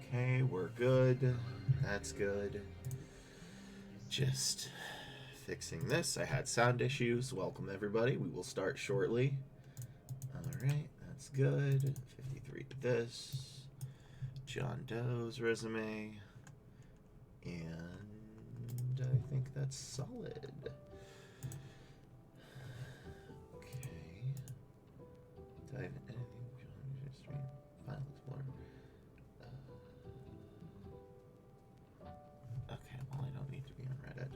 Okay, we're good. That's good. Just fixing this. I had sound issues. Welcome, everybody. We will start shortly. Alright, that's good. 53 to this. John Doe's resume. And I think that's solid. Okay. Dive in anything. File Explorer. Okay, well, I don't need to be on Reddit.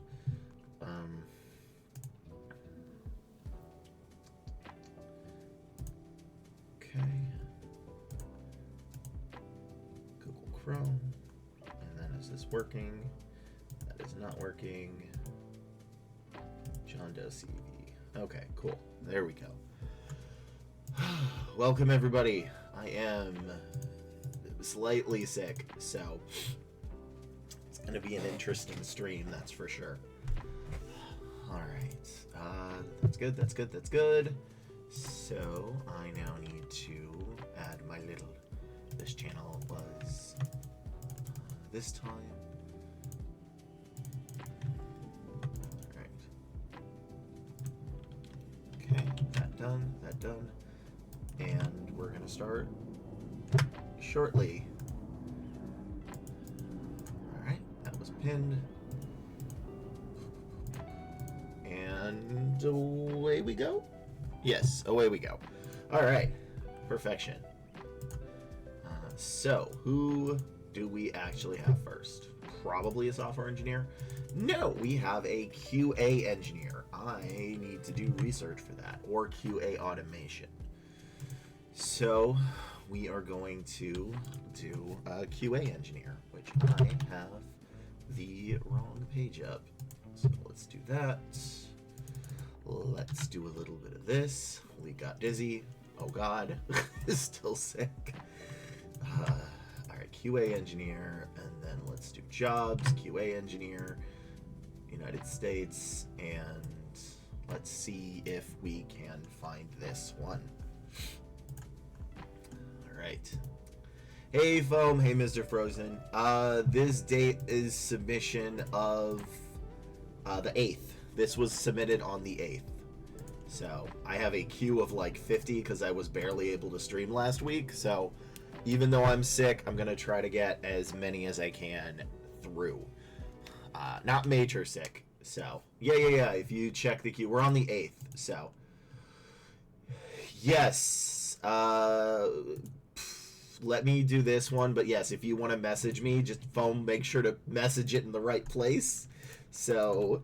Okay. Google Chrome. And then is this working? That is not working. John Doe CV. Okay, cool. There we go. Welcome, everybody. I am slightly sick, so it's going to be an interesting stream, that's for sure. Alright. That's good, that's good, that's good. So, I now need to add my little... This channel was this time. Alright. Okay, that done, that done. And we're going to start shortly. Alright, that was pinned. And away we go? Yes, away we go. Alright, perfection. So, who do we actually have first? Probably a software engineer? No, we have a QA engineer. I need to do research for that, or QA automation. So, we are going to do a QA engineer, which I have the wrong page up. So let's do that. Let's do a little bit of this. We got dizzy. Oh God, still sick. Alright, QA engineer, and then let's do jobs, QA engineer, United States, and let's see if we can find this one. Alright. Hey Foam, hey Mr. Frozen. This date is submission of the 8th. This was submitted on the 8th. So, I have a queue of like 50 because I was barely able to stream last week. So, even though I'm sick, I'm going to try to get as many as I can through. Not major sick. So, yeah. If you check the queue, we're on the 8th. So, yes. Let me do this one. But yes, if you want to message me, just Foam, make sure to message it in the right place. So...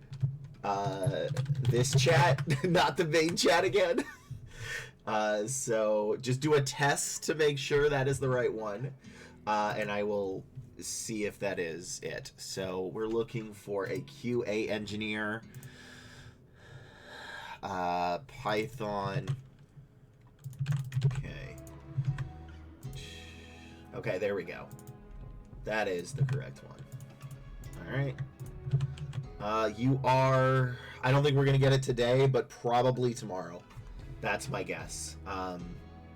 this chat, not the main chat again. So just do a test to make sure that is the right one, and I will see if that is it. So we're looking for a QA engineer, Python. Okay, there we go. That is the correct one. All right. You are... I don't think we're going to get it today, but probably tomorrow. That's my guess.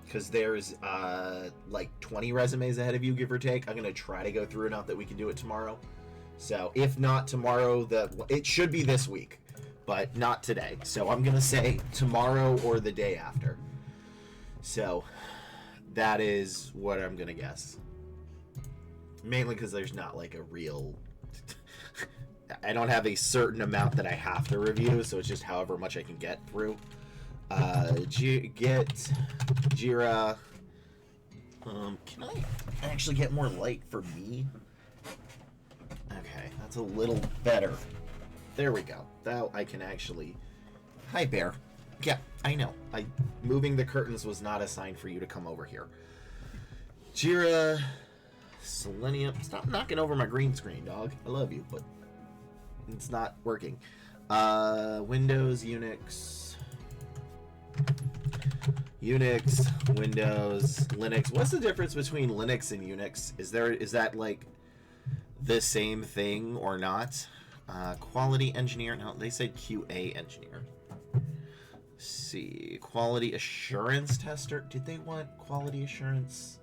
Because there's, like 20 resumes ahead of you, give or take. I'm going to try to go through enough that we can do it tomorrow. So, if not tomorrow, it should be this week, but not today. So, I'm going to say tomorrow or the day after. So, that is what I'm going to guess. Mainly because there's not, like, a real... I don't have a certain amount that I have to review, so it's just however much I can get through. Get Jira. Can I actually get more light for me? Okay, that's a little better. There we go. Now I can actually... Hi, Bear. Yeah, I know. Moving the curtains was not a sign for you to come over here. Jira. Selenium. Stop knocking over my green screen, dog. I love you, but... it's not working. Windows, Unix, Windows, Linux. What's the difference between Linux and Unix? Is that like the same thing or not? Quality engineer. No, they said QA engineer. Let's see, quality assurance tester. Did they want quality assurance?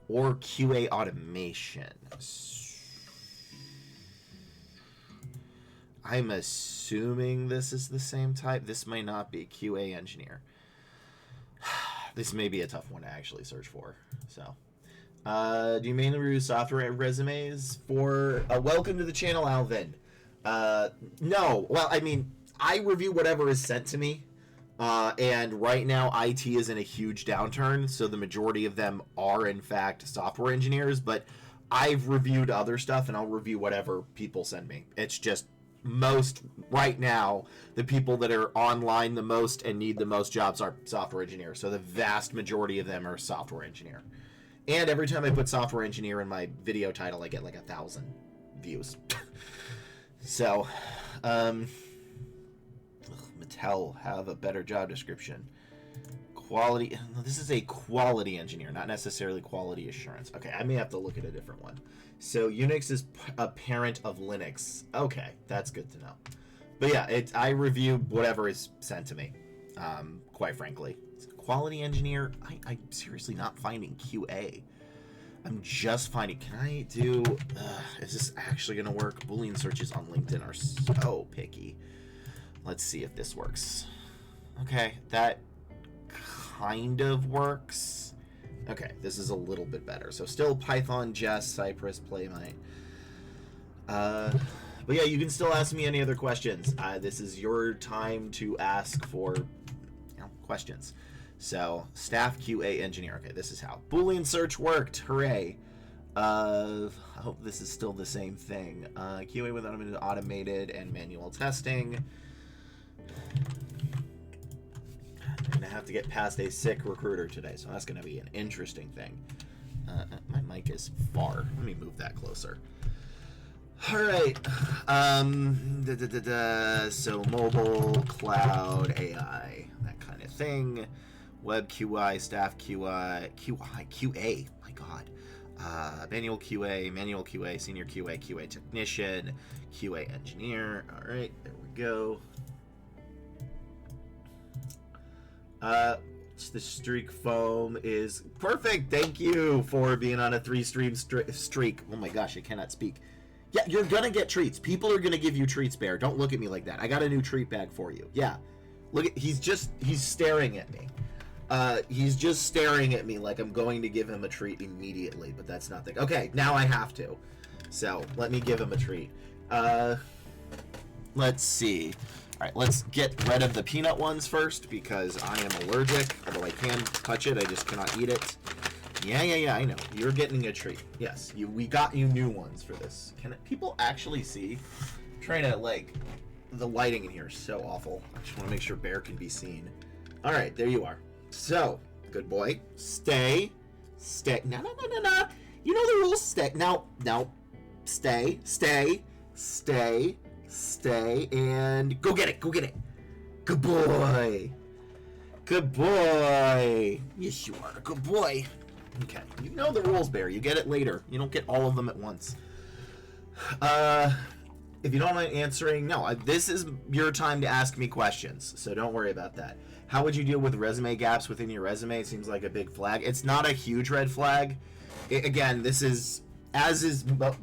or QA automation. I'm assuming this is the same type. This may not be QA engineer. This may be a tough one to actually search for. So, do you mainly review software resumes for? Welcome to the channel, Alvin. No. Well, I mean, I review whatever is sent to me. And right now, IT is in a huge downturn, so the majority of them are, in fact, software engineers. But I've reviewed other stuff, and I'll review whatever people send me. It's just most right now, the people that are online the most and need the most jobs are software engineers. So the vast majority of them are software engineer. And every time I put software engineer in my video title, I get like 1,000 views. So, Mattel have a better job description. Quality. This is a quality engineer, not necessarily quality assurance. Okay, I may have to look at a different one. So Unix is a parent of Linux. Okay, that's good to know. But yeah, I review whatever is sent to me. Quite frankly, quality engineer. I'm seriously not finding QA. I'm just finding. Can I do? Is this actually gonna work? Boolean searches on LinkedIn are so picky. Let's see if this works. Okay, that kind of works. Okay, this is a little bit better. So still Python, Jest, Cypress, Playwright. But yeah, you can still ask me any other questions. This is your time to ask for questions. So staff QA engineer. Okay, this is how Boolean search worked. Hooray! I hope this is still the same thing. QA with automated and manual testing. I'm gonna have to get past a sick recruiter today, so that's gonna be an interesting thing. My mic is far. Let me move that closer. All right. So mobile, cloud, AI, that kind of thing. Web QI, staff QI, QA. My God. Manual QA, senior QA, QA technician, QA engineer. All right, there we go. The streak foam is perfect. Thank you for being on a 3-stream streak. Oh my gosh, I cannot speak. Yeah, you're gonna get treats. People are gonna give you treats, Bear. Don't look at me like that. I got a new treat bag for you. Yeah, look at he's staring at me. He's just staring at me like I'm going to give him a treat immediately, but that's not the. Okay, now I have to. So let me give him a treat. Let's see. All right, let's get rid of the peanut ones first because I am allergic. Although I can touch it, I just cannot eat it. Yeah, I know. You're getting a treat. Yes, we got you new ones for this. Can people actually see? I'm trying to, like, the lighting in here is so awful. I just want to make sure Bear can be seen. All right, there you are. So, good boy. Stay. No. You know the rules. Stay. No. Stay, and go get it. Good boy. Yes, you are a good boy. Okay, you know the rules, Bear. You get it later. You don't get all of them at once. If you don't mind answering, no, this is your time to ask me questions, so don't worry about that. How would you deal with resume gaps within your resume? It seems like a big flag. It's not a huge red flag. Again, this is...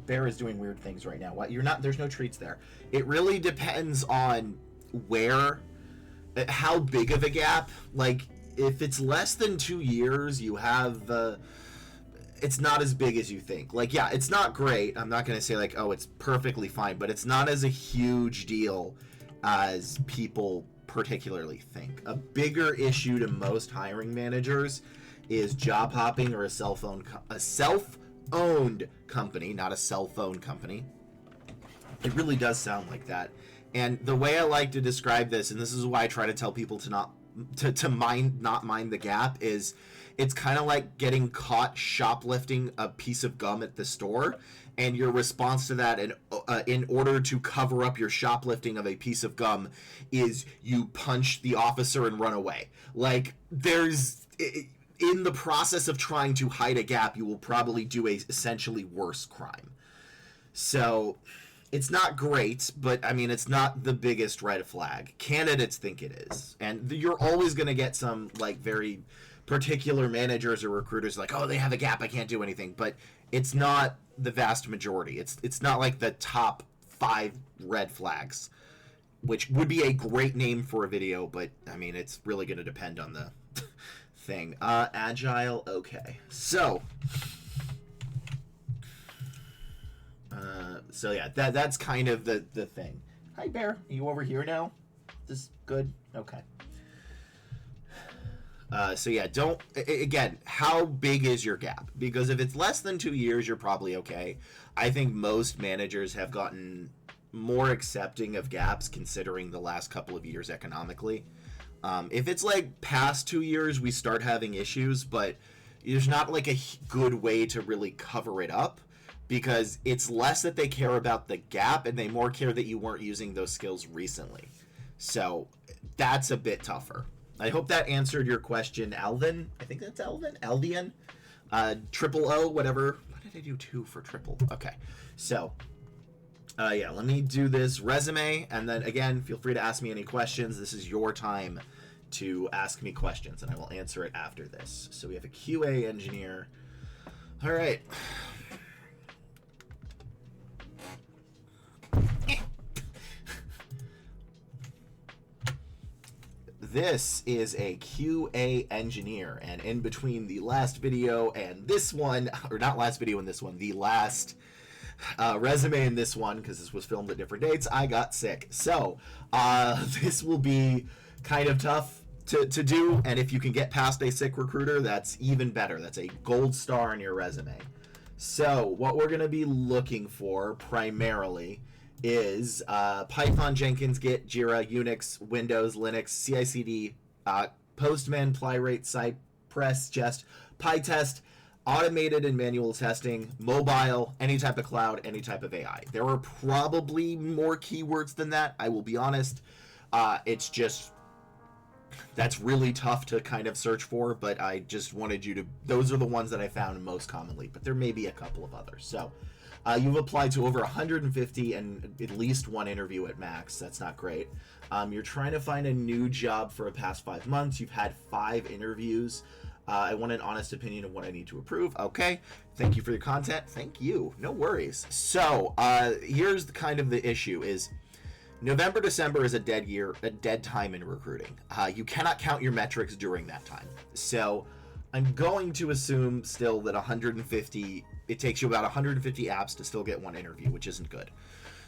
Bear is doing weird things right now. There's no treats there. It really depends on how big of a gap. Like, if it's less than 2 years, you have, it's not as big as you think. Like, yeah, it's not great. I'm not going to say, like, oh, it's perfectly fine, but it's not as a huge deal as people particularly think. A bigger issue to most hiring managers is job hopping or a self-owned company, not a cell phone company. It really does sound like that. And the way I like to describe this, and this is why I try to tell people to not mind the gap, is it's kind of like getting caught shoplifting a piece of gum at the store, and your response to that in order to cover up your shoplifting of a piece of gum is you punch the officer and run away. Like, in the process of trying to hide a gap, you will probably do a essentially worse crime. So it's not great, but I mean, it's not the biggest red flag. Candidates think it is. And you're always going to get some, like, very particular managers or recruiters like, oh, they have a gap, I can't do anything. But it's not the vast majority. It's not like the top 5 red flags, which would be a great name for a video, but I mean, it's really going to depend on the thing. Agile, okay. So yeah, that's kind of the thing. Hi, Bear. Are you over here now? This good? Okay. So yeah, again, how big is your gap? Because if it's less than 2 years, you're probably okay. I think most managers have gotten more accepting of gaps considering the last couple of years economically. If it's like past 2 years, we start having issues, but there's not like a good way to really cover it up, because it's less that they care about the gap and they more care that you weren't using those skills recently. So that's a bit tougher. I hope that answered your question, Alvin. I think that's Alvin. Alvian. Triple O, whatever. Why did I do 2 for triple? Okay. So, yeah, let me do this resume. And then, again, feel free to ask me any questions. This is your time to ask me questions, and I will answer it after this. So we have a QA engineer. All right. This is a QA engineer, and in between the last video and this one, or not last video and this one, the last resume in this one, because this was filmed at different dates, I got sick. So this will be kind of tough to do, and if you can get past a sick recruiter, that's even better. That's a gold star on your resume. So what we're going to be looking for primarily is Python, Jenkins, Git, Jira, Unix, Windows, Linux, CI/CD, Postman, Playwright, Cypress, Jest, PyTest, automated and manual testing, mobile, any type of cloud, any type of AI. There are probably more keywords than that, I will be honest. It's just, that's really tough to kind of search for, but I just wanted you to, those are the ones that I found most commonly, but there may be a couple of others. So you've applied to over 150 and at least 1 interview at max. That's not great. You're trying to find a new job for the past 5 months. You've had 5 interviews. I want an honest opinion of what I need to approve. Okay. Thank you for your content. Thank you. No worries. So here's kind of the issue is November, December is a dead time in recruiting. You cannot count your metrics during that time. So I'm going to assume still that 150, it takes you about 150 apps to still get 1 interview, which isn't good.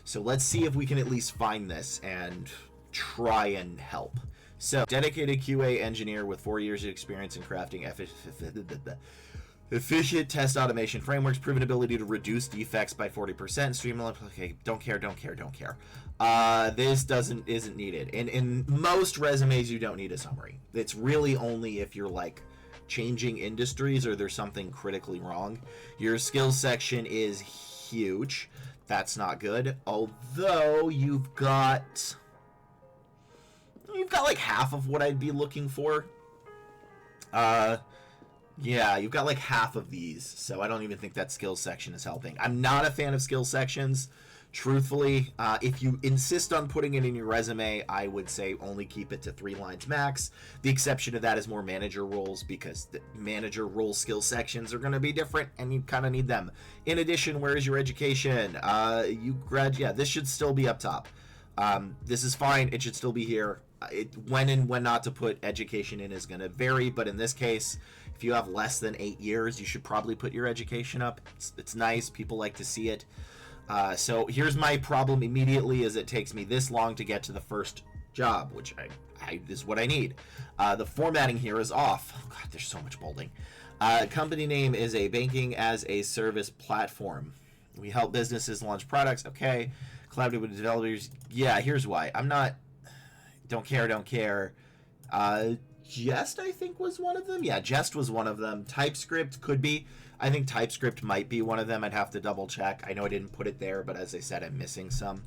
So let's see if we can at least find this and try and help. So, dedicated QA engineer with 4 years of experience in crafting efficient test automation frameworks, proven ability to reduce defects by 40%, streamline. Okay, don't care. This isn't needed. In most resumes, you don't need a summary. It's really only if you're like changing industries or there's something critically wrong. Your skills section is huge. That's not good. Although you've got like half of what I'd be looking for. Yeah, you've got like half of these, so I don't even think that skills section is helping. I'm not a fan of skills sections, truthfully. If you insist on putting it in your resume, I would say only keep it to 3 lines max. The exception to that is more manager roles, because the manager role skill sections are going to be different, and you kind of need them. In addition, where is your education? Yeah, this should still be up top. This is fine. It should still be here. When and when not to put education in is going to vary, but in this case, if you have less than 8 years, you should probably put your education up. It's nice. People like to see it. So here's my problem immediately is it takes me this long to get to the first job, which is what I need. The formatting here is off. Oh, God, there's so much bolding. Company name is a banking as a service platform. We help businesses launch products. Okay. Collaborative with developers. Yeah, here's why. I'm not... Don't care. Jest, I think, was one of them. Yeah, Jest was one of them. TypeScript could be. I think TypeScript might be one of them. I'd have to double check. I know I didn't put it there, but as I said, I'm missing some.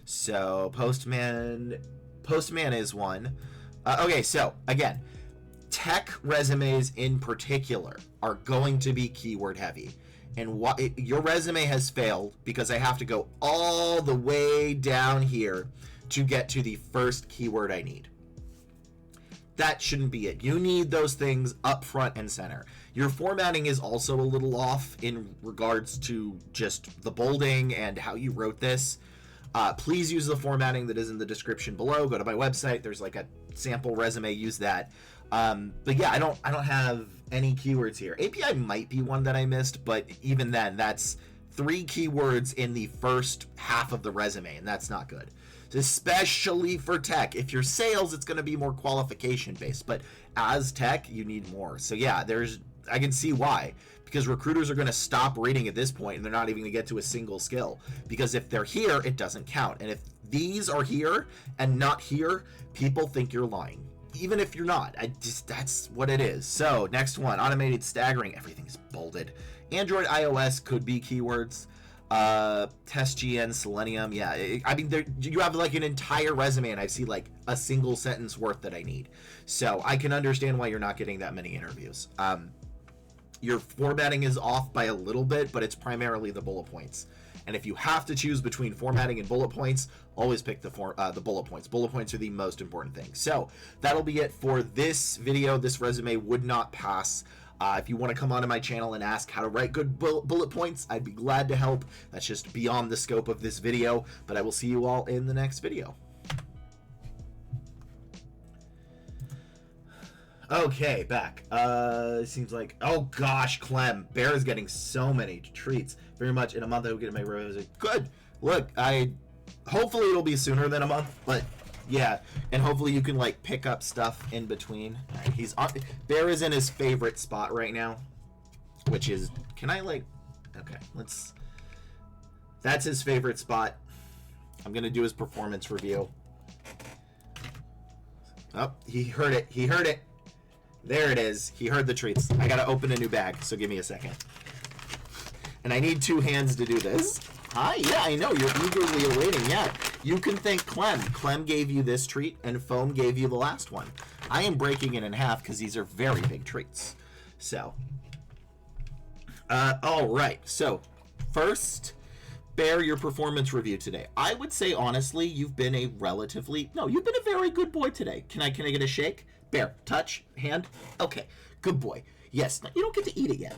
So Postman is one. Okay, so again, tech resumes in particular are going to be keyword heavy. And your resume has failed because I have to go all the way down here to get to the first keyword I need. that shouldn't be it. You need those things up front and center. Your formatting is also a little off in regards to just the bolding and how you wrote this. Please use the formatting that is in the description below. Go to my website. There's like a sample resume. Use that. But yeah, I don't have any keywords here. API might be one that I missed, but even then, that's 3 keywords in the first half of the resume, and that's not good. Especially for tech. If you're sales, it's going to be more qualification based, but as tech, you need more. So yeah, I can see why, because recruiters are going to stop reading at this point, and they're not even going to get to a single skill, because if they're here, it doesn't count. And if these are here and not here, people think you're lying, even if you're not. That's what it is. So next one, automated staggering. Everything's bolded. Android, iOS could be keywords. Test GN, Selenium. Yeah, I mean, you have like an entire resume, and I see like a single sentence worth that I need. So I can understand why you're not getting that many interviews. Your formatting is off by a little bit, but it's primarily the bullet points. And if you have to choose between formatting and bullet points, always pick the bullet points. Bullet points are the most important thing. So that'll be it for this video. This resume would not pass. If you want to come onto my channel and ask how to write good bullet points, I'd be glad to help. That's just beyond the scope of this video, but I will see you all in the next video. Okay, back. Seems like, oh gosh, Clem, Bear is getting so many treats. Very much in a month I will get my rose. Good. Look, hopefully it'll be sooner than a month, but yeah, and hopefully you can like pick up stuff in between. All right, Bear is in his favorite spot right now, which is, can I like, okay, that's his favorite spot. I'm gonna do his performance review. Oh, he heard it. He heard it. There it is. He heard the treats. I gotta open a new bag, so give me a second. And I need 2 hands to do this. Hi, yeah, I know, you're eagerly awaiting. Yeah, you can thank Clem. Clem gave you this treat, and Foam gave you the last one. I am breaking it in half because these are very big treats. So, all right. So, first, Bear, your performance review today. I would say, honestly, you've been a very good boy today. Can I get a shake? Bear, touch, hand. Okay, good boy. Yes, you don't get to eat it yet.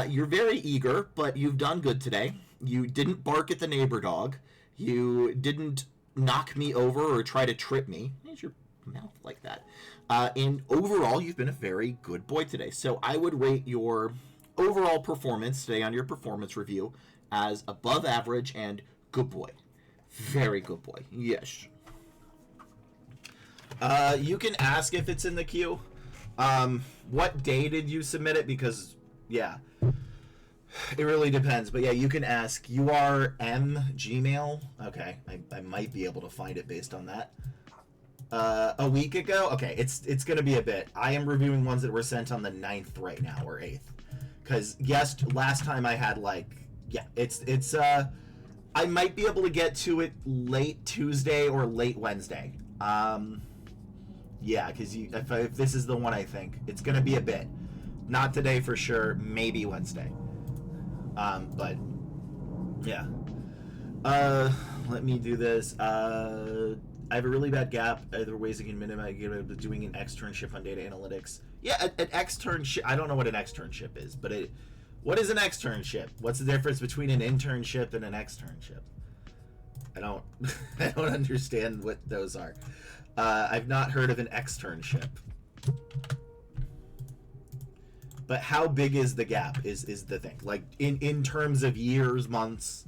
You're very eager, but you've done good today. You didn't bark at the neighbor dog. You didn't knock me over or try to trip me. Where's your mouth like that? And overall, you've been a very good boy today. So I would rate your overall performance today on your performance review as above average and good boy. Very good boy. Yes. You can ask if it's in the queue. What day did you submit it? Because, yeah, it really depends. But yeah, you can ask. You are Gmail. Okay, I might be able to find it based on that. A week ago? Okay, it's going to be a bit. I am reviewing ones that were sent on the 9th right now, or 8th. Because, yes, last time I had, like, yeah, it's I might be able to get to it late Tuesday or late Wednesday. Yeah, because if this is the one, I think it's gonna be a bit. Not today for sure. Maybe Wednesday. But yeah. Let me do this. I have a really bad gap. Other ways I can minimize doing an externship on data analytics. Yeah, an externship. I don't know what an externship is, but what is an externship? What's the difference between an internship and an externship? I don't understand what those are. I've not heard of an externship. But how big is the gap is the thing. Like in terms of years, months.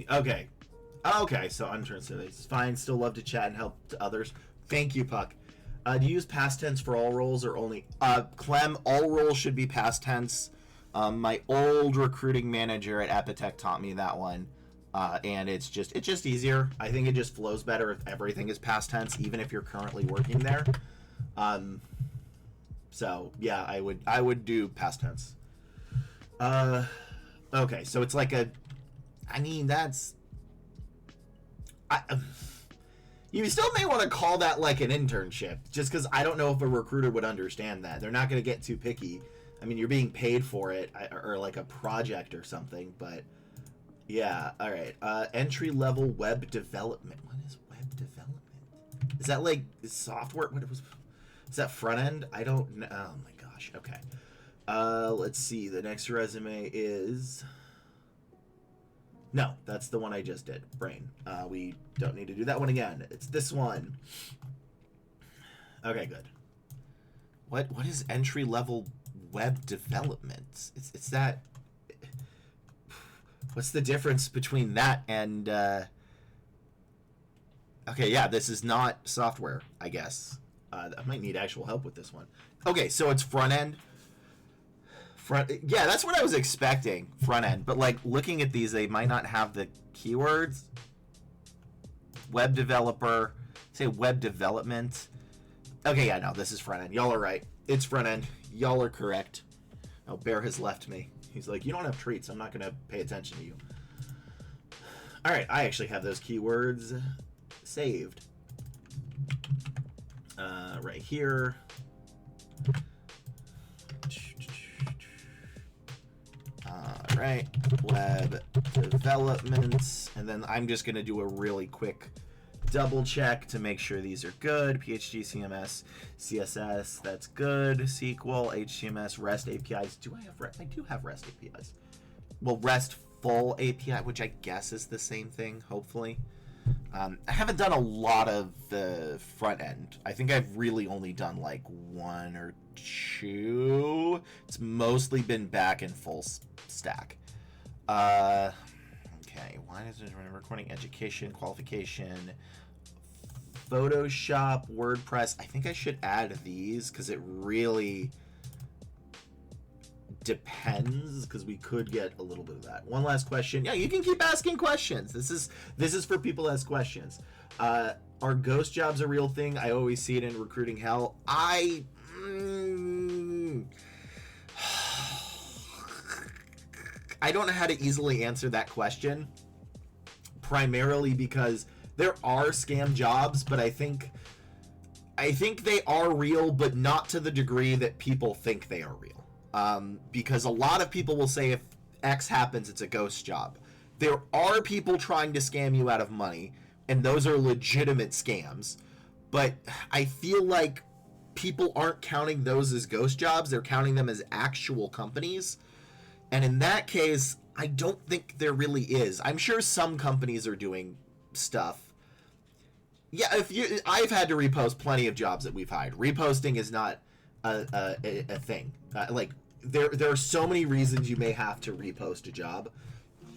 Okay. Okay, so internship is fine. Still love to chat and help to others. Thank you, Puck. Do you use past tense for all roles or only Clem? All roles should be past tense. My old recruiting manager at Epitech taught me that one. And it's just easier. I think it just flows better if everything is past tense, even if you're currently working there. So yeah, I would do past tense. Okay, so it's like you still may want to call that like an internship, just because I don't know if a recruiter would understand that. They're not going to get too picky. I mean, you're being paid for it, or like a project or something, but yeah, all right. Entry-level web development. What is Is that like software? What was? Is that front end? I don't know. Oh my gosh. Okay. Let's see. The next resume is. No, that's the one I just did. Brain. We don't need to do that one again. It's this one. Okay, good. What is entry level web development? It's that. What's the difference between that and? Okay, yeah, this is not software, I guess. I might need actual help with this one. Okay, so it's front end. Yeah, that's what I was expecting, front end. But like looking at these, they might not have the keywords. Web developer, say web development. Okay, yeah, no, this is front end. Y'all are right. It's front end. Y'all are correct. Oh, Bear has left me. He's like, you don't have treats. I'm not going to pay attention to you. All right, I actually have those keywords saved. Right here. All right, web development. And then I'm just going to do a really quick double check to make sure these are good. PHP, CMS, CSS, that's good. SQL, HTML, REST APIs. Do I have REST? I do have REST APIs. Well, RESTful API, which I guess is the same thing, hopefully. I haven't done a lot of the front end. I think I've really only done like 1 or 2. It's mostly been back and full stack. Okay, why is it recording? Education, qualification, Photoshop, WordPress. I think I should add these because it really depends, because we could get a little bit of that. One last question. Yeah, you can keep asking questions. This is for people to ask questions. Are ghost jobs a real thing? I always see it in recruiting hell. I don't know how to easily answer that question, primarily because there are scam jobs, but I think they are real, but not to the degree that people think they are real. Because a lot of people will say if X happens, it's a ghost job. There are people trying to scam you out of money, and those are legitimate scams. But I feel like people aren't counting those as ghost jobs. They're counting them as actual companies. And in that case, I don't think there really is. I'm sure some companies are doing stuff. Yeah, I've had to repost plenty of jobs that we've hired. Reposting is not a thing. There are so many reasons you may have to repost a job.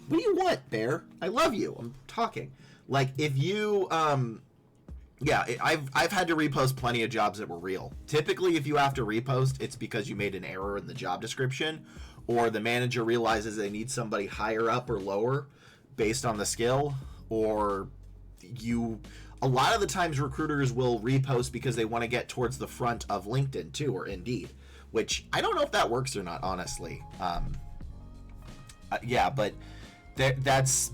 What do you want, Bear? I love you. I'm talking. Like, if you, yeah, I've had to repost plenty of jobs that were real. Typically, if you have to repost, it's because you made an error in the job description, or the manager realizes they need somebody higher up or lower based on the skill, or a lot of the times recruiters will repost because they want to get towards the front of LinkedIn too, or Indeed, which I don't know if that works or not, honestly. Yeah, but that's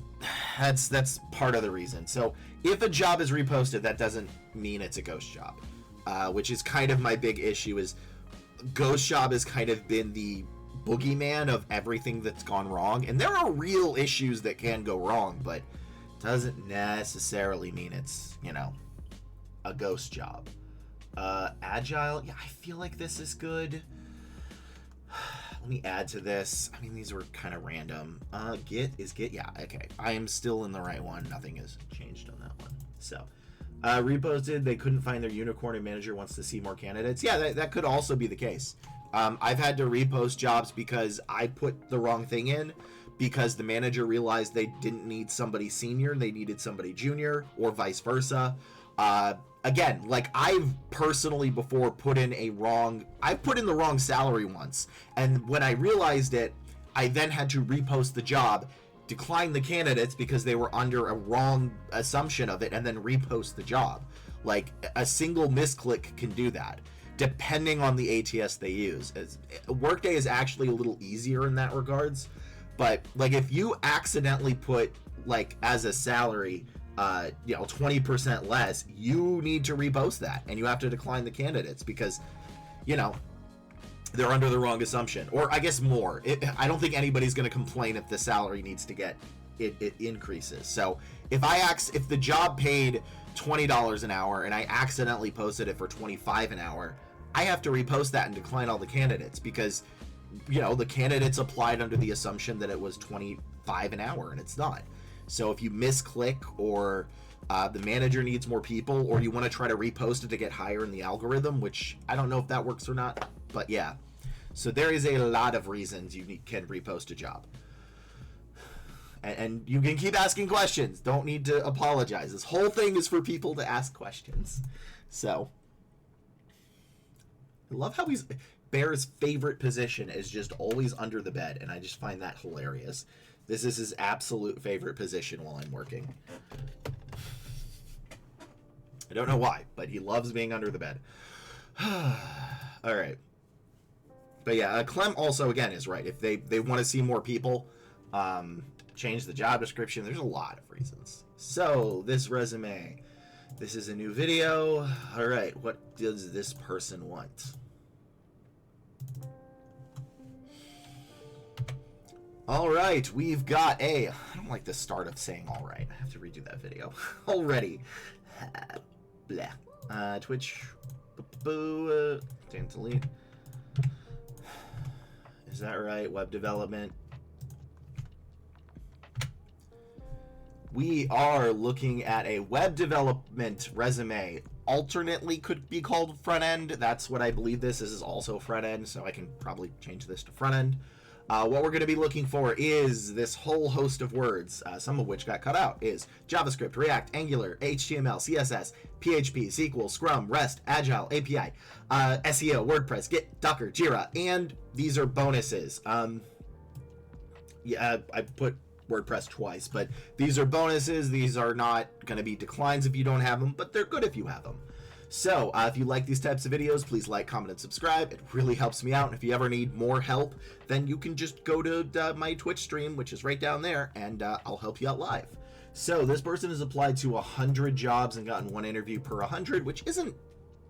part of the reason. So if a job is reposted, that doesn't mean it's a ghost job, which is kind of my big issue. Is ghost job has kind of been the boogeyman of everything that's gone wrong, and there are real issues that can go wrong, but doesn't necessarily mean it's, a ghost job. Agile, yeah, I feel like this is good. Let me add to this. I mean, these were kind of random. Git, yeah, okay. I am still in the right one. Nothing has changed on that one. So, reposted, they couldn't find their unicorn and manager wants to see more candidates. Yeah, that could also be the case. I've had to repost jobs because I put the wrong thing in, because the manager realized they didn't need somebody senior, they needed somebody junior, or vice versa. Again, like, I've personally before put in the wrong salary once, and when I realized it, I then had to repost the job, decline the candidates because they were under a wrong assumption of it, and then repost the job. Like, a single misclick can do that, depending on the ATS they use. Workday is actually a little easier in that regards, but like, if you accidentally put, like, as a salary 20% less, you need to repost that, and you have to decline the candidates because they're under the wrong assumption, or I guess more. I don't think anybody's going to complain if the salary needs to get it increases. So if the job paid $20 an hour and I accidentally posted it for $25 an hour, I have to repost that and decline all the candidates because, you know, the candidates applied under the assumption that it was $25 an hour and it's not. So if you misclick or the manager needs more people, or you want to try to repost it to get higher in the algorithm, which I don't know if that works or not, but yeah. So there is a lot of reasons you can repost a job. And you can keep asking questions. Don't need to apologize. This whole thing is for people to ask questions. So I love how Bear's favorite position is just always under the bed, and I just find that hilarious. This is his absolute favorite position while I'm working. I don't know why, but he loves being under the bed. All right. But yeah, Clem also, again, is right. If they want to see more people, change the job description. There's a lot of reasons. So, this resume. This is a new video. All right, what does this person want? All right, we've got I don't like the start of saying all right. I have to redo that video already. Blah. Twitch. Delete. Is that right? Web development. We are looking at a web development resume. Alternately could be called front end. That's what I believe this is also front end, so I can probably change this to front end. What we're going to be looking for is this whole host of words, some of which got cut out, is JavaScript, React, Angular, HTML, CSS, PHP, SQL, Scrum, REST, Agile, API, SEO, WordPress, Git, Docker, Jira, and these are bonuses. Yeah, I put WordPress twice, but these are bonuses. These are not going to be declines if you don't have them, but they're good if you have them. So if you like these types of videos, please like, comment, and subscribe. It really helps me out. And if you ever need more help, then you can just go to my Twitch stream, which is right down there, and I'll help you out live. So this person has applied to 100 jobs and gotten 1 interview per 100, which isn't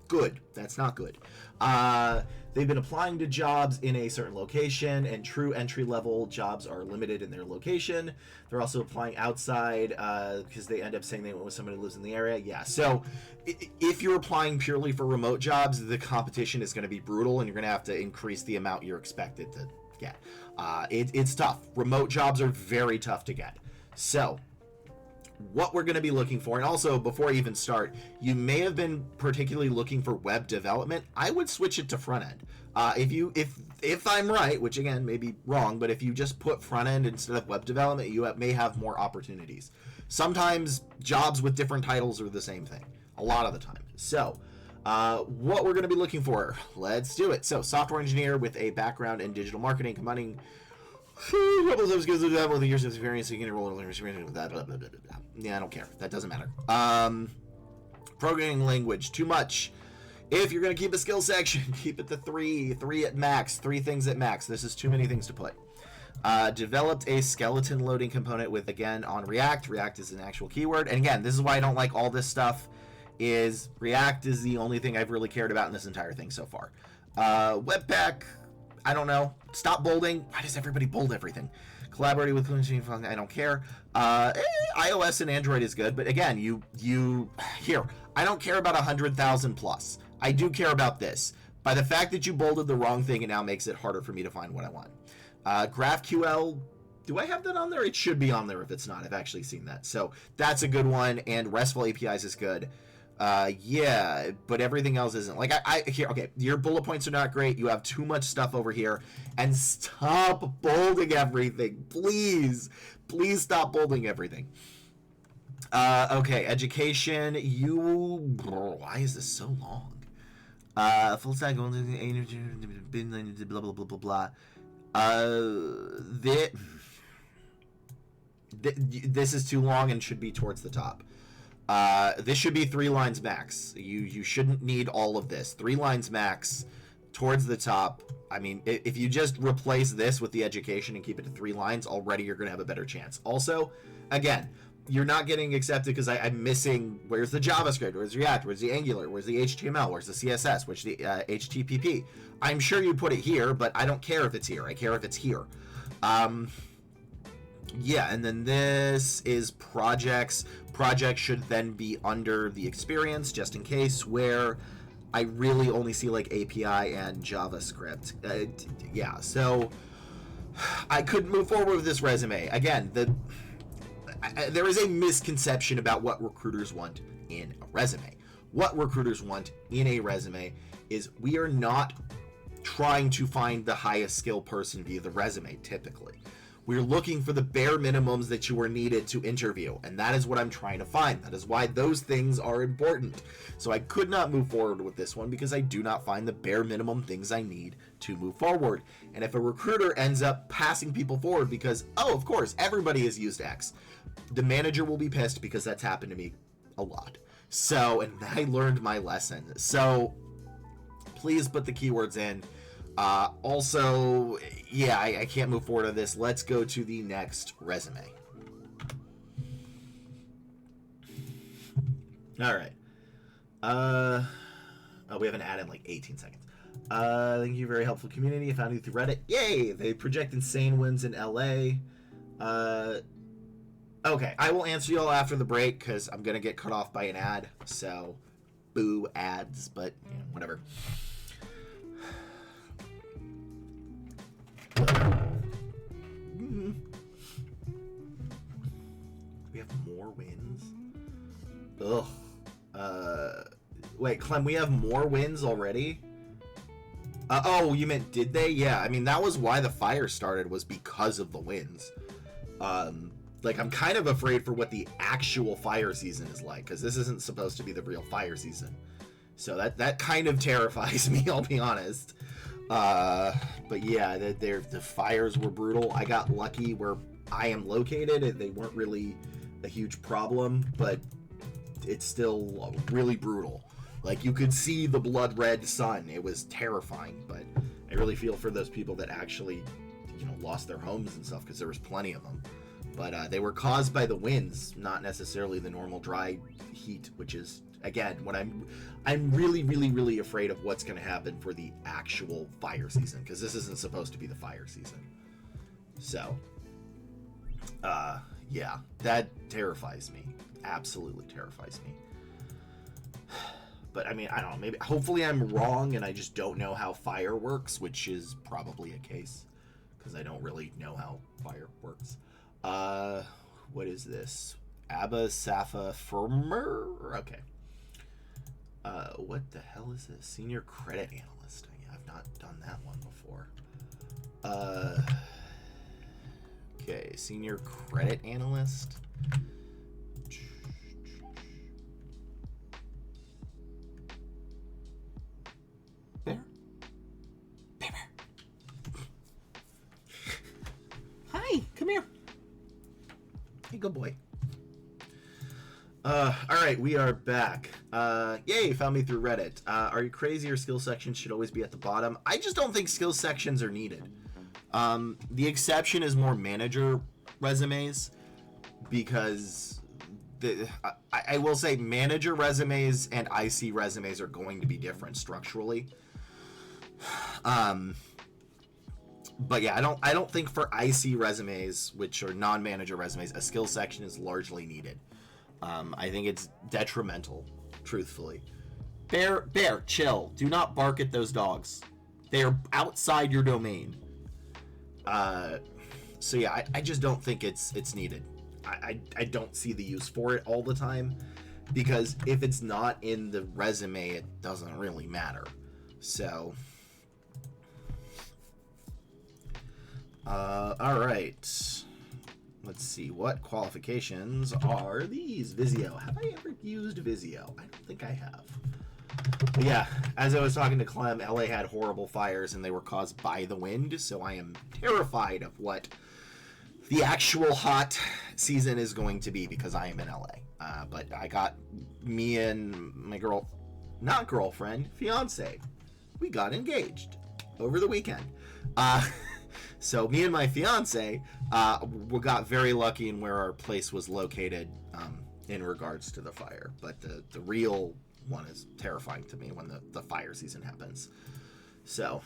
good. That's not good. They've been applying to jobs in a certain location, and true entry-level jobs are limited in their location. They're also applying outside because they end up saying they went with somebody who lives in the area. Yeah, so if you're applying purely for remote jobs, the competition is going to be brutal, and you're going to have to increase the amount you're expected to get. It's tough. Remote jobs are very tough to get. So what we're going to be looking for, and also before I even start, you may have been particularly looking for web development. I would switch it to front end. If I'm right, which again may be wrong, but if you just put front end instead of web development, you may have more opportunities. Sometimes jobs with different titles are the same thing, a lot of the time. So what we're going to be looking for, let's do it. So software engineer with a background in digital marketing, combining couple of skills with years of experience, so you can enroll in experience with that. Blah, blah, blah, blah. Yeah, I don't care. That doesn't matter. Programming language, too much. If you're going to keep a skill section, keep it to 3 at max, 3 things at max. This is too many things to put. Developed a skeleton loading component with, again, on React. React is an actual keyword. And again, this is why I don't like all this stuff, is React is the only thing I've really cared about in this entire thing so far. Webpack, I don't know. Stop bolding. Why does everybody bold everything? Collaborating with I don't care. iOS and Android is good, but again, here, I don't care about 100,000 plus. I do care about this. By the fact that you bolded the wrong thing, it now makes it harder for me to find what I want. GraphQL, do I have that on there? It should be on there if it's not. I've actually seen that. So that's a good one, and RESTful APIs is good. Yeah, but everything else isn't. Like, here, okay, your bullet points are not great. You have too much stuff over here. And stop bolding everything. Please. Please stop bolding everything. Okay, education. Why is this so long? Full stack, blah, blah, blah, blah, blah. This is too long and should be towards the top. This should be 3 lines max. You shouldn't need all of this. 3 lines max towards the top. I mean, if you just replace this with the education and keep it to 3 lines, already you're going to have a better chance. Also, again, you're not getting accepted because I'm missing, where's the JavaScript, where's React, where's the Angular, where's the HTML, where's the CSS, where's the HTTP. I'm sure you put it here, but I don't care if it's here. I care if it's here. Yeah, and then this is projects. Projects should then be under the experience, just in case, where I really only see like API and JavaScript. Yeah, so I couldn't move forward with this resume. Again, there is a misconception about what recruiters want in a resume. What recruiters want in a resume is we are not trying to find the highest skill person via the resume, typically. We're looking for the bare minimums that you are needed to interview, and that is what I'm trying to find. That is why those things are important. So I could not move forward with this one because I do not find the bare minimum things I need to move forward. And if a recruiter ends up passing people forward because, oh, of course, everybody has used X, the manager will be pissed because that's happened to me a lot. So, and I learned my lesson. So please put the keywords in. Also, yeah, I can't move forward on this. Let's go to the next resume. All right. Oh, we have an ad in like 18 seconds. Thank you, very helpful community. I found you through Reddit. Yay! They project insane wins in LA. Okay, I will answer y'all after the break because I'm gonna get cut off by an ad. So, boo ads, but you know, whatever. We have more wins? Ugh. Wait, Clem, we have more wins already? Oh, you meant did they? Yeah, I mean, that was why the fire started, was because of the wins. Like, I'm kind of afraid for what the actual fire season is like, because this isn't supposed to be the real fire season. So that kind of terrifies me, I'll be honest. But yeah, the fires were brutal. I got lucky where I am located. They weren't really a huge problem, but it's still really brutal. Like, you could see the blood red sun. It was terrifying, but I really feel for those people that actually, you know, lost their homes and stuff, because there was plenty of them. But they were caused by the winds, not necessarily the normal dry heat, which is, again, what I'm really, really, really afraid of what's going to happen for the actual fire season, because this isn't supposed to be the fire season. So, yeah, that terrifies me. Absolutely terrifies me. But I mean, I don't know, maybe, hopefully I'm wrong and I just don't know how fire works, which is probably a case, because I don't really know how fire works. What is this? Abba Safa Firmer? Okay. What the hell is this? Senior credit analyst. I've not done that one before. Okay, senior credit analyst. Bear? Bear. Hi, come here. Hey, good boy. All right, we are back. Yay, found me through Reddit. Are you crazy or skill sections should always be at the bottom? I just don't think skill sections are needed. The exception is more manager resumes, because I will say manager resumes and IC resumes are going to be different structurally. But yeah, I don't think for IC resumes, which are non-manager resumes, a skill section is largely needed. I think it's detrimental, truthfully. Bear, chill. Do not bark at those dogs. They are outside your domain. So yeah, I just don't think it's needed. I don't see the use for it all the time, because if it's not in the resume, it doesn't really matter. So, all right. Let's see, what qualifications are these? Visio. Have I ever used Visio? I don't think I have. But yeah, as I was talking to Clem, LA had horrible fires and they were caused by the wind, so I am terrified of what the actual hot season is going to be, because I am in LA. But I got me and my fiance. We got engaged over the weekend. So me and my fiance we got very lucky in where our place was located in regards to the fire. But the real one is terrifying to me when the fire season happens. So,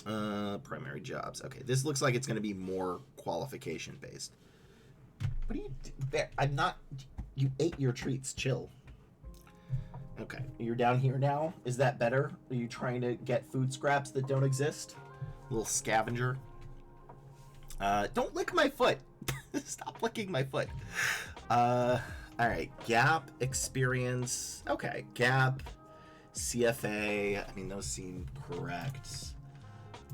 Primary jobs. Okay, this looks like it's going to be more qualification based. What do you do there? I'm not. You ate your treats. Chill. Okay, you're down here now. Is that better? Are you trying to get food scraps that don't exist? Little scavenger. Don't lick my foot. Stop licking my foot. All right. Gap experience. Okay, Gap, CFA. I mean, those seem correct.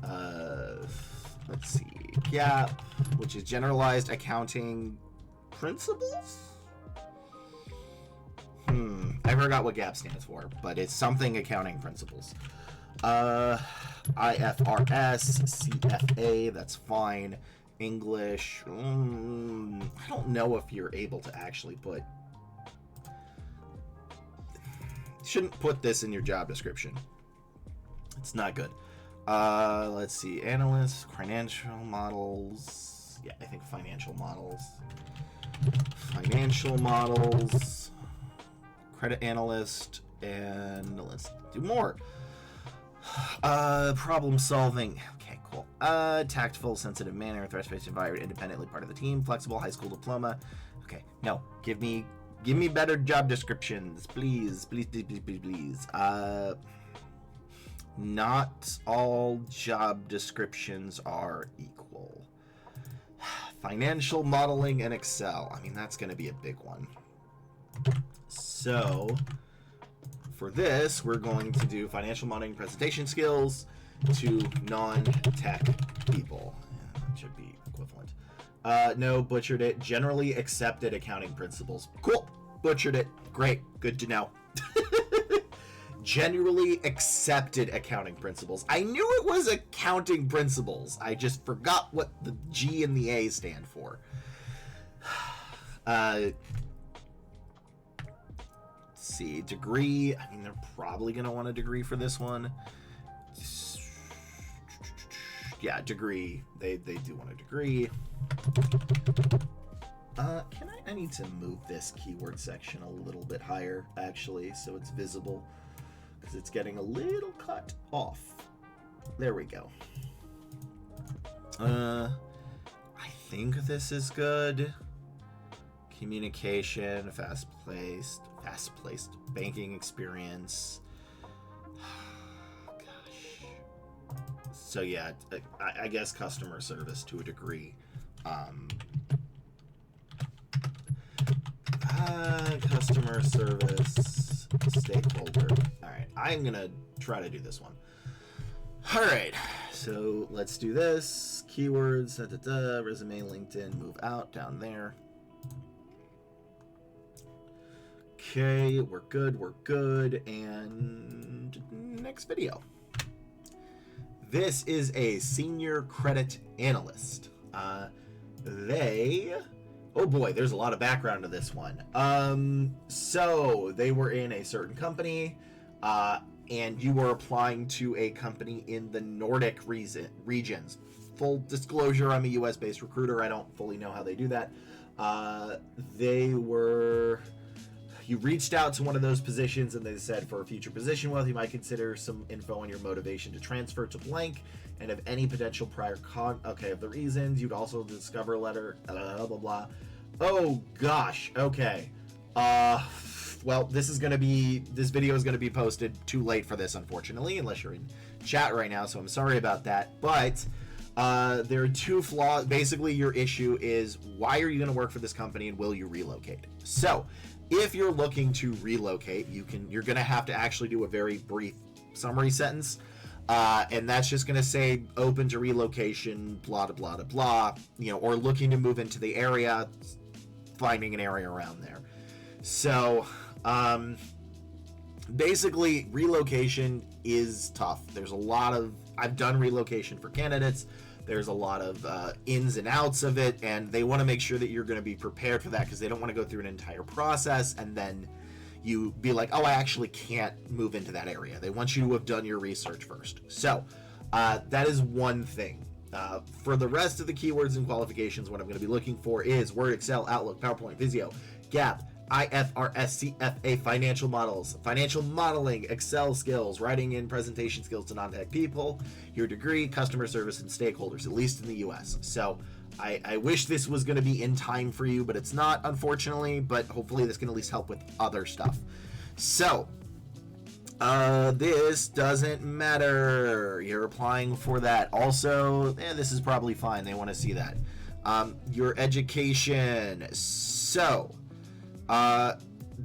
Let's see. Gap, which is generalized accounting principles. I forgot what GAP stands for, but it's something accounting principles. IFRS, CFA, that's fine. English, I don't know if you're able to actually put... Shouldn't put this in your job description. It's not good. Let's see, analysts, financial models. Yeah, I think financial models. Financial models. Credit analyst, and let's do more. Problem solving. Okay, cool. Tactful, sensitive manner, threat-based environment, independently part of the team, flexible, high school diploma. Okay, no, give me better job descriptions, please, please, please, please, please, please. Not all job descriptions are equal. Financial modeling and Excel. I mean, that's going to be a big one. So, for this, we're going to do financial modeling presentation skills to non-tech people. Yeah, that should be equivalent. No, butchered it. Generally accepted accounting principles. Cool. Butchered it. Great. Good to know. Generally accepted accounting principles. I knew it was accounting principles. I just forgot what the G and the A stand for. See, degree. I mean, they're probably going to want a degree for this one. Yeah, degree. They do want a degree. I need to move this keyword section a little bit higher, actually, so it's visible, because it's getting a little cut off. There we go. I think this is good. Communication, fast-paced banking experience. Gosh. So yeah, I guess customer service to a degree. Customer service stakeholder. All right, I'm gonna try to do this one. All right, so let's do this. Keywords, resume, LinkedIn, move out down there. Okay, we're good, and next video. This is a senior credit analyst. Oh boy, there's a lot of background to this one. So they were in a certain company, and you were applying to a company in the Nordic regions. Full disclosure, I'm a US-based recruiter. I don't fully know how they do that. You reached out to one of those positions, and they said, for a future position wealth, you might consider some info on your motivation to transfer to blank, and of any potential prior of the reasons. You'd also discover a letter, blah, blah, blah. Oh, gosh. Okay. Well, this video is going to be posted too late for this, unfortunately, unless you're in chat right now, so I'm sorry about that. But there are two flaws. Basically, your issue is, why are you going to work for this company, and will you relocate? So, if you're looking to relocate, you're going to have to actually do a very brief summary sentence, and that's just going to say open to relocation, blah, blah, blah, blah, or looking to move into the area, finding an area around there. So, basically, relocation is tough. I've done relocation for candidates. There's a lot of ins and outs of it, and they want to make sure that you're going to be prepared for that, because they don't want to go through an entire process and then you be like, oh, I actually can't move into that area. They want you to have done your research first. So that is one thing. For the rest of the keywords and qualifications, what I'm going to be looking for is Word, Excel, Outlook, PowerPoint, Visio, Gap, IFRS, CFA, financial models, financial modeling, Excel skills, writing and presentation skills to non-tech people, your degree, customer service, and stakeholders, at least in the US. So I wish this was going to be in time for you, but it's not, unfortunately, but hopefully this can at least help with other stuff. So, this doesn't matter. You're applying for that. Also, this is probably fine. They want to see that. Your education. So,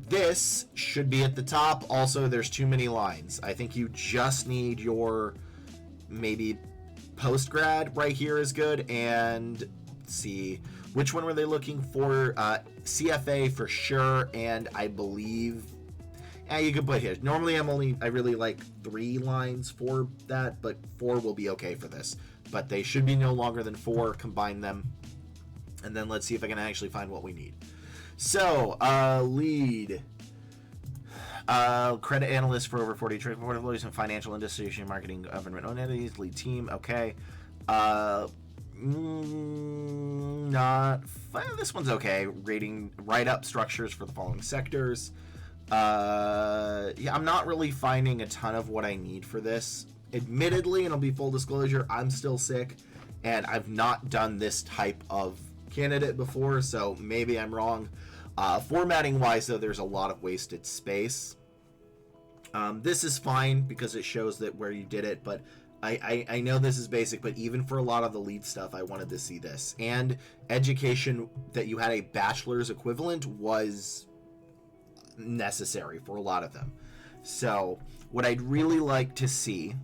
this should be at the top. Also, there's too many lines. I think you just need your maybe post-grad right here is good. And let's see, which one were they looking for? CFA for sure. And I believe, you can put here. Normally I really like 3 lines for that, but 4 will be okay for this. But they should be no longer than 4. Combine them. And then let's see if I can actually find what we need. So, lead, credit analyst for over 40 trade portfolios in financial, institution, marketing, government-owned entities, lead team, okay. This one's okay. Write-up structures for the following sectors. I'm not really finding a ton of what I need for this. Admittedly, and I'll be full disclosure, I'm still sick, and I've not done this type of candidate before, so maybe I'm wrong. Formatting wise, though, there's a lot of wasted space. This is fine because it shows that where you did it, but I know this is basic, but even for a lot of the lead stuff, I wanted to see this. And education that you had a bachelor's equivalent was necessary for a lot of them. So what I'd really like to see,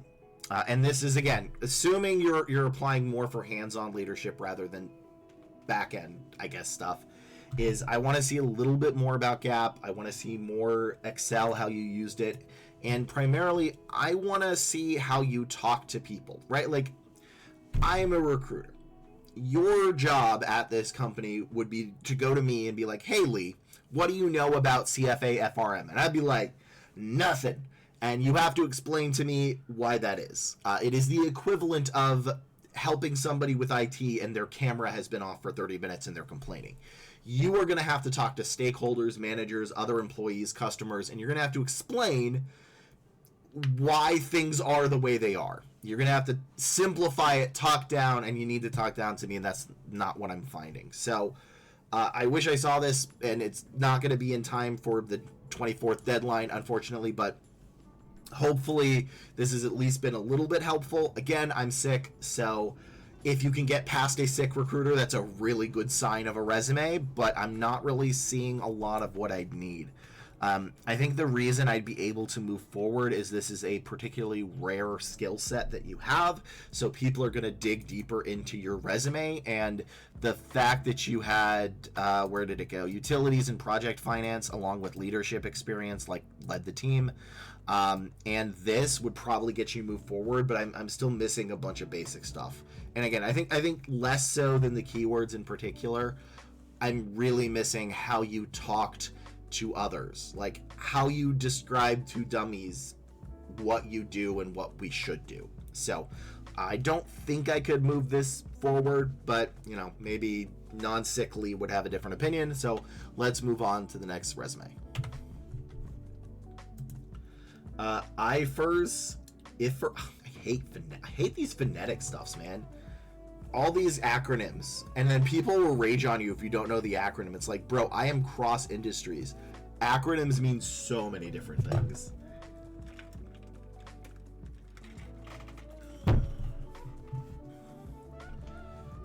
and this is, again, assuming you're applying more for hands-on leadership rather than back-end, I guess, stuff, is I want to see a little bit more about Gap. I want to see more Excel, how you used it. And primarily, I want to see how you talk to people, right? Like, I'm a recruiter. Your job at this company would be to go to me and be like, hey, Lee, what do you know about CFA FRM? And I'd be like, nothing. And you have to explain to me why that is. It is the equivalent of helping somebody with IT and their camera has been off for 30 minutes and they're complaining. You are going to have to talk to stakeholders, managers, other employees, customers, and you're going to have to explain why things are the way they are. You're going to have to simplify it, talk down, and you need to talk down to me, and that's not what I'm finding. So I wish I saw this, and it's not going to be in time for the 24th deadline, unfortunately, but hopefully this has at least been a little bit helpful. Again, I'm sick, so if you can get past a sick recruiter, that's a really good sign of a resume, but I'm not really seeing a lot of what I'd need. I think the reason I'd be able to move forward is this is a particularly rare skill set that you have, so people are going to dig deeper into your resume, and the fact that you had, where did it go? Utilities and project finance, along with leadership experience, like led the team, and this would probably get you move forward, but I'm still missing a bunch of basic stuff. And again, I think less so than the keywords in particular, I'm really missing how you talked to others, like how you describe to dummies what you do and what we should do. So I don't think I could move this forward, but maybe non-sickly would have a different opinion. So let's move on to the next resume. IFRS, I hate these phonetic stuffs, man. All these acronyms, and then people will rage on you if you don't know the acronym. It's like, bro, I am cross industries. Acronyms mean so many different things.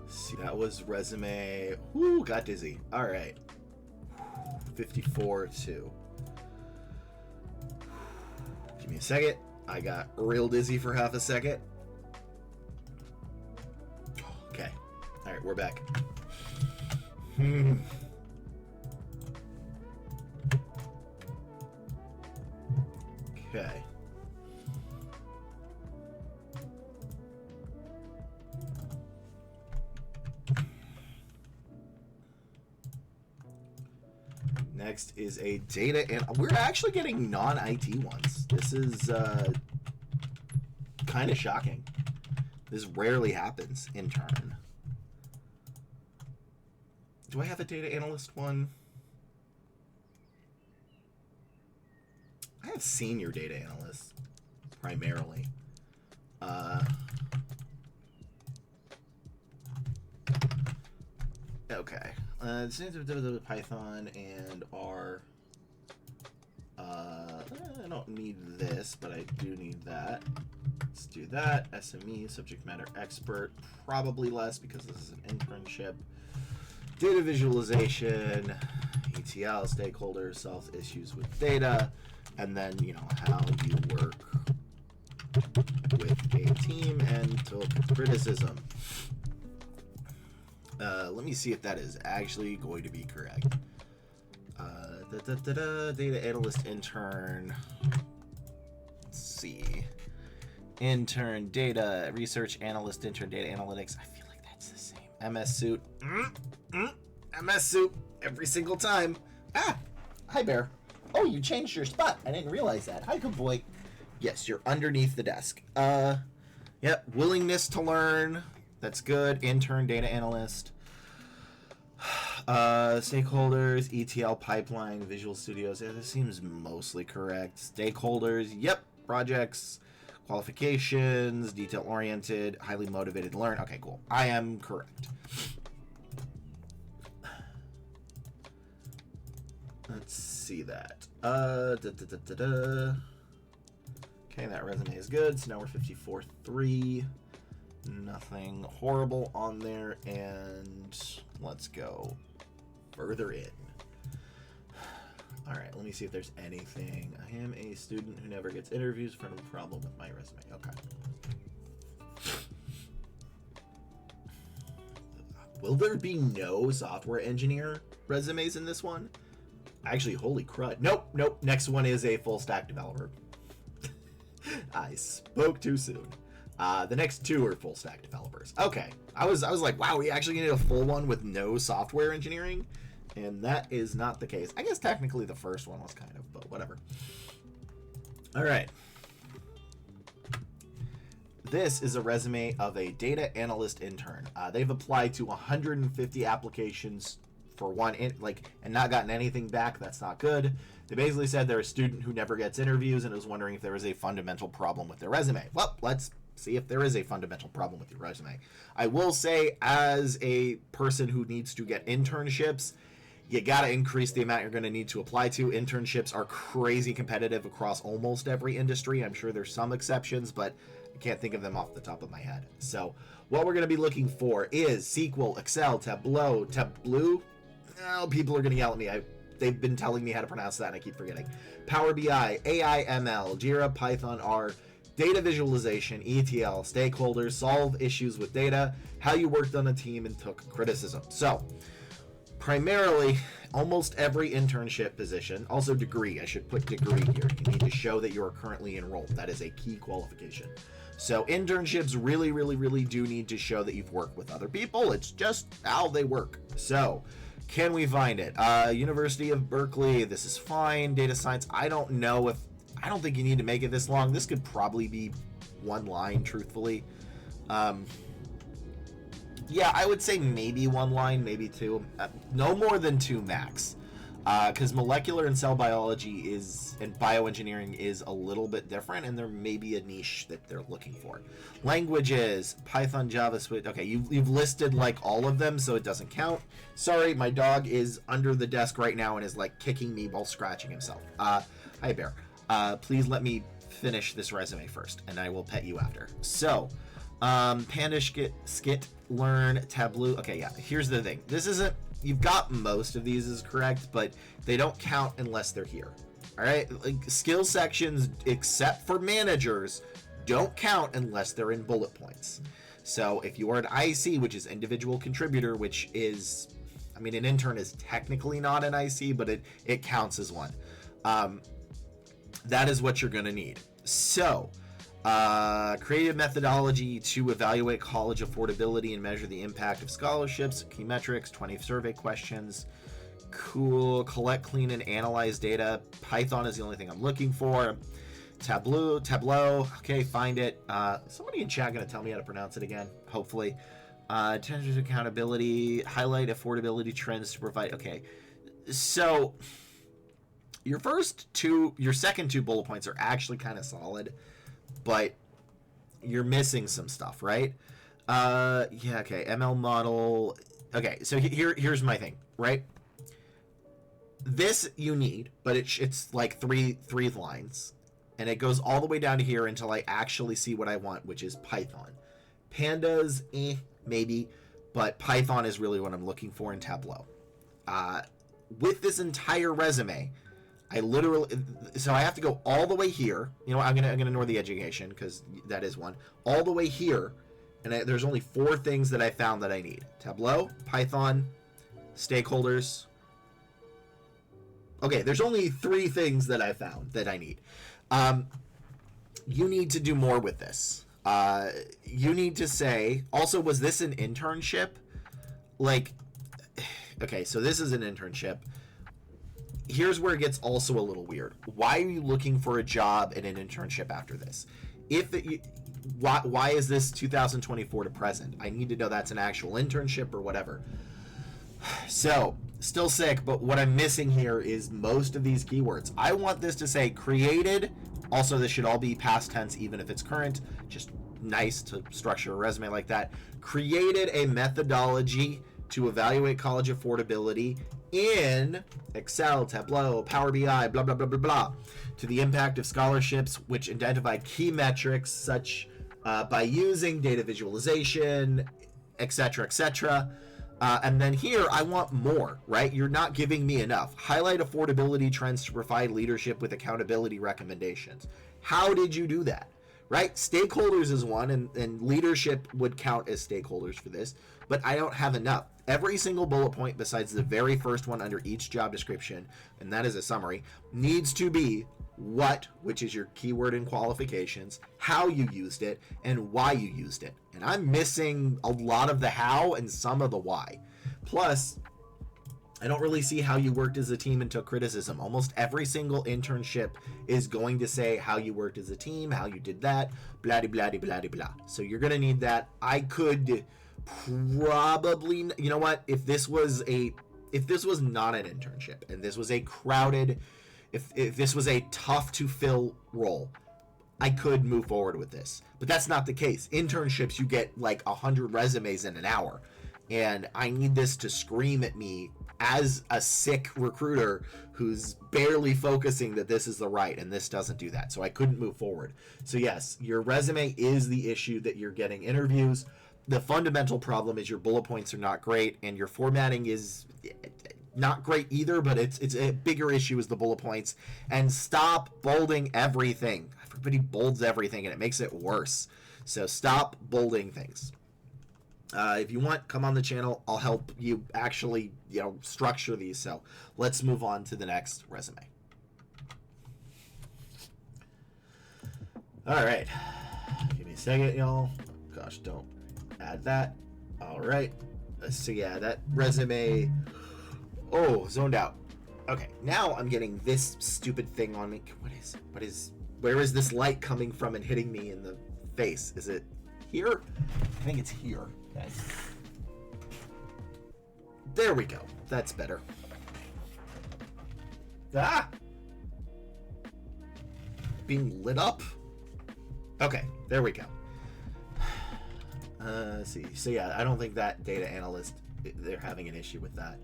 See, that was resume. Ooh, got dizzy. All right. 54-2. Give me a second. I got real dizzy for half a second. Okay. All right, we're back. Okay. Next is a data, and we're actually getting non-IT ones. This is kind of shocking. This rarely happens. Intern. Do I have a data analyst one? I have senior data analysts, primarily. Okay. Python and R. I don't need this, but I do need that. Let's do that. SME, subject matter expert, probably less because this is an internship. Data visualization, ETL, stakeholders, solve issues with data, and then, you know, how you work with a team and took criticism. Let me see if that is actually going to be correct. Data analyst intern. Let's see. Intern data research analyst intern data analytics. I feel like that's the same. MS suit. MS suit every single time. Ah, hi Bear. Oh, you changed your spot. I didn't realize that. Hi, good boy. Yes, you're underneath the desk. Yep. Willingness to learn. That's good. Intern data analyst. Stakeholders, ETL pipeline, Visual Studios. Yeah, this seems mostly correct. Stakeholders, yep. Projects, qualifications, detail oriented, highly motivated to learn. Okay, cool. I am correct. Let's see that. Okay, that resume is good. So now we're 54.3. Nothing horrible on there, and let's go further in. All right, let me see if there's anything. I am a student who never gets interviews. Friend of a problem with my resume. Okay. Will there be no software engineer resumes in this one? Actually, holy crud. Nope. Next one is a full stack developer. I spoke too soon. The next two are full stack developers. Okay. I was like, wow, we actually need a full one with no software engineering? And that is not the case. I guess technically the first one was kind of, but whatever. All right. This is a resume of a data analyst intern. They've applied to 150 applications for one, and not gotten anything back. That's not good. They basically said they're a student who never gets interviews and was wondering if there was a fundamental problem with their resume. Well, let's see if there is a fundamental problem with your resume. I will say, as a person who needs to get internships, you got to increase the amount you're going to need to apply to. Internships are crazy competitive across almost every industry. I'm sure there's some exceptions, but I can't think of them off the top of my head. So what we're going to be looking for is SQL, Excel, Tableau. Oh, people are going to yell at me. They've been telling me how to pronounce that, and I keep forgetting. Power BI, AI, ML, Jira, Python, R, data visualization, ETL, stakeholders, solve issues with data, how you worked on a team and took criticism. So, primarily, almost every internship position, also degree, I should put degree here. You need to show that you are currently enrolled. That is a key qualification. So internships really do need to show that you've worked with other people. It's just how they work. So, can we find it? University of Berkeley, this is fine. Data science, I don't think you need to make it this long. This could probably be one line, truthfully. Yeah, I would say maybe one line, maybe two. No more than two max. Because molecular and cell biology and bioengineering is a little bit different, and there may be a niche that they're looking for. Languages, Python, JavaScript. Okay, you've listed like all of them, so it doesn't count. Sorry, my dog is under the desk right now and is like kicking me while scratching himself. Hi, Bear. Please let me finish this resume first, and I will pet you after. So, Panda, Skit, Learn, Tableau. Okay, yeah, here's the thing. This isn't, you've got most of these is correct, but they don't count unless they're here. All right, like skill sections, except for managers, don't count unless they're in bullet points. So if you are an IC, which is individual contributor, which is, I mean, an intern is technically not an IC, but it counts as one. That is what you're going to need. So, creative methodology to evaluate college affordability and measure the impact of scholarships, key metrics, 20 survey questions. Cool. Collect, clean, and analyze data. Python is the only thing I'm looking for. Tableau. Okay, find it. Somebody in chat going to tell me how to pronounce it again, hopefully. Attention to accountability. Highlight affordability trends to provide. Okay. So, Your second two bullet points are actually kind of solid, but you're missing some stuff, right? Yeah, okay, ML model. Okay, so here's my thing, right? This you need, but it's like three lines, and it goes all the way down to here until I actually see what I want, which is Python. Pandas, maybe, but Python is really what I'm looking for in Tableau. With this entire resume, I have to go all the way here. You know, I'm gonna ignore the education because that is one. All the way here, and there's only 4 things that I found that I need: Tableau, Python, stakeholders. Okay, there's only 3 things that I found that I need. You need to do more with this. You need to say, also, was this an internship? Like, okay, so this is an internship. Here's where it gets also a little weird. Why are you looking for a job and an internship after this? Why is this 2024 to present? I need to know that's an actual internship or whatever. So, still sick, but what I'm missing here is most of these keywords. I want this to say created. Also, this should all be past tense, even if it's current. Just nice to structure a resume like that. Created a methodology to evaluate college affordability in Excel, Tableau, Power BI, blah, blah, blah, blah, blah, to the impact of scholarships, which identify key metrics such by using data visualization, etc., etc. And then here, I want more, right? You're not giving me enough. Highlight affordability trends to provide leadership with accountability recommendations. How did you do that, right? Stakeholders is one, and leadership would count as stakeholders for this, but I don't have enough. Every single bullet point besides the very first one under each job description, and that is a summary, needs to be what, which is your keyword and qualifications, how you used it, and why you used it. And I'm missing a lot of the how and some of the why. Plus, I don't really see how you worked as a team and took criticism. Almost every single internship is going to say how you worked as a team, how you did that, blah, blah, blah, blah, blah. So you're going to need that. I could probably, you know what, if this was not an internship and this was a crowded, if this was a tough to fill role, I could move forward with this. But that's not the case. Internships, you get like 100 resumes in an hour, and I need this to scream at me as a sick recruiter who's barely focusing that this is the right, and this doesn't do that. So I couldn't move forward. So yes, your resume is the issue that you're getting interviews. The fundamental problem is your bullet points are not great, and your formatting is not great either, but it's a bigger issue is the bullet points. And stop bolding everything. Everybody bolds everything, and it makes it worse. So stop bolding things. If you want, come on the channel. I'll help you actually, structure these. So let's move on to the next resume. All right. Give me a second, y'all. Gosh, don't add that. All right. So yeah, that resume. Oh, zoned out. Okay, now I'm getting this stupid thing on me. Where is this light coming from and hitting me in the face? Is it here? I think it's here. Okay. There we go. That's better. Ah! Being lit up? Okay, there we go. Let's see. So yeah, I don't think that data analyst, they're having an issue with that.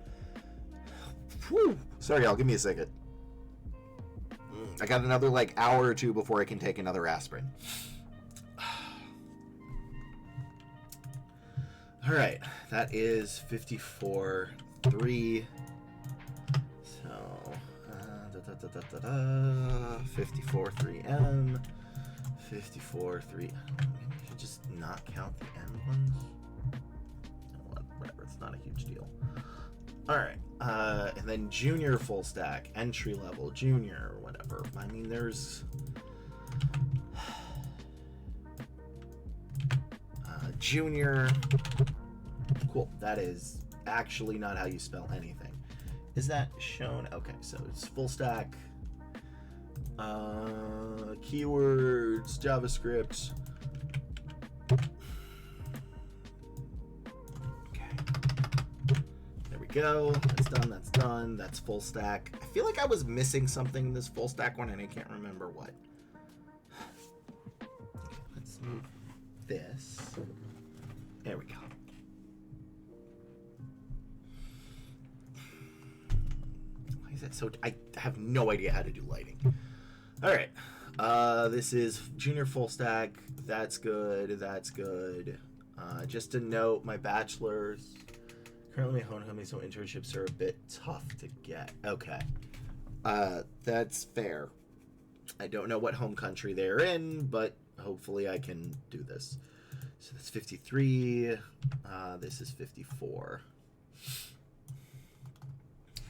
Whew. Sorry, y'all. Give me a second. I got another hour or two before I can take another aspirin. All right, that is 54.3. So 54.3M, 54.3. Maybe I should just not count the M ones. Whatever, it's not a huge deal. All right, and then junior full stack, entry level, junior, whatever. I mean, there's junior. Cool. That is actually not how you spell anything. Is that shown? Okay, so it's full stack. Keywords, JavaScript. Okay. There we go. That's done. That's done. That's full stack. I feel like I was missing something in this full stack one, and I can't remember what. Let's move this. There we go. Why is that so? I have no idea how to do lighting. All right. This is junior full stack. That's good. That's good. Just to note, my bachelor's currently home company, so internships are a bit tough to get. Okay. That's fair. I don't know what home country they're in, but hopefully I can do this. So that's 53. This is 54.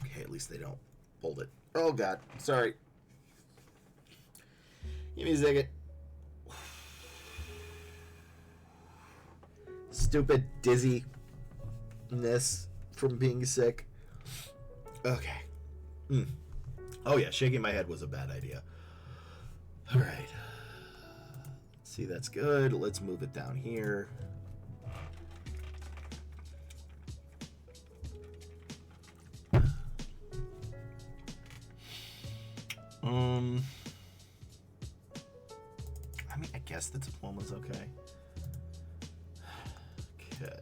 Okay, at least they don't hold it. Oh, God. Sorry. Give me a second. Stupid dizziness from being sick. Okay. Oh, yeah. Shaking my head was a bad idea. All right. See, that's good. Let's move it down here. I mean, I guess the diploma's okay. Okay.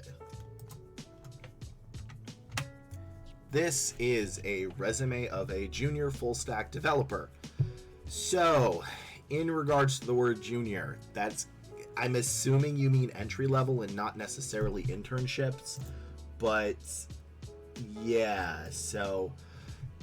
This is a resume of a junior full stack developer. So, in regards to the word junior, I'm assuming you mean entry level and not necessarily internships, but yeah, so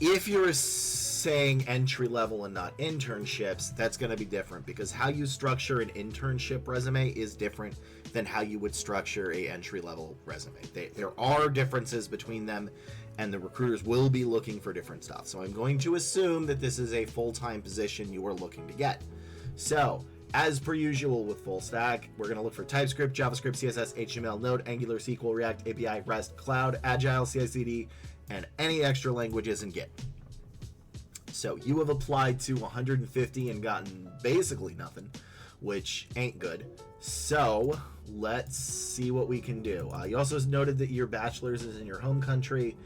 if you're saying entry level and not internships, that's going to be different, because how you structure an internship resume is different than how you would structure a entry level resume. There are differences between them, and the recruiters will be looking for different stuff. So I'm going to assume that this is a full-time position you are looking to get. So, as per usual with full stack, we're going to look for TypeScript, JavaScript, CSS, HTML, Node, Angular, SQL, React, API, REST, Cloud, Agile, CI/CD, and any extra languages in Git. So you have applied to 150 and gotten basically nothing, which ain't good. So let's see what we can do. You also noted that your bachelor's is in your home country,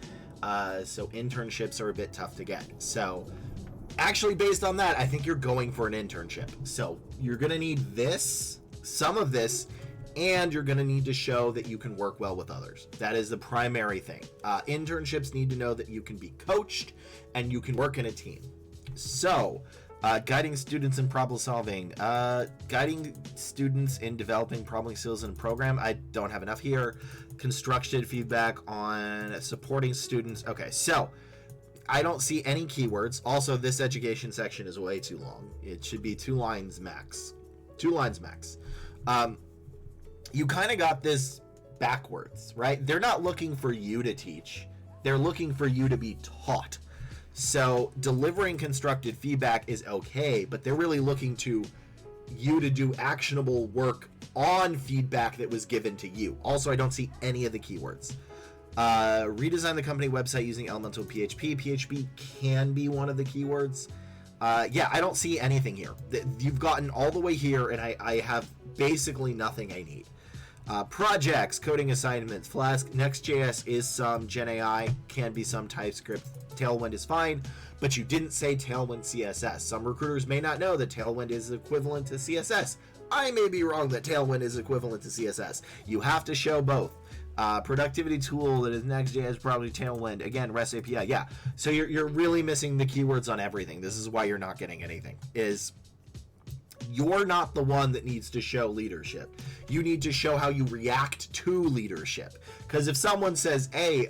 so internships are a bit tough to get. So actually, based on that, I think you're going for an internship. So you're going to need this, some of this, and you're going to need to show that you can work well with others. That is the primary thing. Internships need to know that you can be coached and you can work in a team. So, guiding students in problem solving. Guiding students in developing problem skills in a program. I don't have enough here. Constructed feedback on supporting students. Okay, so I don't see any keywords. Also, this education section is way too long. It should be 2 lines max. 2 lines max. You kind of got this backwards, right? They're not looking for you to teach. They're looking for you to be taught. So delivering constructed feedback is okay, but they're really looking to you to do actionable work on feedback that was given to you. Also, I don't see any of the keywords. Redesign the company website using elemental PHP. PHP can be one of the keywords. Yeah, I don't see anything here. You've gotten all the way here, and I have basically nothing I need. Projects, coding assignments, Flask, Next.js is some GenAI, can be some TypeScript. Tailwind is fine, but you didn't say Tailwind CSS. Some recruiters may not know that Tailwind is equivalent to CSS. I may be wrong that Tailwind is equivalent to CSS. You have to show both. Productivity tool that is Next.js, probably Tailwind. Again, REST API. Yeah. So you're really missing the keywords on everything. This is why you're not getting anything. You're not the one that needs to show leadership. You need to show how you react to leadership. Because if someone says, hey,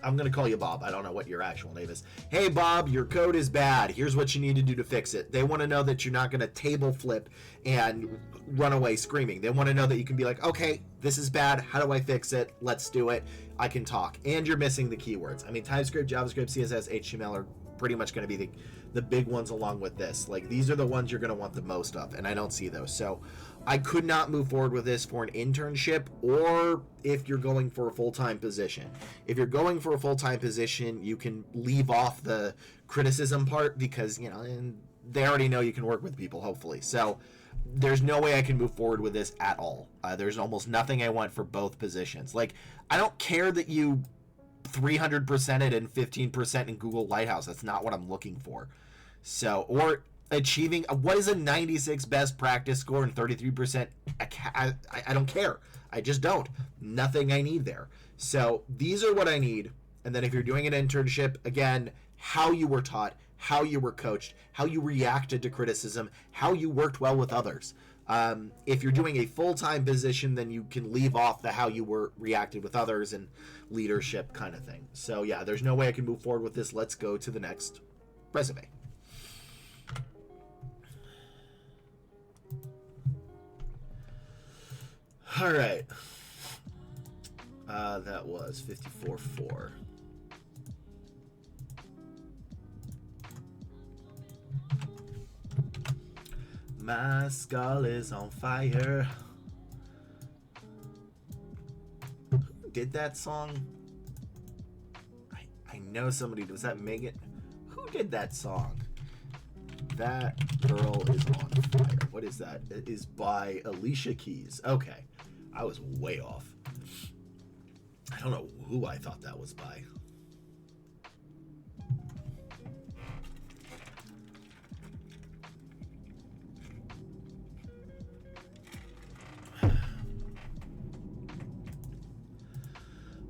I'm going to call you Bob. I don't know what your actual name is. Hey, Bob, your code is bad. Here's what you need to do to fix it. They want to know that you're not going to table flip and run away screaming. They want to know that you can be like, okay, this is bad. How do I fix it? Let's do it. I can talk. And you're missing the keywords. I mean, TypeScript, JavaScript, CSS, HTML are pretty much going to be the big ones along with this. Like, these are the ones you're going to want the most of, and I don't see those. So I could not move forward with this for an internship, or if you're going for a full-time position. If you're going for a full-time position, you can leave off the criticism part, because, you know, and they already know you can work with people, hopefully. So there's no way I can move forward with this at all. There's almost nothing I want for both positions. Like, I don't care that you 300% it and 15% in Google Lighthouse. That's not what I'm looking for. So, or achieving, what is a 96 best practice score and 33%? I don't care. I just don't. Nothing I need there. So these are what I need. And then if you're doing an internship, again, how you were taught, how you were coached, how you reacted to criticism, how you worked well with others. If you're doing a full-time position, then you can leave off the how you were reacted with others and leadership kind of thing. So yeah, there's no way I can move forward with this. Let's go to the next resume. All right. That was 54-4. My skull is on fire. Who did that song? I know somebody. Was that Megan? Who did that song? That girl is on fire. What is that? It is by Alicia Keys. Okay. I was way off. I don't know who I thought that was by.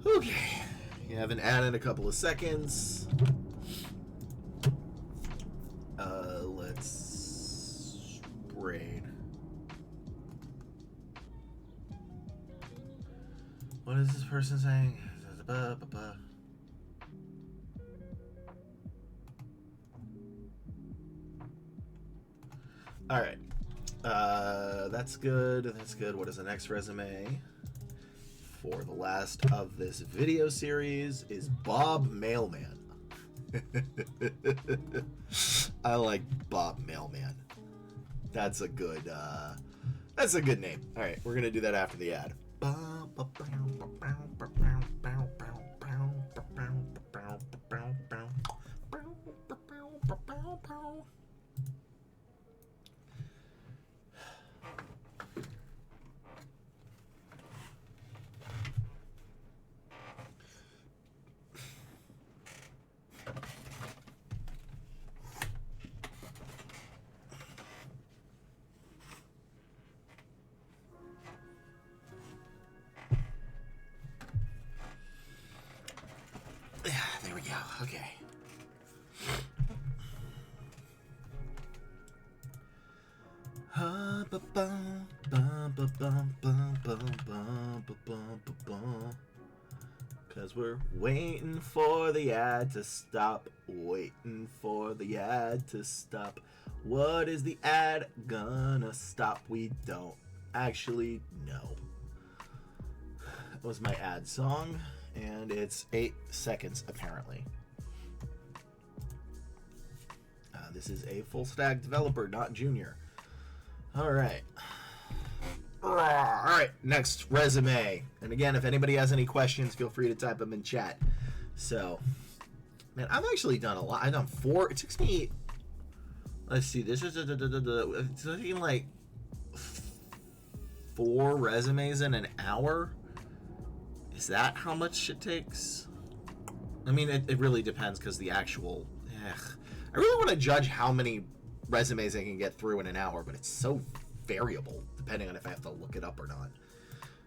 Okay. You have an ad in a couple of seconds. Let's braid. What is this person saying? All right. That's good. That's good. What is the next resume? For the last of this video series is Bob Mailman. I like Bob Mailman. That's a good name. All right, we're gonna do that after the ad. There we go. Okay. Cause we're waiting for the ad to stop. Waiting for the ad to stop. What is the ad gonna stop? We don't actually know. That was my ad song. And it's 8 seconds, apparently. This is a full stack developer, not junior. All right. All right, next resume. And again, if anybody has any questions, feel free to type them in chat. So, man, I've actually done a lot. I've done 4. It took me, let's see, this is it's taking like 4 resumes in an hour. Is that how much it takes? I mean, it really depends because the actual... I really want to judge how many resumes I can get through in an hour, but it's so variable depending on if I have to look it up or not,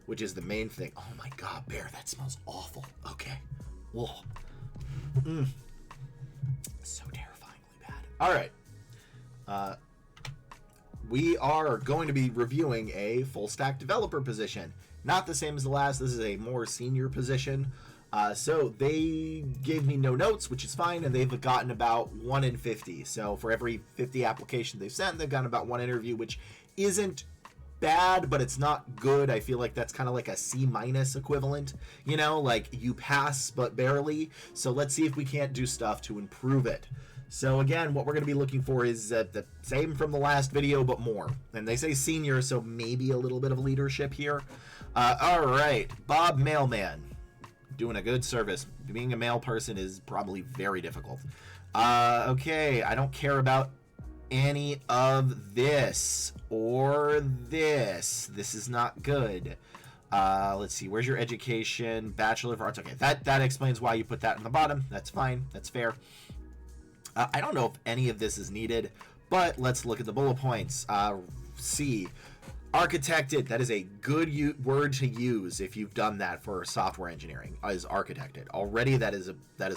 which is the main thing. Oh my God, Bear, that smells awful. Okay. Whoa. So terrifyingly bad. All right. We are going to be reviewing a full stack developer position. Not the same as the last. This is a more senior position. So they gave me no notes, which is fine, and they've gotten about 1 in 50. So for every 50 applications they've sent, they've gotten about 1 interview, which isn't bad, but it's not good. I feel like that's kind of like a C- equivalent, you know, like you pass but barely. So let's see if we can't do stuff to improve it. So again, what we're going to be looking for is the same from the last video, but more. And they say senior, so maybe a little bit of leadership here. All right, Bob Mailman. Doing a good service. Being a mail person is probably very difficult. Okay, I don't care about any of this or this. This is not good. Let's see. Where's your education? Bachelor of Arts. Okay, that explains why you put that in the bottom. That's fine. That's fair. I don't know if any of this is needed, but let's look at the bullet points. C. Architected. That is a good word to use if you've done that for software engineering. Is architected already? That is a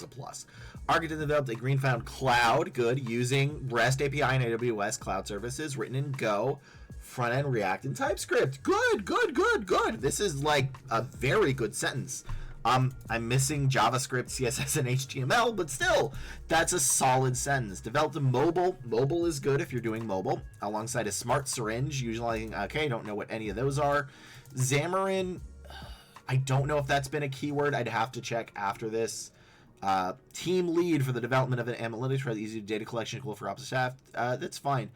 plus. Architect developed a greenfield cloud. Good, using REST API and AWS cloud services, written in Go, front end React and TypeScript. Good, good, good, good. This is like a very good sentence. I'm missing JavaScript, CSS, and HTML, but still, that's a solid sentence. Developed a mobile. Mobile is good if you're doing mobile. Alongside a smart syringe, usually, okay, don't know what any of those are. Xamarin, I don't know if that's been a keyword. I'd have to check after this. Team lead for the development of an analytics for the easy data collection, cool for ops staff. That's fine.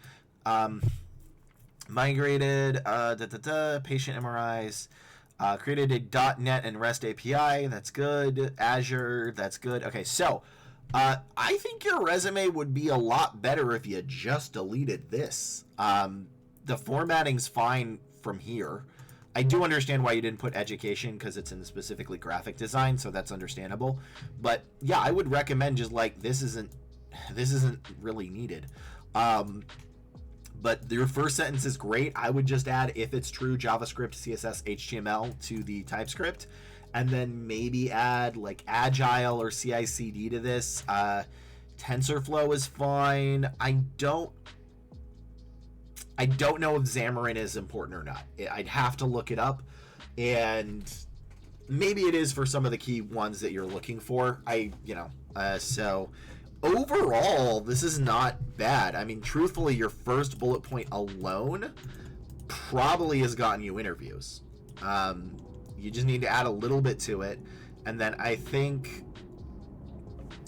Migrated, patient MRIs. Created a .NET and REST API. That's good. Azure. That's good. Okay, so I think your resume would be a lot better if you just deleted this. The formatting's fine from here. I do understand why you didn't put education because it's in specifically graphic design, so that's understandable. But yeah, I would recommend just like this isn't really needed. But your first sentence is great. I would just add, if it's true, JavaScript, CSS, HTML to the TypeScript, and then maybe add like Agile or CI/CD to this. TensorFlow is fine. I don't know if Xamarin is important or not. I'd have to look it up, and maybe it is for some of the key ones that you're looking for. So overall, this is not bad. I mean, truthfully, your first bullet point alone probably has gotten you interviews. You just need to add a little bit to it, and then I think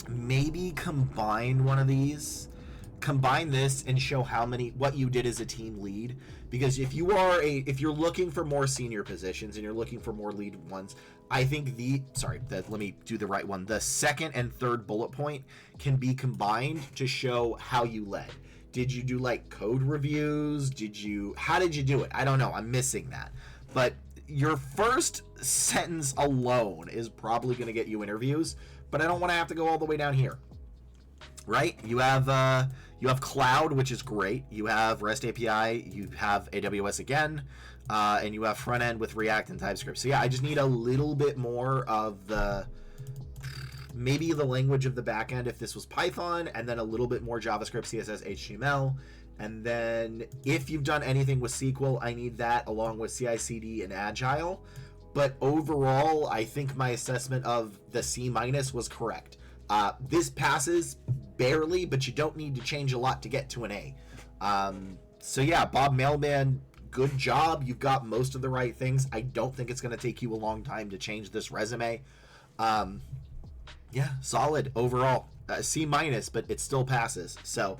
maybe combine one of these. Combine this and show what you did as a team lead, because if you're looking for more senior positions and you're looking for more lead ones, I think let me do the right one. The second and third bullet point can be combined to show how you led. Did you do like code reviews? How did you do it? I don't know. I'm missing that. But your first sentence alone is probably going to get you interviews, but I don't want to have to go all the way down here. Right? You have cloud, which is great. You have REST API. You have AWS again. And you have front end with React and TypeScript. So yeah, I just need a little bit more of maybe the language of the backend if this was Python, and then a little bit more JavaScript, CSS, HTML. And then if you've done anything with SQL, I need that along with CI/CD and Agile. But overall, I think my assessment of the C- was correct. This passes barely, but you don't need to change a lot to get to an A. So yeah, Bob Mailman, good job. You've got most of the right things. I don't think it's going to take you a long time to change this resume. Yeah, solid overall. C-, but it still passes. So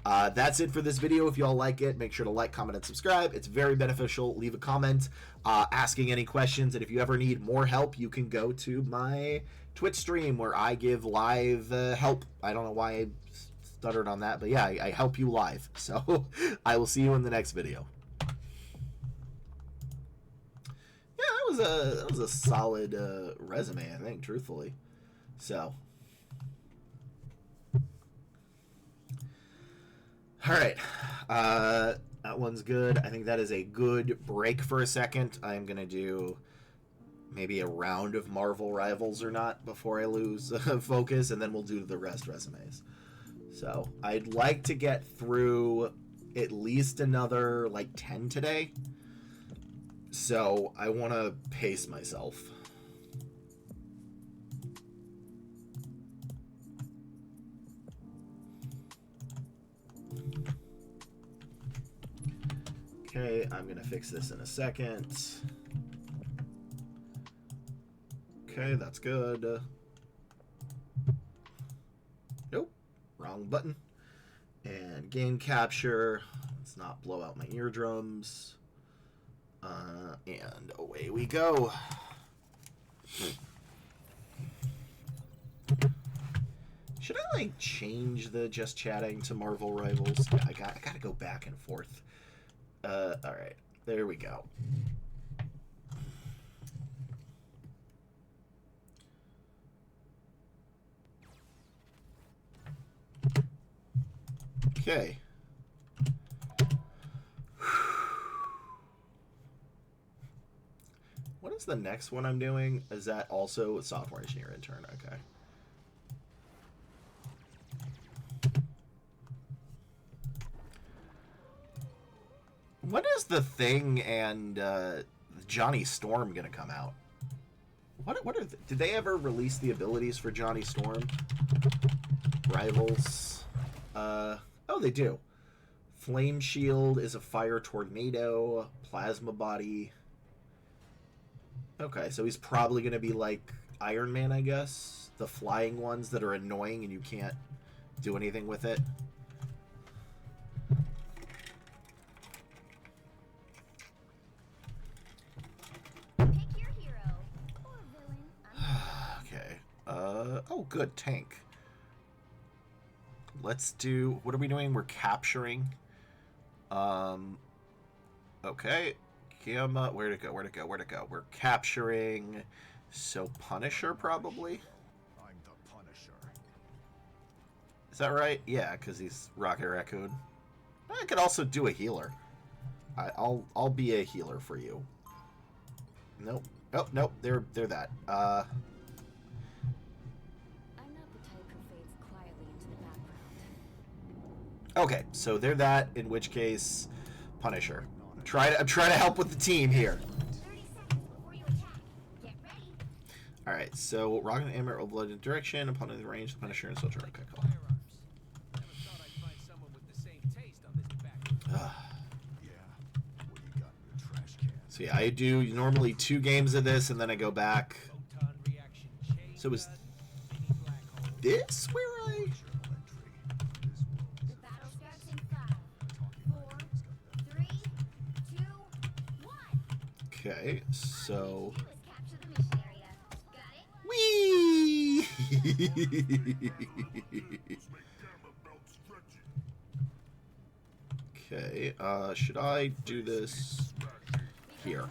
that's it for this video. If y'all like it, make sure to like, comment, and subscribe. It's very beneficial. Leave a comment asking any questions. And if you ever need more help, you can go to my Twitch stream where I give live help. I don't know why I stuttered on that, but yeah, I help you live. So I will see you in the next video. Yeah, that was a solid resume, I think, truthfully. So, all right, that one's good. I think that is a good break for a second. I'm gonna do maybe a round of Marvel Rivals or not before I lose focus, and then we'll do the rest resumes. So I'd like to get through at least another like 10 today. So I want to pace myself. Okay, I'm going to fix this in a second. Okay, that's good. Nope, wrong button. And gain capture. Let's not blow out my eardrums. And away we go. Should I like change the just chatting to Marvel Rivals? Yeah, I gotta go back and forth. All right, there we go. Okay. What is the next one I'm doing? Is that also a software engineer intern? Okay. When is The Thing and Johnny Storm gonna come out? What are did they ever release the abilities for Johnny Storm? Rivals. Oh, they do. Flame Shield is a fire tornado. Plasma Body. Okay, so he's probably gonna be like Iron Man, I guess. The flying ones that are annoying and you can't do anything with it. Oh, good, tank. Let's do, what are we doing? We're capturing. Okay. Gamma, where'd it go? We're capturing, so Punisher, probably? I'm the Punisher. Is that right? Yeah, because he's Rocket Raccoon. I could also do a healer. I'll be a healer for you. Nope. Oh, nope, they're that. Okay, so they're that, in which case, Punisher. I'm trying to help with the team here. 30 seconds before you attack. Get ready. Alright, so Rocket and Amber overload in direction, upon the range, the Punisher and Soldier. Okay, cool. So yeah, I do normally 2 games of this, and then I go back. So is this where I... The battle starts in 5, 4, 3, 2, 1. Okay, so... Do is capture the mission area. Got Okay, it? should I do this here?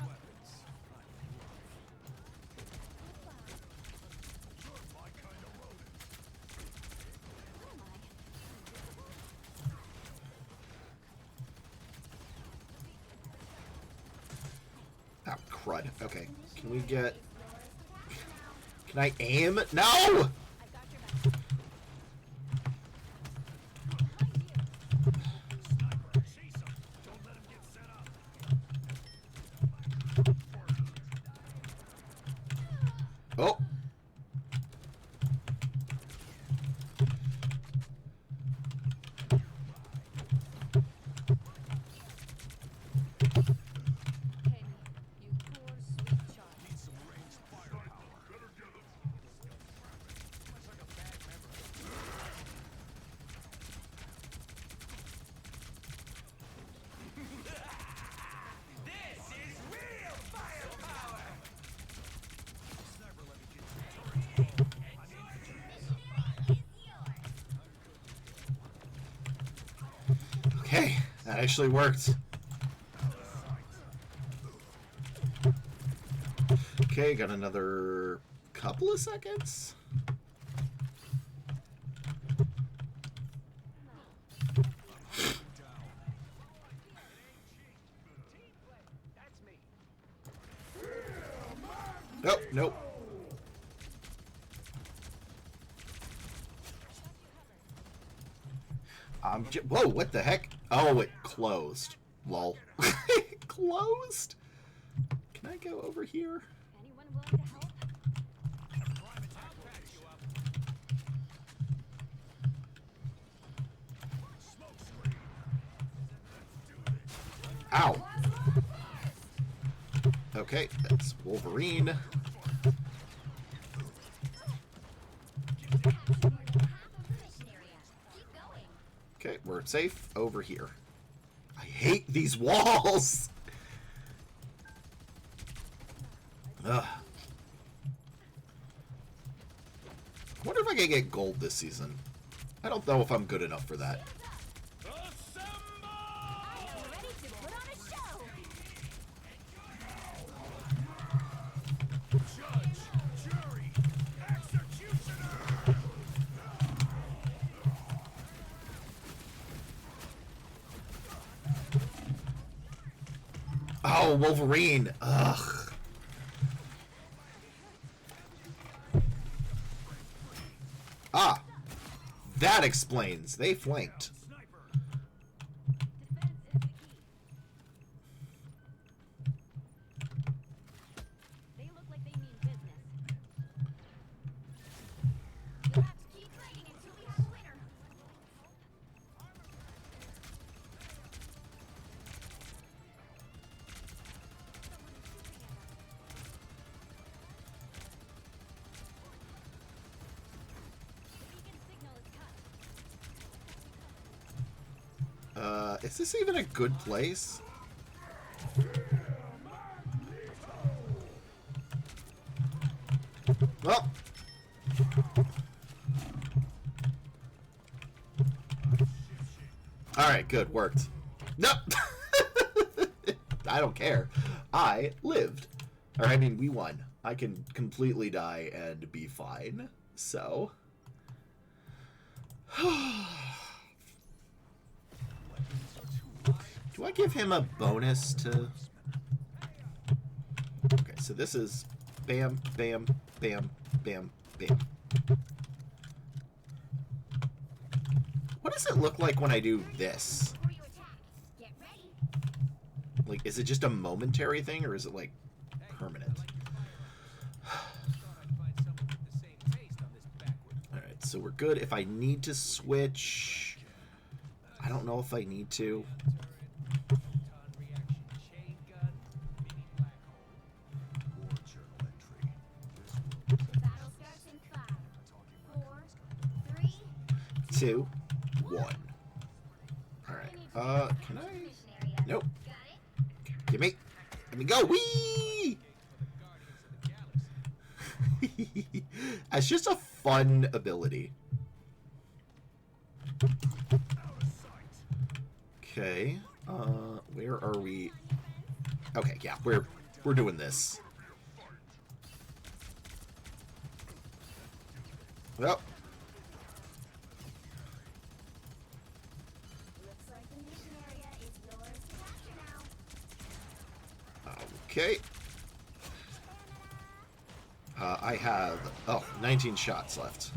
Ah, crud. Okay, can we get... Can I aim? No! Oh! Okay, that actually worked. Okay, got another couple of seconds. Nope, nope. Whoa, what the heck? Oh, it closed. Lol. It closed? Can I go over here? Anyone willing to help? Ow. Okay, that's Wolverine. Okay, we're safe over here. I hate these walls! Ugh. I wonder if I can get gold this season. I don't know if I'm good enough for that. No, Wolverine. Ugh. Ah. That explains. They flanked. Defense is the key. They look like they mean business. You'll have to keep fighting until we have a winner. Is this even a good place? Well. Alright, good. Worked. Nope. I don't care. I lived. Or, I mean, we won. I can completely die and be fine. So. Do I give him a bonus to... Okay, so this is bam, bam, bam, bam, bam. What does it look like when I do this? Before you attack, get ready. Like, is it just a momentary thing, or is it, like, permanent? Alright, so we're good. If I need to switch... I don't know if I need to. Battle starts in 5, 4, 3. 2, 1. Alright, can I... Nope. Got it? Give me. Let me go. Whee! It's just a fun ability. Okay. Where are we? Okay, yeah, we're doing this. Well. Looks like the mission area is yours to capture now. Okay. I have 19 shots left.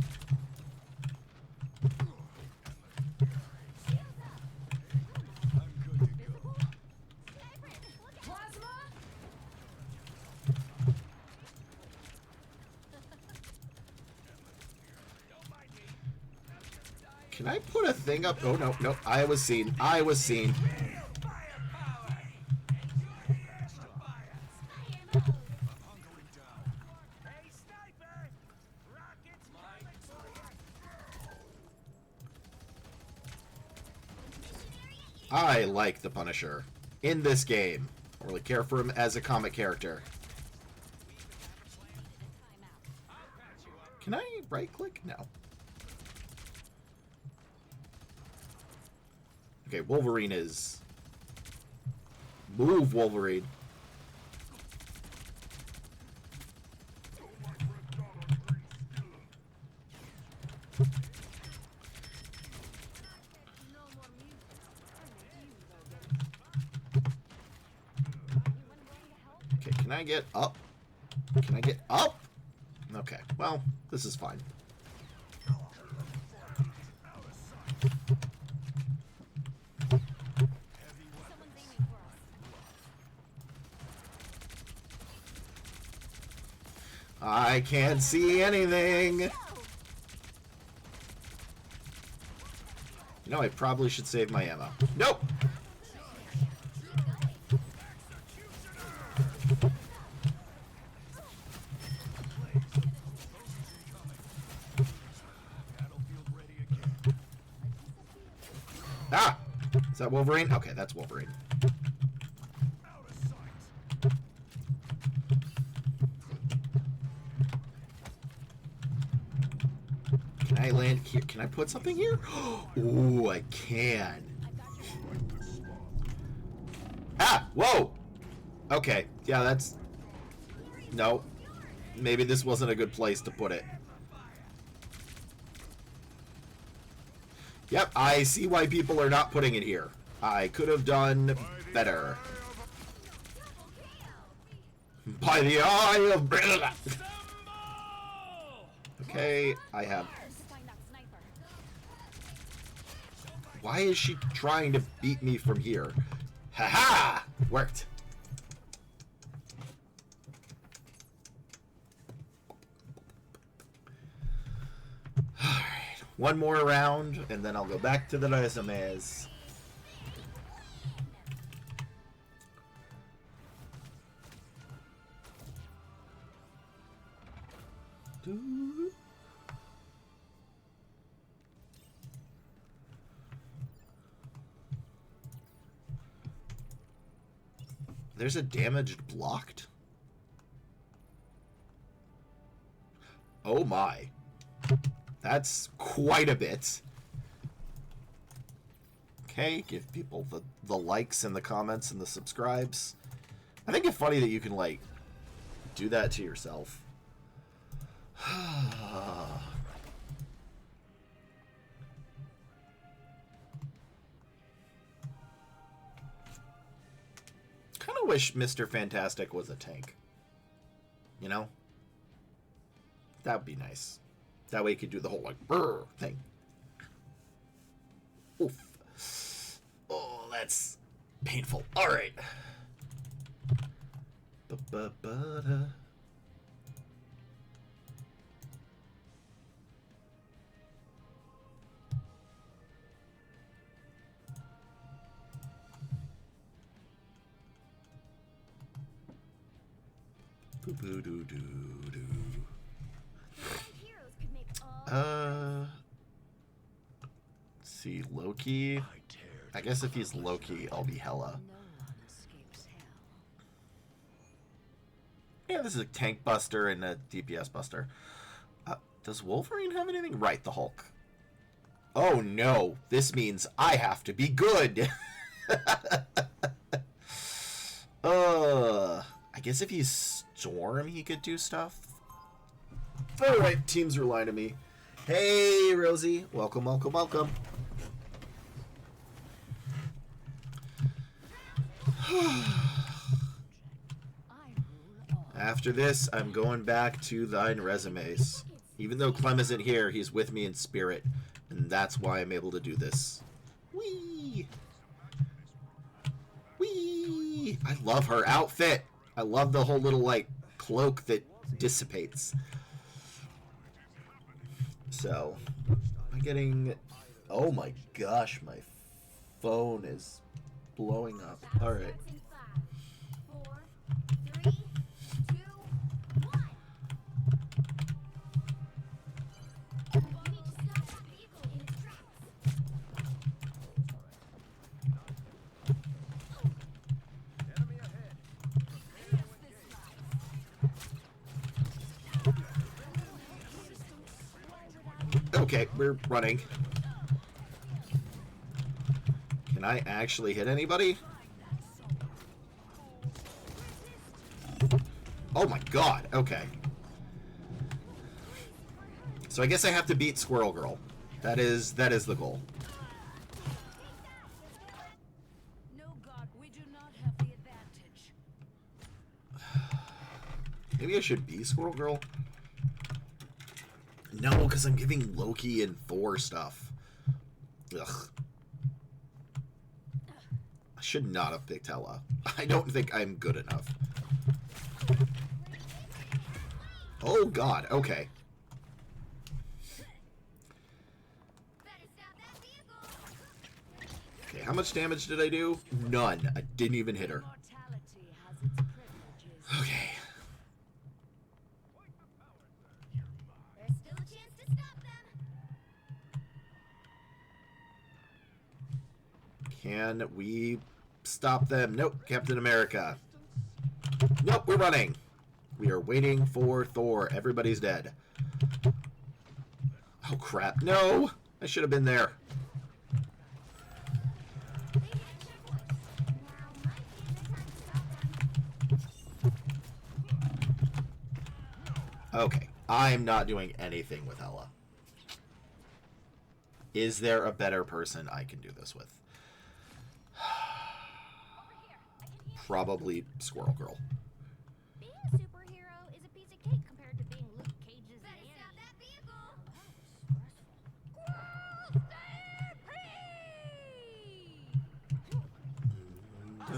Can I put a thing up? Oh, no, no. I was seen. I was seen. I like the Punisher in this game. I don't really care for him as a comic character. Can I right click? No. Okay, Wolverine is... Move, Wolverine. Okay, can I get up? Can I get up? Okay, well, this is fine. I can't see anything. You know, I probably should save my ammo. Nope. Ah! Is that Wolverine? Okay, that's Wolverine. Can I land here? Can I put something here? Ooh, I can. Ah! Whoa! Okay, yeah, that's... No. Maybe this wasn't a good place to put it. Yep, I see why people are not putting it here. I could have done better. By the eye of Brilla. Okay, I have. Find that sniper. Why is she trying to beat me from here? Haha! Worked. Alright, one more round, and then I'll go back to the resumes. There's a damaged blocked? Oh my. That's quite a bit. Okay, give people the likes and the comments and the subscribes. I think it's funny that you can, like, do that to yourself. Kind of wish Mr. Fantastic was a tank. You know? That would be nice. That way you could do the whole, like, brr thing. Oof. Oh, that's painful. Alright. Ba-ba-ba-da. Boo-boo-doo-doo-doo. Heroes could make all Let's see, Loki. I guess if he's Loki, I'll be Hela. No one escapes hell. Yeah, this is a tank buster and a DPS buster. Does Wolverine have anything? Right, the Hulk. Oh no, this means I have to be good. I guess if he's Storm, he could do stuff. Alright, teams are lying to me. Hey, Rosie. Welcome, welcome, welcome. After this, I'm going back to thine resumes. Even though Clem isn't here, he's with me in spirit. And that's why I'm able to do this. Whee! Whee! I love her outfit. I love the whole little, like, cloak that dissipates. So, I'm getting... Oh my gosh, my phone is blowing up. Alright. in 5, 4, 3, 2, 1. We need to stop that vehicle in its tracks. Enemy ahead. Yes, this life. Okay, we're running. Can I actually hit anybody? Oh my god, okay. So I guess I have to beat Squirrel Girl. That is the goal. No, God, we do not have the advantage. Maybe I should be Squirrel Girl? No, because I'm giving Loki and Thor stuff. Ugh. I should not have picked Hela. I don't think I'm good enough. Oh god, okay. Better stop that vehicle. Okay, how much damage did I do? None. I didn't even hit her. Mortality has its privileges. Okay. There's still a chance to stop them. Can we stop them? Nope, Captain America. Nope, we're running. We are waiting for Thor. Everybody's dead. Oh crap. No! I should have been there. They hit checkpoints. Now might be a good time to stop them. Okay, I'm not doing anything with Hela. Is there a better person I can do this with? Over here. I can hear Probably Squirrel Girl. Bingo.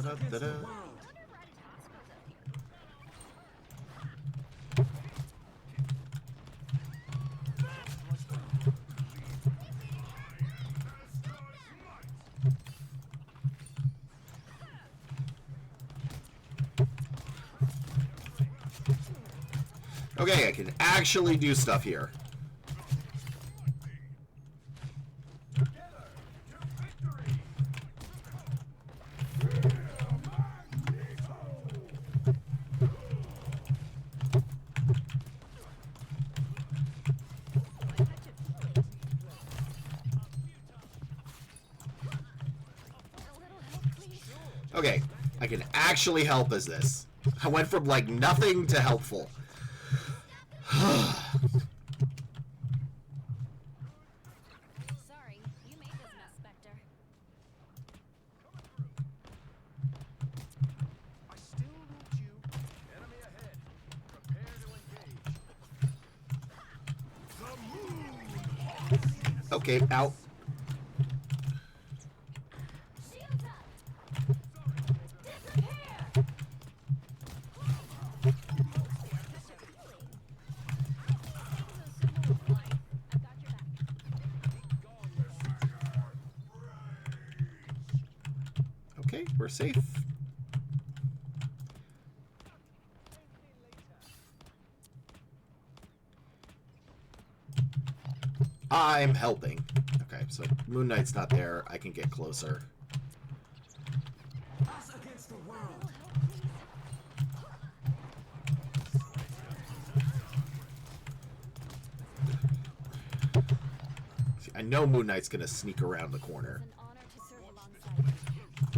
wonder why Tasco's up here. Okay, I can actually do stuff here. Okay, I can actually help as this. I went from like nothing to helpful. Sorry, you made this mess, Spectre. I still need you. Enemy ahead. Prepare to engage. Okay, out. Shields up. Disappear. Okay, we're safe. I'm helping. Okay, so Moon Knight's not there. I can get closer. Us against the world. See, I know Moon Knight's gonna sneak around the corner. It's an honor to serve alongside you. I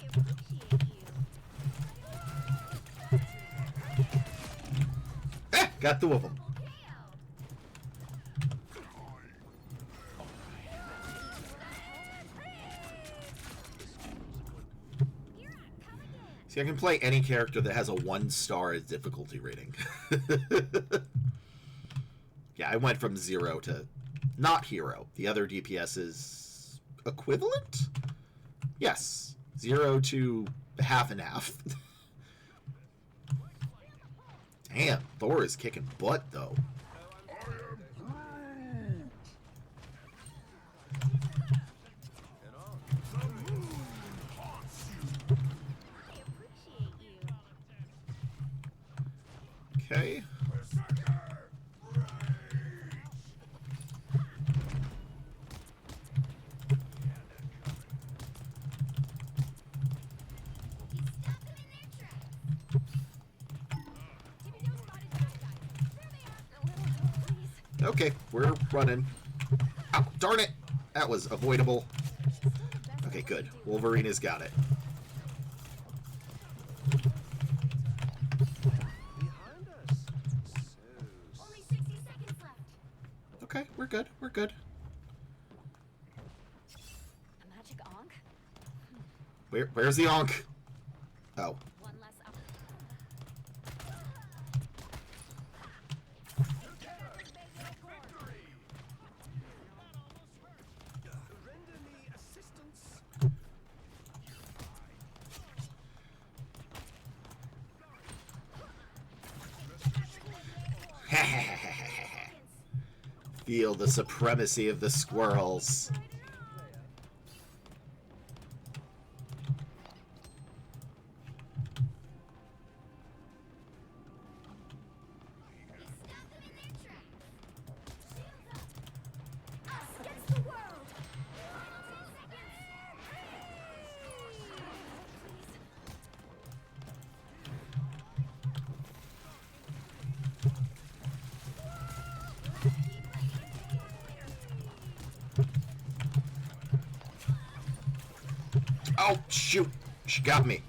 appreciate you. Got two of them. Here I come again. See, I can play any character that has a 1-star difficulty rating. Yeah, I went from 0 to not hero. The other DPS is equivalent? Yes. 0 to half and half. Damn, Thor is kicking butt, though. I appreciate you. Okay. He stopped them in their tracks. Tippy toe spotted bad guys. There they are. A little help, please. Okay, we're running. Ow, darn it! That was avoidable. Okay, good. Wolverine has got it. Behind us. So Only 60 seconds left. Okay, we're good. We're good. A magic onk? Where's the Ankh? Oh. One less up. render me assistance. Feel the supremacy of the squirrels. He stopped them in their tracks. Shields up. Us against the world. Final 10 Oh, shoot. She got me.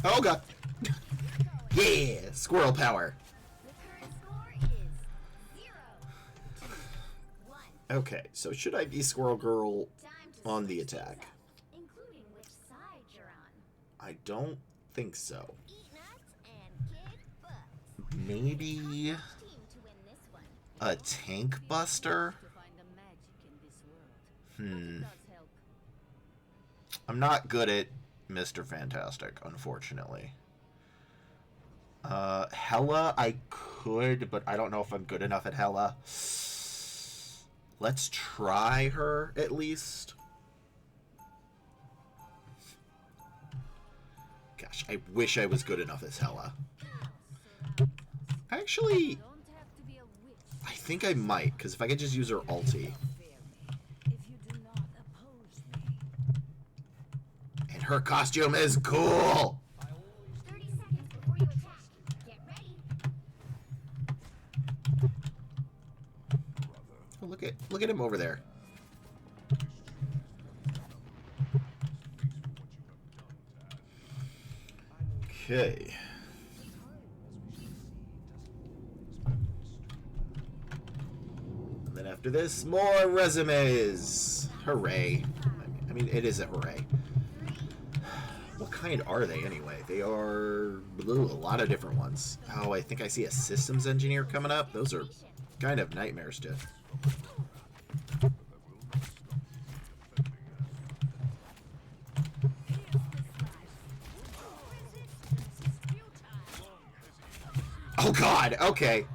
Oh, God. Yeah, squirrel power. The current score is 0-1. Okay, so should I be Squirrel Girl Time to on the switch things attack? up, including which side you're on. I don't think so. Eat nuts and kick butt. Maybe... Team to win A tank buster? To find the magic in this world. Hmm. It does help. I'm not good at Mr. Fantastic, unfortunately. Hella, I could, but I don't know if I'm good enough at Hella. Let's try her, at least. Gosh, I wish I was good enough as Hella. Actually, Don't have to be a witch. I think I might, because if I could just use her ulti. If you do not oppose me. And her costume is cool! 30 seconds before you attack. Get ready. Oh, look at him over there. Okay. And then after this, more resumes. Hooray. I mean, it is a hooray. What kind are they anyway? They are a lot of different ones. Oh, I think I see a systems engineer coming up. Those are kind of nightmares to... Oh god, okay.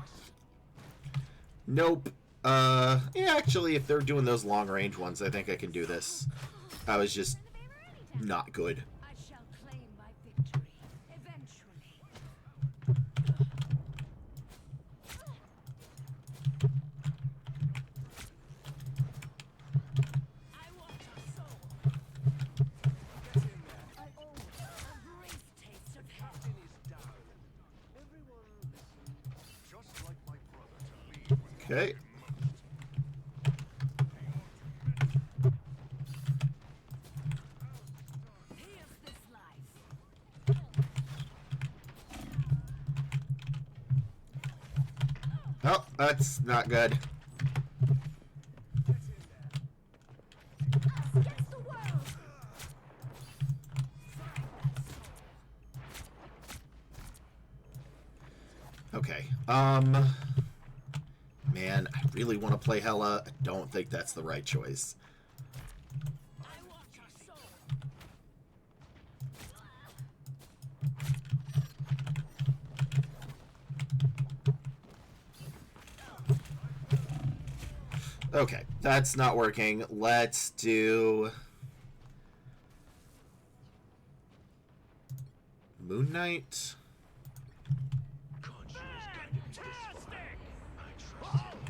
Nope. Yeah, actually, if they're doing those long-range ones, I think I can do this. I was just not good. I shall claim my victory. Eventually. I want your soul. I owe a brief taste of hell. Captain is down. Everyone listen. Just like my brother to me. Okay. Here's this life. Oh, that's not good. Us against the world. Okay. Man, I really want to play Hella. I don't think that's the right choice. I want your soul. Okay, that's not working. Let's do... Moon Knight? Conscience guided this way. I trust you.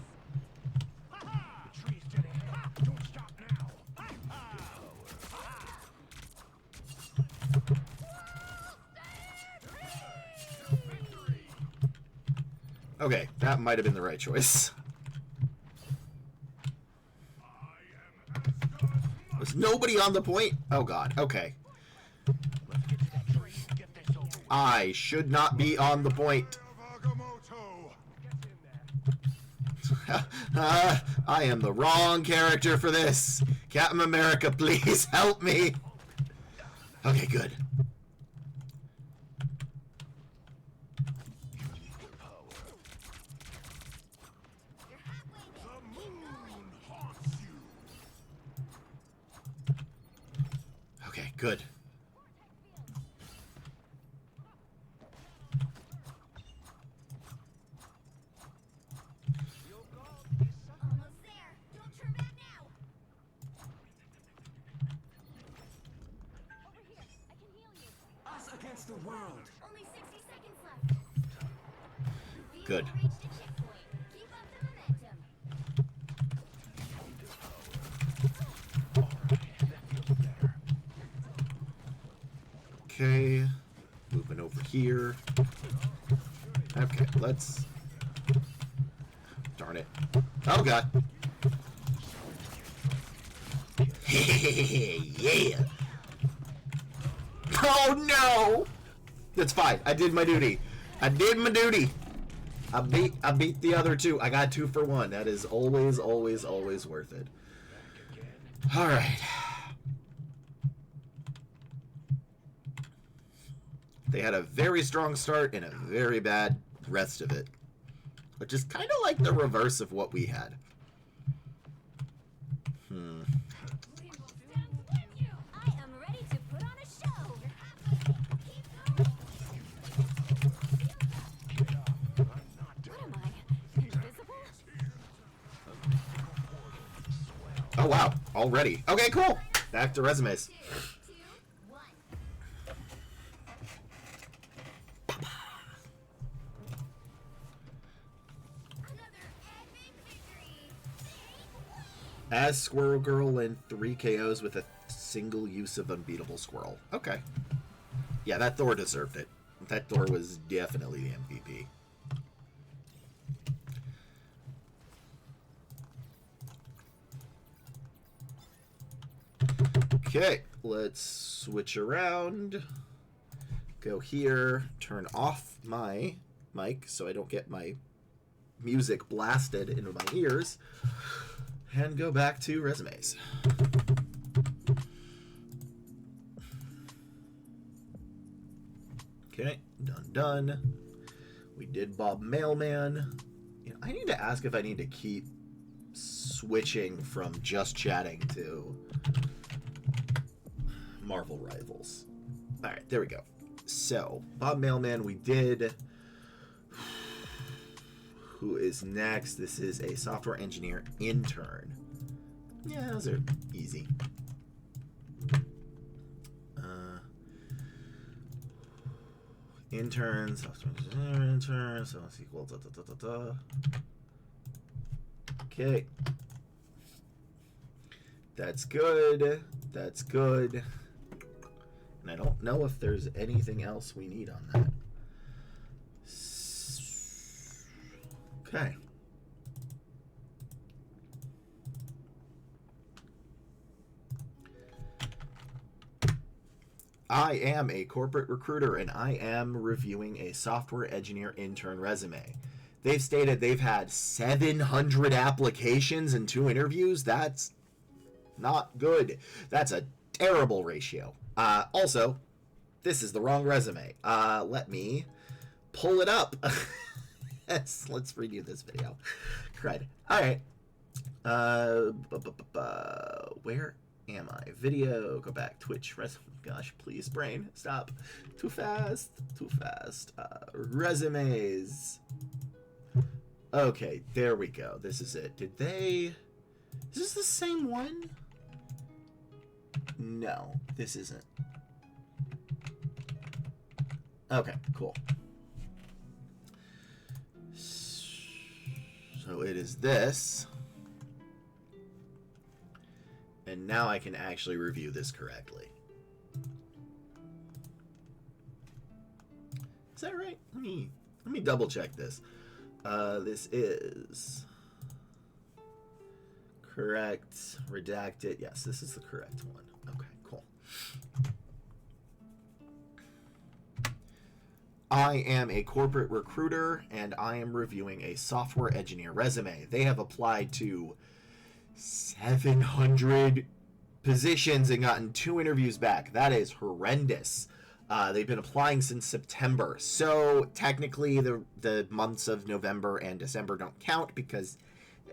The tree's dead ahead. Don't stop now. Okay, that might have been the right choice. Was nobody on the point? Oh god, okay. Let's get to that tree and get this over with. I should not be on the point. I am the wrong character for this. Captain America, please help me. Okay, good. The moon haunts you. Okay, good. Almost there. Don't turn back now. Over here. I can heal you. Us against the world. Only 60 seconds left. Good. Vehicle reached a checkpoint. Keep up the momentum. That feels better. Okay. Moving over here. Okay, let's... Darn it. Oh, God. Yeah. Oh, no! That's fine. I did my duty. I did my duty. I beat the other two. I got 2 for 1. That is always, always, always worth it. All right. They had a very strong start and a very bad rest of it. which is kind of like the reverse of what we had. I am ready to put on a show. What am I? Invisible? Oh, wow. Already. Okay, cool. Back to resumes. 3, 2, 1. Another epic victory. As Squirrel Girl in 3 KOs with a single use of Unbeatable Squirrel. Okay. Yeah, that Thor deserved it. That Thor was definitely the MVP. Okay, let's switch around. Go here, turn off my mic so I don't get my music blasted into my ears, and go back to resumes. Okay, done. We did Bob Mailman. You know, I need to ask if I need to keep switching from just chatting to Marvel Rivals. All right, there we go. So, Bob Mailman, we did. Who is next? This is a software engineer intern. Yeah, those are easy. Intern, software engineer intern, so it's equal to Okay. That's good. That's good. And I don't know if there's anything else we need on that. Okay. I am a corporate recruiter and I am reviewing a software engineer intern resume. They've stated they've had 700 applications and 2 interviews. That's not good. That's a terrible ratio. Also, this is the wrong resume. Let me pull it up. Yes, let's redo this video. Crud. All right. Where am I? Video. Go back. Twitch. Gosh, please, brain, stop. Too fast. Too fast. Resumes. Okay, there we go. This is it. Did they? Is this the same one? No, this isn't. Okay, cool. So it is this. And now I can actually review this correctly. Is that right? Let me double check this. This is correct. Redacted. Yes, this is the correct one. Okay, cool. I am a corporate recruiter and I am reviewing a software engineer resume. They have applied to 700 positions and gotten 2 interviews back. That is horrendous. They've been applying since September. So technically the months of November and December don't count because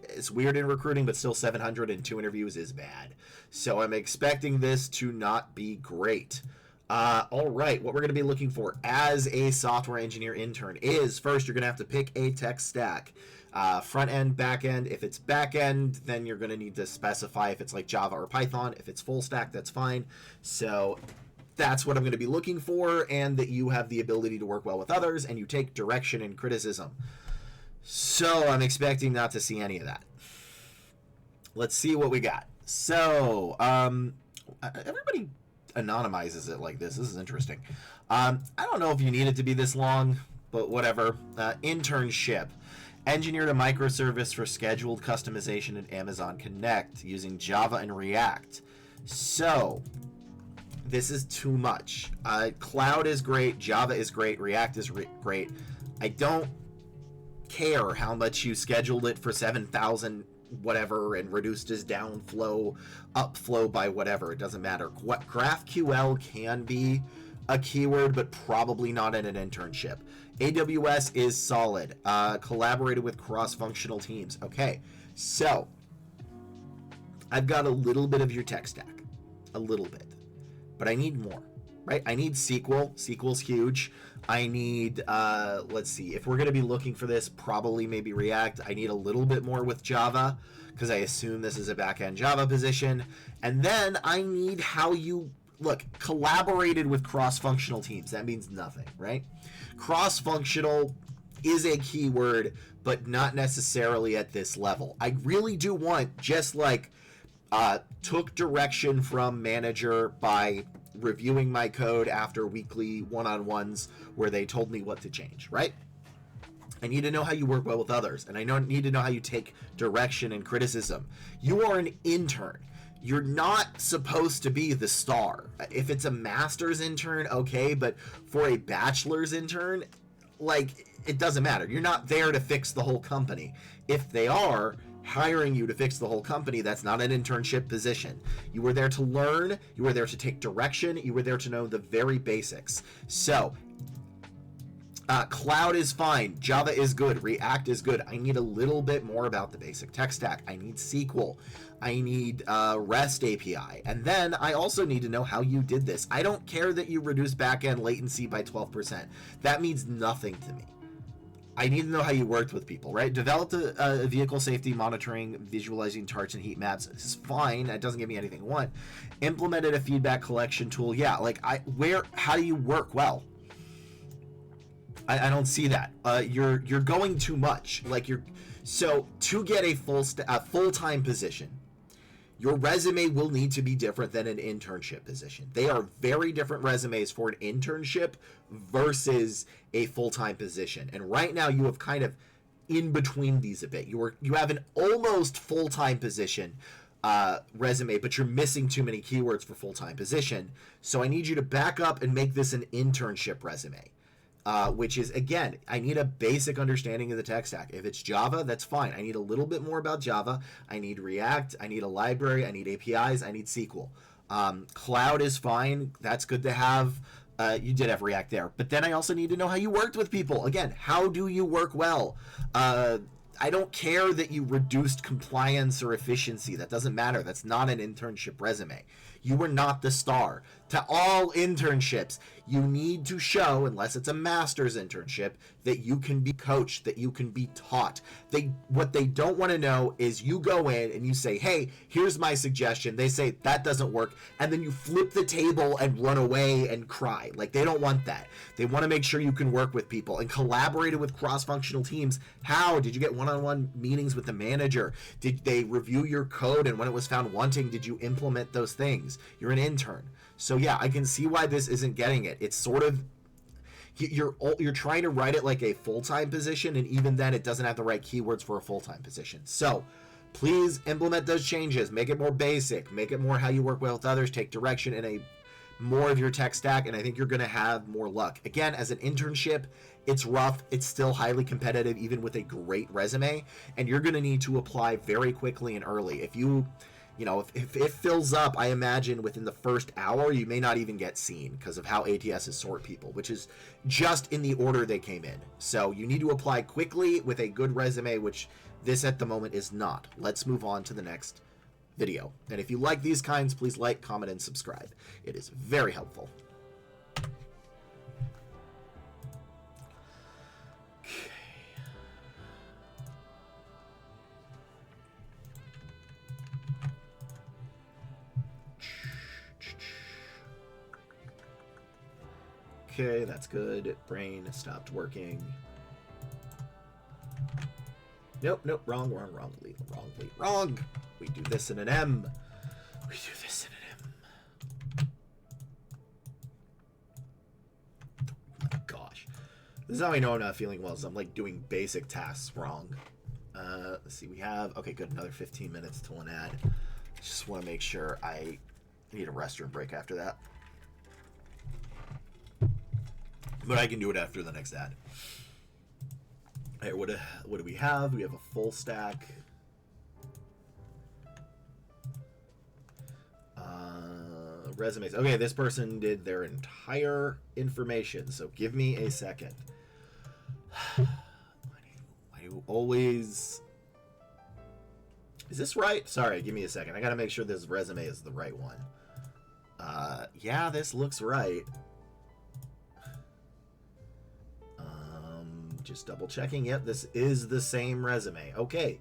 it's weird in recruiting, but still 702 interviews is bad. So I'm expecting this to not be great. All right, what we're going to be looking for as a software engineer intern is, first, you're going to have to pick a tech stack. Front end, back end. If it's back end, then you're going to need to specify if it's like Java or Python. If it's full stack, that's fine. So that's what I'm going to be looking for, and that you have the ability to work well with others and you take direction and criticism. So I'm expecting not to see any of that. Let's see what we got. So everybody anonymizes it like this. This is interesting. I don't know if you need it to be this long, but whatever. Internship. Engineered a microservice for scheduled customization in Amazon Connect using Java and React. So this is too much. Cloud is great. Java is great. React is great. I don't care how much you scheduled it for 7,000 whatever and reduced his downflow, upflow by whatever. It doesn't matter. What GraphQL can be a keyword, but probably not in an internship. AWS is solid. Collaborated with cross-functional teams. Okay, so I've got a little bit of your tech stack, a little bit, but I need more, right? I need SQL. SQL's huge. I need, let's see, if we're going to be looking for this, probably maybe React. I need a little bit more with Java, because I assume this is a back-end Java position. And then I need how you, look, collaborated with cross-functional teams. That means nothing, right? Cross-functional is a keyword, but not necessarily at this level. I really do want, just like, took direction from manager by reviewing my code after weekly one-on-ones where they told me what to change, right? I need to know how you work well with others, and I need to know how you take direction and criticism. You are an intern. You're not supposed to be the star. If it's a master's intern, okay, but for a bachelor's intern, like, it doesn't matter. You're not there to fix the whole company. If they are hiring you to fix the whole company, that's not an internship position. You were there to learn, you were there to take direction, you were there to know the very basics. So, cloud is fine, Java is good, React is good. I need a little bit more about the basic tech stack. I need SQL, I need REST API, and then I also need to know how you did this. I don't care that you reduced backend latency by 12%. That means nothing to me. I need to know how you worked with people, right? Developed a vehicle safety monitoring, visualizing charts and heat maps. This is fine. That doesn't give me anything I want. Implemented a feedback collection tool. Yeah, like how do you work well? I don't see that. You're going too much. Like so to get a full-time position, your resume will need to be different than an internship position. They are very different resumes for an internship versus a full-time position. And right now you have kind of in between these a bit. You have an almost full-time position resume, but you're missing too many keywords for full-time position. So I need you to back up and make this an internship resume. Which is, again, I need a basic understanding of the tech stack. If it's Java, that's fine. I need a little bit more about Java. I need React. I need a library. I need APIs. I need SQL. Cloud is fine. That's good to have. You did have React there. But then I also need to know how you worked with people. Again, how do you work well? I don't care that you reduced compliance or efficiency. That doesn't matter. That's not an internship resume. You were not the star. To all internships, you need to show, unless it's a master's internship, that you can be coached, that you can be taught. What they don't want to know is you go in and you say, hey, here's my suggestion. They say, that doesn't work. And then you flip the table and run away and cry. Like, they don't want that. They want to make sure you can work with people and collaborated with cross-functional teams. How? Did you get one-on-one meetings with the manager? Did they review your code? And when it was found wanting, did you implement those things? You're an intern. So yeah, I can see why this isn't getting it. It's sort of, you're trying to write it like a full-time position, and even then it doesn't have the right keywords for a full-time position. So please implement those changes. Make it more basic. Make it more how you work well with others. Take direction in a more of your tech stack, and I think you're going to have more luck. Again, as an internship, it's rough. It's still highly competitive, even with a great resume, and you're going to need to apply very quickly and early. If if it fills up, I imagine within the first hour, you may not even get seen because of how ATSs sort people, which is just in the order they came in. So you need to apply quickly with a good resume, which this at the moment is not. Let's move on to the next video. And if you like these kinds, please like, comment, and subscribe. It is very helpful. Okay, that's good. Brain stopped working. Nope, wrong. We do this in an M. We do this in an M. Oh my gosh. This is how I know I'm not feeling well, so I'm like doing basic tasks wrong. Let's see, we have, okay, good, another 15 minutes till an ad. Just want to make sure I need a restroom break after that. But I can do it after the next ad. All right, what do we have? We have a full stack. resumes. Okay, this person did their entire information, so give me a second. Why do you always... Is this right? Sorry, give me a second. I gotta make sure this resume is the right one. Yeah, this looks right. Just double checking. Yep, this is the same resume. Okay.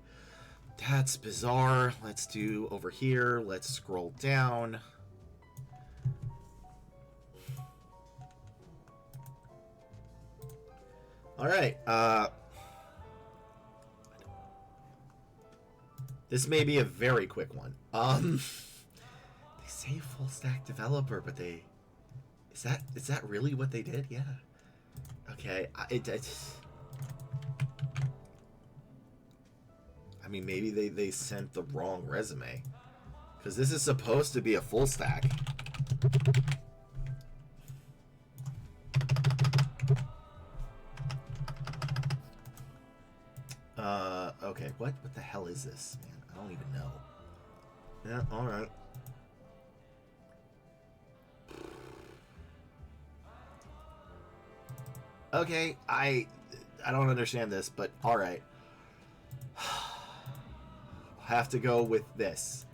That's bizarre. Let's do over here. Let's scroll down. All right. This may be a very quick one. They say full stack developer, but they is that really what they did? Yeah. Okay. I mean, maybe they sent the wrong resume, because this is supposed to be a full stack. Okay, what the hell is this, man? I don't even know. Yeah, all right. Okay, I don't understand this, but all right. Have to go with this.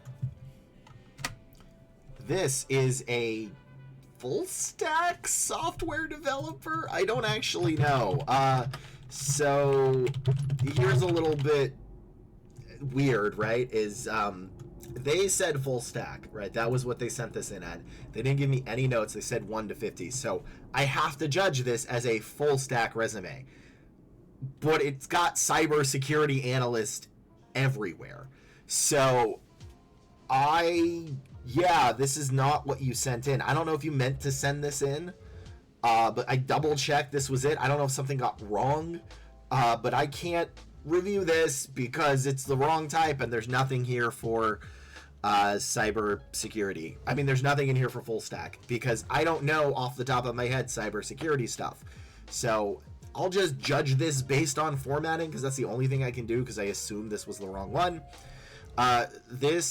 This is a full stack software developer? I don't actually know. So here's a little bit weird, right? Is they said full stack, right? That was what they sent this in at. They didn't give me any notes. They said 1 to 50. So I have to judge this as a full stack resume. But it's got cybersecurity analyst everywhere. So yeah, this is not what you sent in. I don't know if you meant to send this in, but I double checked this was it. I don't know if something got wrong, but I can't review this because it's the wrong type and there's nothing here for cybersecurity. I mean, there's nothing in here for full stack because I don't know off the top of my head cybersecurity stuff. So I'll just judge this based on formatting because that's the only thing I can do because I assume this was the wrong one. The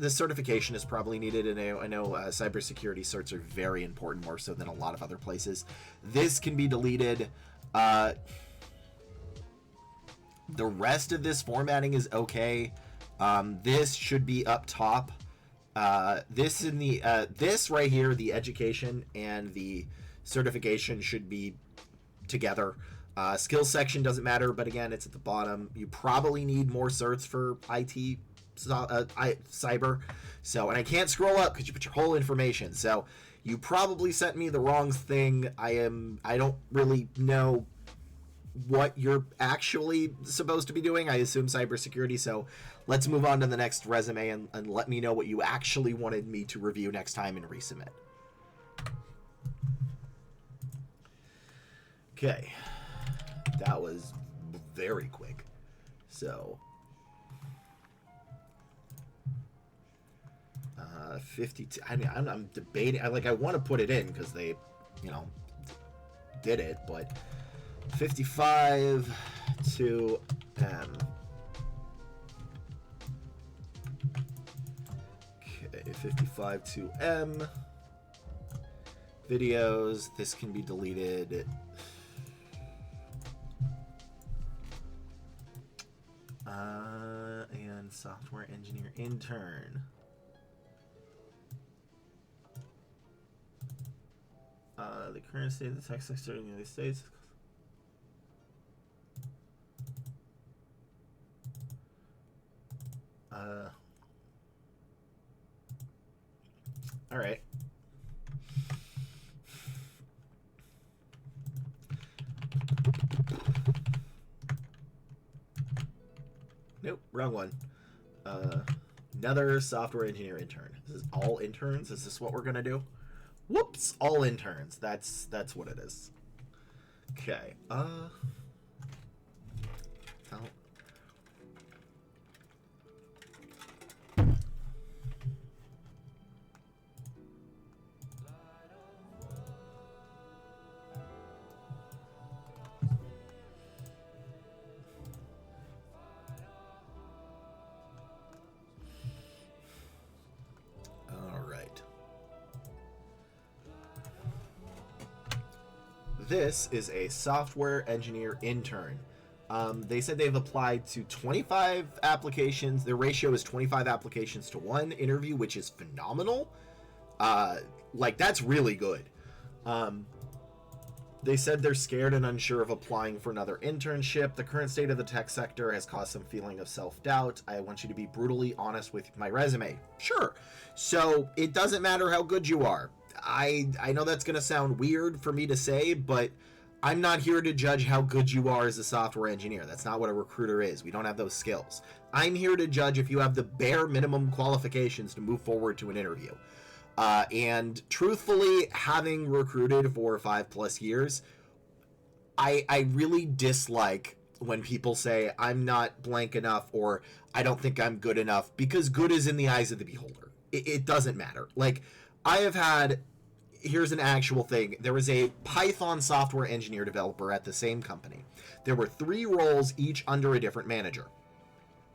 certification is probably needed, and I know cybersecurity certs are very important, more so than a lot of other places. This can be deleted. The rest of this formatting is okay. This should be up top. This right here, the education and the certification should be together. Skills section doesn't matter, but again, it's at the bottom. You probably need more certs for IT, cyber. So, and I can't scroll up because you put your whole information. So, you probably sent me the wrong thing. I don't really know what you're actually supposed to be doing. I assume cybersecurity. So, let's move on to the next resume and let me know what you actually wanted me to review next time and resubmit. Okay. That was very quick. So 52. I mean, I'm debating. I want to put it in because they, did it. But 55 to M. Okay, 55 to M. Videos. This can be deleted. And software engineer intern. The current state of the tech sector in the United States. All right. Nope, wrong one. Another software engineer intern. This is all interns? Is this what we're gonna do? Whoops, all interns. That's what it is. Okay. Oh. All right. this is a software engineer intern. They said they've applied to 25 applications. Their ratio is 25 applications to 1 interview, which is phenomenal. Like, that's really good. They said they're scared and unsure of applying for another internship. The current state of the tech sector has caused some feeling of self-doubt. I want you to be brutally honest with my resume. Sure. So it doesn't matter how good you are. I know that's going to sound weird for me to say, but I'm not here to judge how good you are as a software engineer. That's not what a recruiter is. We don't have those skills. I'm here to judge if you have the bare minimum qualifications to move forward to an interview. And truthfully, having recruited for 5+ years, I really dislike when people say I'm not blank enough or I don't think I'm good enough, because good is in the eyes of the beholder. It doesn't matter. Like, I have had, here's an actual thing. There was a Python software engineer developer at the same company. There were 3 roles, each under a different manager.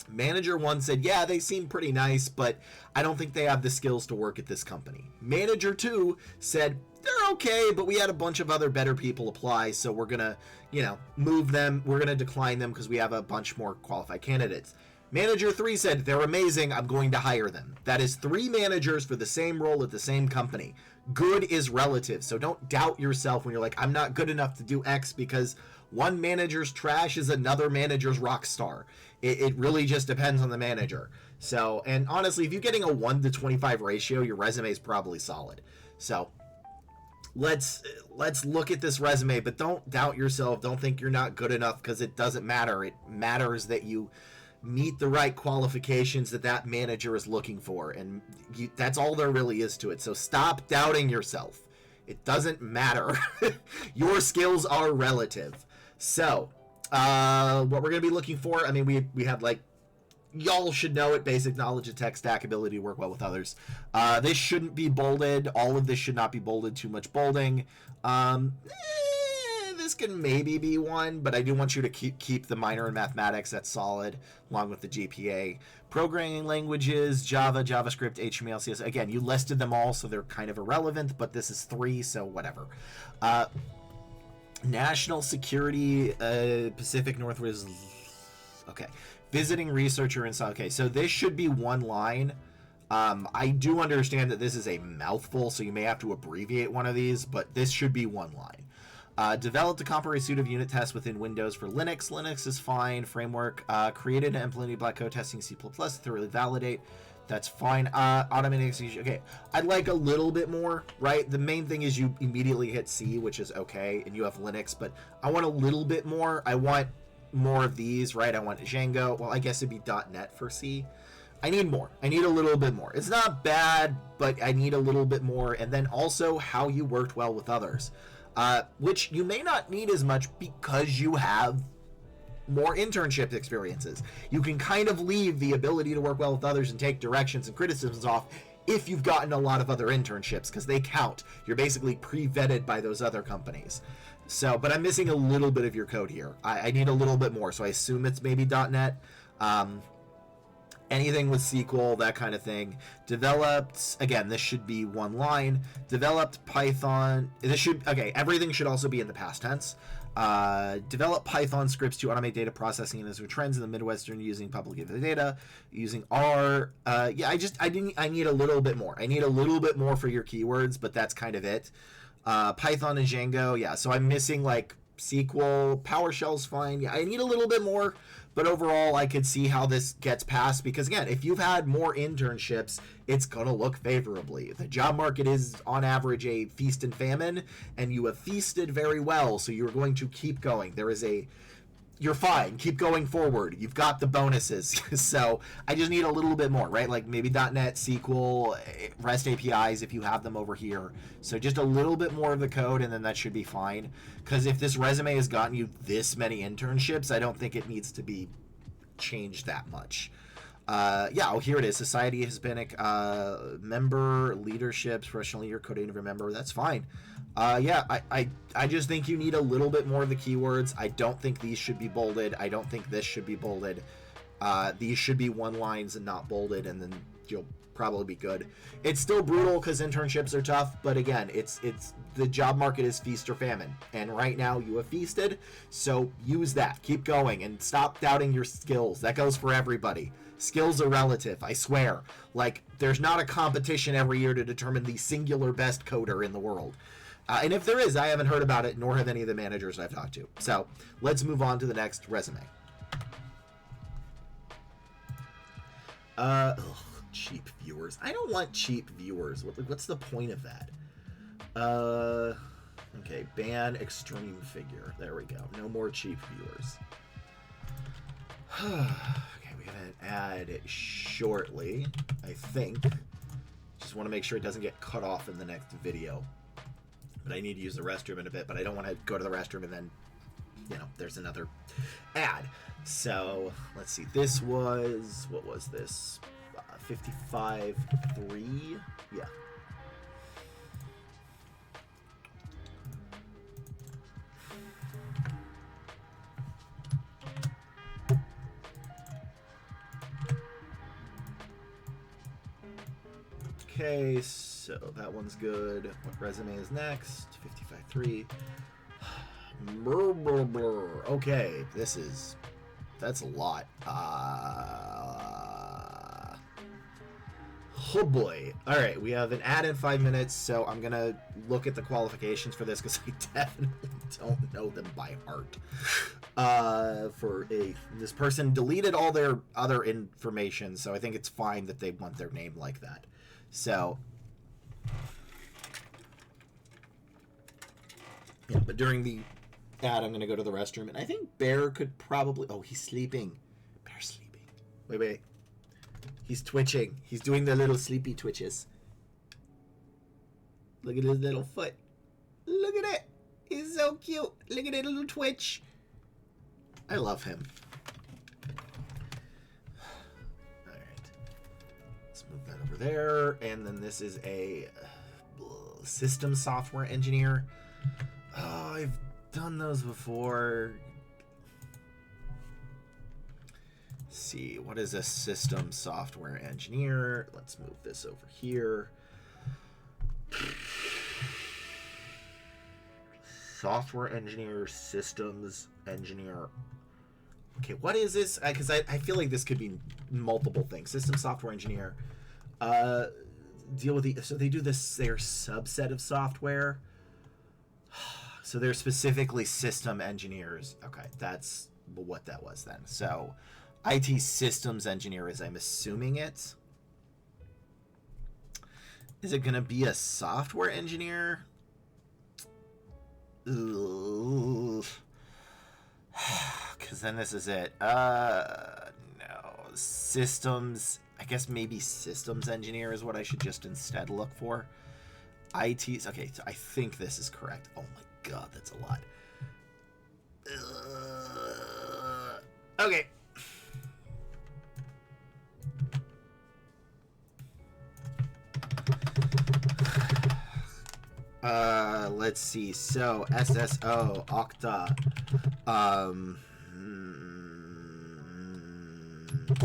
Manager 1 said, yeah, they seem pretty nice, but I don't think they have the skills to work at this company. Manager 2 said, they're okay, but we had a bunch of other better people apply, so we're going to, move them. We're going to decline them because we have a bunch more qualified candidates. Manager 3 said, they're amazing, I'm going to hire them. That is 3 managers for the same role at the same company. Good is relative, so don't doubt yourself when you're like, I'm not good enough to do X, because one manager's trash is another manager's rock star. It really just depends on the manager. So, and honestly, if you're getting a 1-to-25 ratio, your resume is probably solid. So, let's look at this resume, but don't doubt yourself. Don't think you're not good enough, because it doesn't matter. It matters that you meet the right qualifications that manager is looking for, and that's all there really is to it. So stop doubting yourself. It doesn't matter. Your skills are relative. So what we're going to be looking for, I mean, we had, like, y'all should know it, basic knowledge of tech stack, ability to work well with others. This shouldn't be bolded. All of this should not be bolded. Too much bolding. This can maybe be 1, but I do want you to keep the minor in mathematics. That's solid, along with the GPA. Programming languages, Java, JavaScript, HTML, CSS. Again, you listed them all, so they're kind of irrelevant, but this is 3, so whatever. National security, Pacific Northwest. Okay. Visiting researcher inside. Okay, so this should be 1 line. I do understand that this is a mouthful, so you may have to abbreviate one of these, but this should be 1 line. Developed a comprehensive suite of unit tests within Windows for Linux. Linux is fine. Framework. Created and implemented black code testing C++. Thoroughly validate. That's fine. Automated execution. Okay, I'd like a little bit more, right? The main thing is you immediately hit C, which is okay, and you have Linux, but I want a little bit more. I want more of these, right? I want Django. Well, I guess it'd be .NET for C. I need more. I need a little bit more. It's not bad, but I need a little bit more. And then also how you worked well with others, which you may not need as much because you have more internship experiences. You can kind of leave the ability to work well with others and take directions and criticisms off if you've gotten a lot of other internships, because they count. You're basically pre-vetted by those other companies. So, but I'm missing a little bit of your code here. I need a little bit more, so I assume it's maybe .NET. Anything with SQL, that kind of thing. Developed, again, this should be 1 line. Developed Python, everything should also be in the past tense. Develop Python scripts to automate data processing and those trends in the Midwestern using public data, using R. I need a little bit more. I need a little bit more for your keywords, but that's kind of it. Python and Django, yeah, so I'm missing, like, SQL. PowerShell's fine. Yeah, I need a little bit more, but overall I could see how this gets passed, because again, if you've had more internships, it's gonna look favorably. The job market is on average a feast and famine, and you have feasted very well, so you're going to keep going. You're fine. Keep going forward. You've got the bonuses. So I just need a little bit more, right? Like maybe .NET, SQL, REST APIs if you have them over here. So just a little bit more of the code, and then that should be fine. Because if this resume has gotten you this many internships, I don't think it needs to be changed that much. Here it is. Society, Hispanic, member, leadership, professional leader, code innovator member. That's fine. I just think you need a little bit more of the keywords. I don't think these should be bolded. I don't think this should be bolded. These should be 1 lines and not bolded, and then you'll probably be good. It's still brutal because internships are tough, but again, it's the job market is feast or famine, and right now you have feasted, so use that. Keep going and stop doubting your skills. That goes for everybody. Skills are relative, I swear. Like, there's not a competition every year to determine the singular best coder in the world. And if there is, I haven't heard about it, nor have any of the managers I've talked to. So let's move on to the next resume. Cheap viewers. I don't want cheap viewers. What's the point of that? Okay, ban extreme figure. There we go. No more cheap viewers. Okay, we got an ad shortly, I think. Just want to make sure it doesn't get cut off in the next video. But I need to use the restroom in a bit, but I don't want to go to the restroom and then, you know, there's another ad. So, let's see. This was, what was this? 55.3? Yeah. Okay, so that one's good. What resume is next? 55.3. Okay, that's a lot. Oh boy. Alright, we have an ad in 5 minutes, so I'm gonna look at the qualifications for this because I definitely don't know them by heart. This person deleted all their other information, so I think it's fine that they want their name like that. So, yeah, but during the ad, I'm going to go to the restroom, and I think Bear could probably... Oh, he's sleeping. Bear's sleeping. Wait. He's twitching. He's doing the little sleepy twitches. Look at his little foot. Look at it. He's so cute. Look at that little twitch. I love him. Move that over there, and then this is a system software engineer. Oh, I've done those before. Let's see, what is a system software engineer? Let's move this over here. Software engineer, systems engineer. Okay, what is this? Because I feel like this could be multiple things. System software engineer. Deal with the... So they do this, their subset of software. So they're specifically system engineers. Okay, that's what that was then. So IT systems engineer is, I'm assuming it. Is it going to be a software engineer? Because then this is it. No. Systems... I guess maybe systems engineer is what I should just instead look for. IT's... Okay, so I think this is correct. Oh my god, that's a lot. Okay. Let's see. So, SSO, Okta,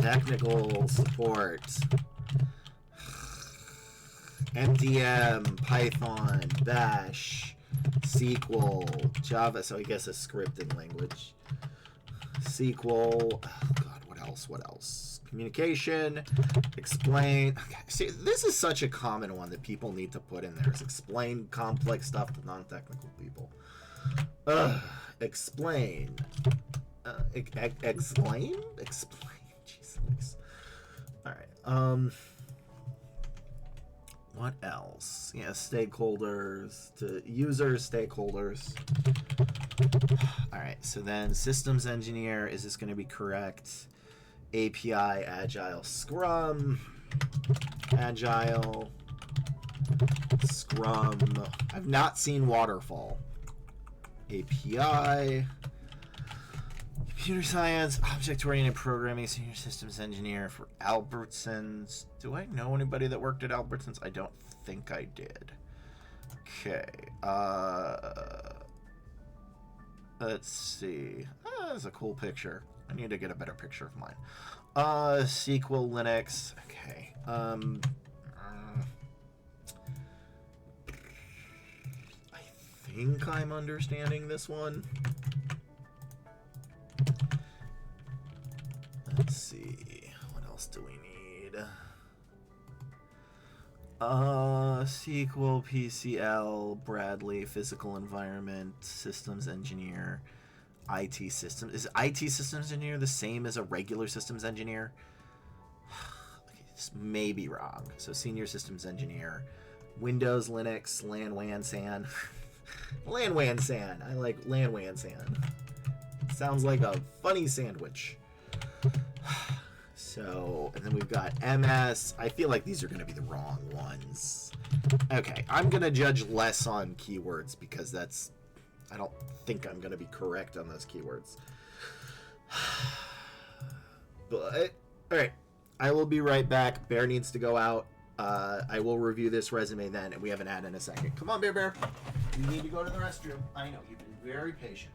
technical support, MDM, Python, Bash, SQL, Java, so I guess a scripting language, SQL, oh god, what else? Communication, explain. Okay. See, this is such a common one that people need to put in there, is explain complex stuff to non-technical people. Explain. Explain? Jeez. Alright, what else? Yeah, stakeholders, to users, stakeholders. Alright, so then systems engineer, is this going to be correct? API, Agile, Scrum, Agile, Scrum. I've not seen Waterfall. API, computer science, object-oriented programming, senior systems engineer for Albertsons. Do I know anybody that worked at Albertsons? I don't think I did. Okay. Let's see. That's a cool picture. I need to get a better picture of mine. SQL, Linux. Okay. think I'm understanding this one. Let's see. What else do we need? SQL, PCL, Bradley, physical environment, systems engineer, IT systems. Is IT systems engineer the same as a regular systems engineer? Okay, this may be wrong. So senior systems engineer, Windows, Linux, LAN, WAN, SAN. LAN, WAN, SAN. I like LAN, WAN, SAN. Sounds like a funny sandwich. So, and then we've got MS. I feel like these are going to be the wrong ones. Okay, I'm going to judge less on keywords because I don't think I'm going to be correct on those keywords. But, alright, I will be right back. Bear needs to go out. I will review this resume then, and we have an ad in a second. Come on, Bear. You need to go to the restroom. I know, you've been very patient.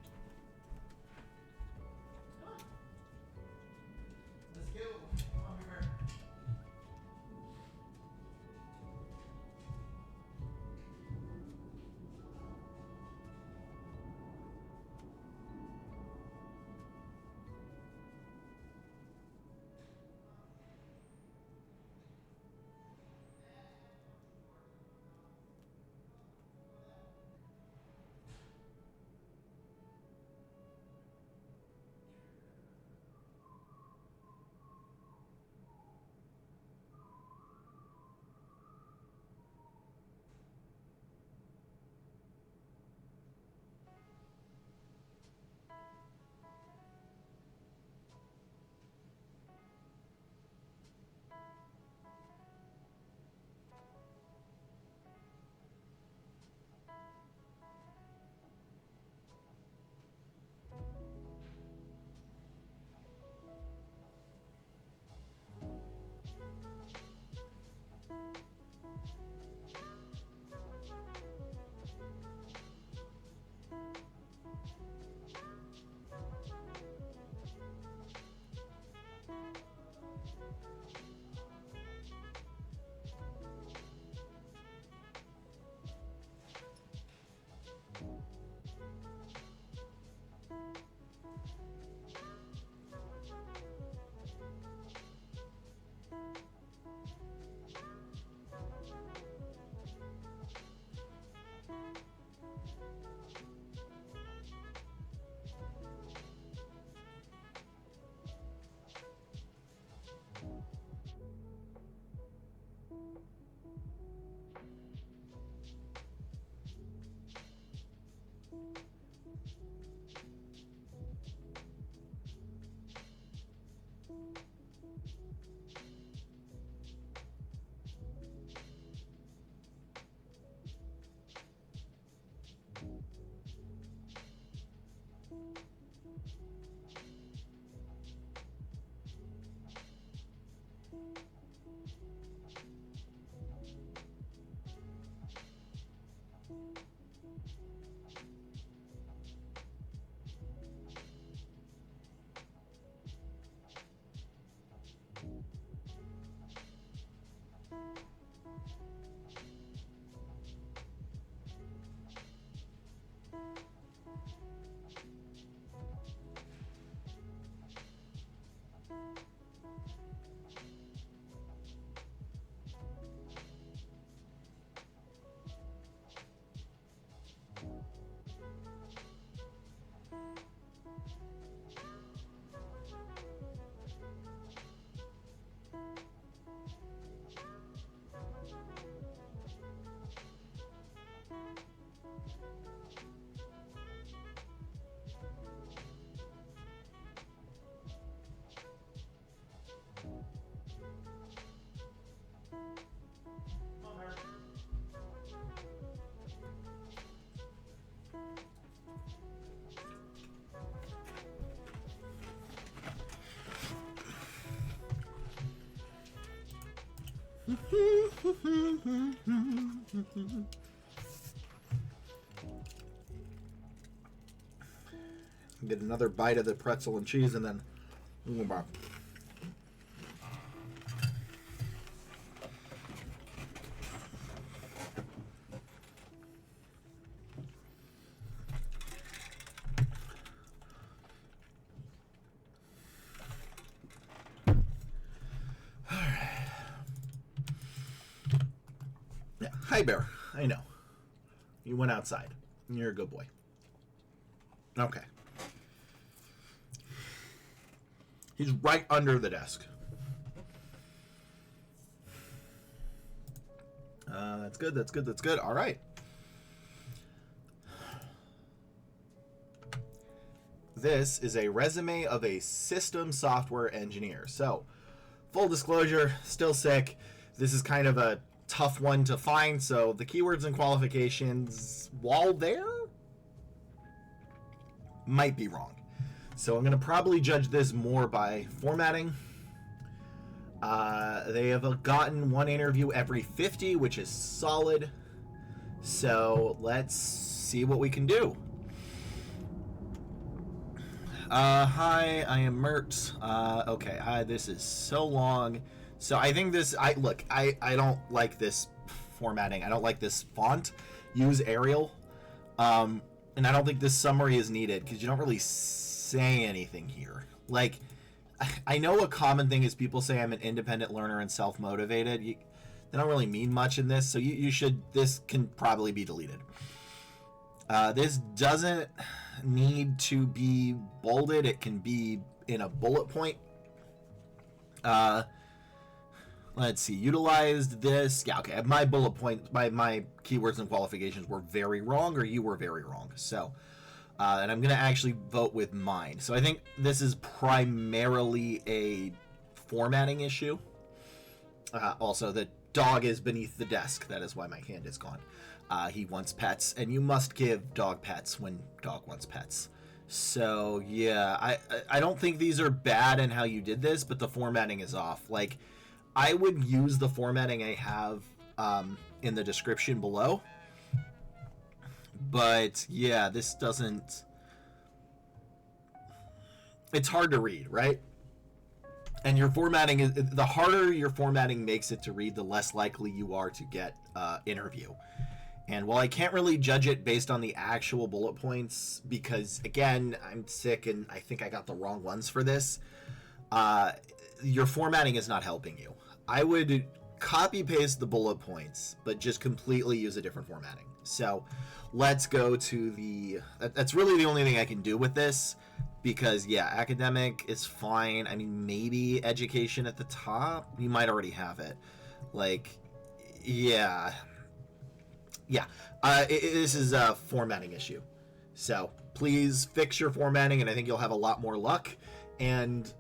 Get another bite of the pretzel and cheese, and then Hi, Bear. I know. You went outside. You're a good boy. Okay. He's right under the desk. That's good, that's good, that's good. All right. This is a resume of a system software engineer. So, full disclosure, still sick. This is kind of a tough one to find, so the keywords and qualifications, while there, might be wrong. So I'm going to probably judge this more by formatting. They have gotten one interview every 50, which is solid. So let's see what we can do. Hi, I am Mert. Okay, this is so long. So I think this, I don't like this formatting. I don't like this font. Use Arial. And I don't think this summary is needed because you don't really say anything here. Like, I know a common thing is people say I'm an independent learner and self-motivated. They don't really mean much in this, so this can probably be deleted. This doesn't need to be bolded. It can be in a bullet point. Let's see, utilized this. Yeah, okay. My bullet point, my keywords and qualifications were very wrong, or you were very wrong. So, and I'm going to actually vote with mine. So I think this is primarily a formatting issue. Also, the dog is beneath the desk. That is why my hand is gone. He wants pets, and you must give dog pets when dog wants pets. So, yeah, I don't think these are bad in how you did this, but the formatting is off. Like, I would use the formatting I have in the description below. But, yeah, this doesn't... It's hard to read, right? And your formatting is... The harder your formatting makes it to read, the less likely you are to get interview. And while I can't really judge it based on the actual bullet points, because, again, I'm sick and I think I got the wrong ones for this, your formatting is not helping you. I would copy-paste the bullet points, but just completely use a different formatting. So let's go to the... That's really the only thing I can do with this, because, yeah, academic is fine. I mean, maybe education at the top. You might already have it. Like, yeah... Yeah, this is a formatting issue. So please fix your formatting, and I think you'll have a lot more luck. And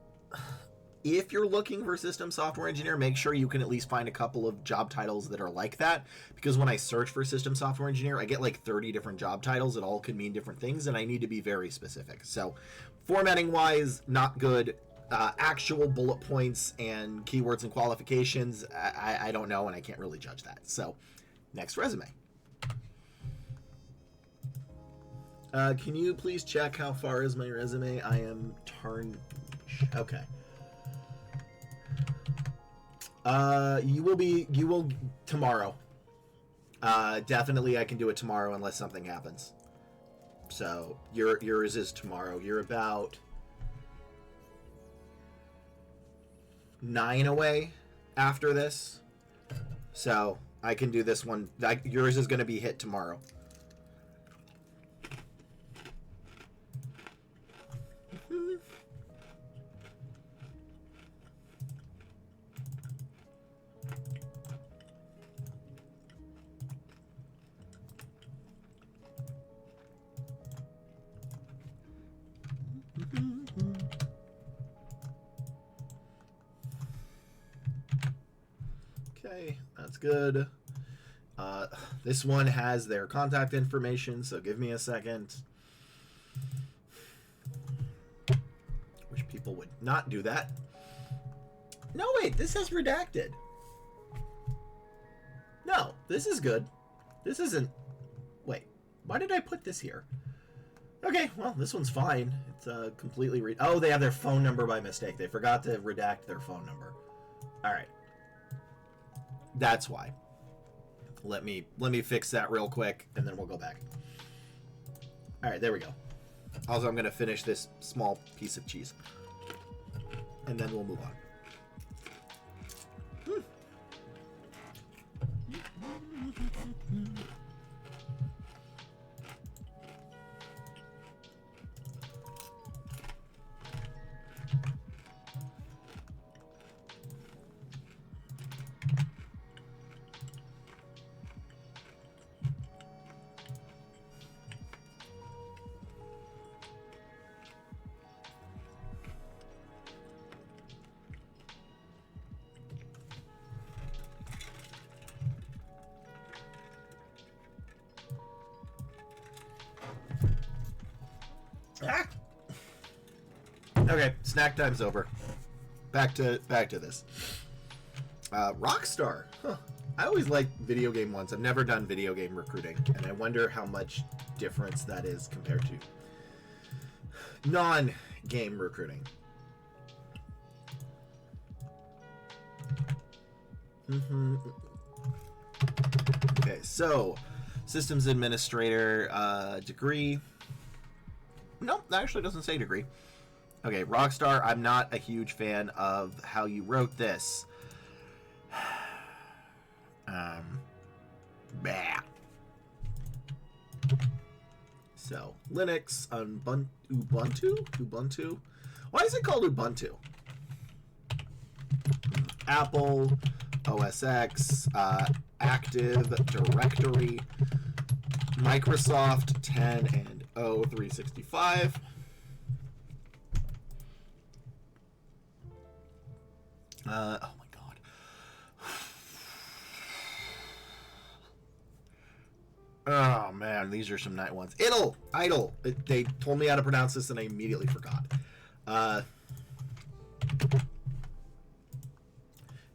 if you're looking for system software engineer, make sure you can at least find a couple of job titles that are like that. Because when I search for system software engineer, I get like 30 different job titles that all could mean different things, and I need to be very specific. So formatting-wise, not good. Actual bullet points and keywords and qualifications, I don't know, and I can't really judge that. So next resume. Can you please check how far is my resume? I am okay. You will tomorrow. Definitely I can do it tomorrow unless something happens. So yours is tomorrow. You're about 9 away after this. So I can do this one. Yours is going to be hit tomorrow. Okay, that's good. This one has their contact information, so give me a second. Wish people would not do that. No, wait, this is redacted. No, this is good. This isn't... Wait, why did I put this here? Okay, well, this one's fine. It's completely... Oh, they have their phone number by mistake. They forgot to redact their phone number. All right. That's why. Let me fix that real quick, and then we'll go back. All right, there we go. Also, I'm going to finish this small piece of cheese, and then we'll move on. Ah. Okay, snack time's over. Back to this. Rockstar. Huh. I always like video game ones. I've never done video game recruiting, and I wonder how much difference that is compared to non-game recruiting. Okay, so systems administrator degree. Nope, that actually doesn't say degree. Okay, Rockstar, I'm not a huge fan of how you wrote this. Bah. So, Linux, Ubuntu? Why is it called Ubuntu? Apple, OS X, Active Directory, Microsoft 10 and O365. Oh my god. Oh man, these are some nice ones. Idle. They told me how to pronounce this and I immediately forgot.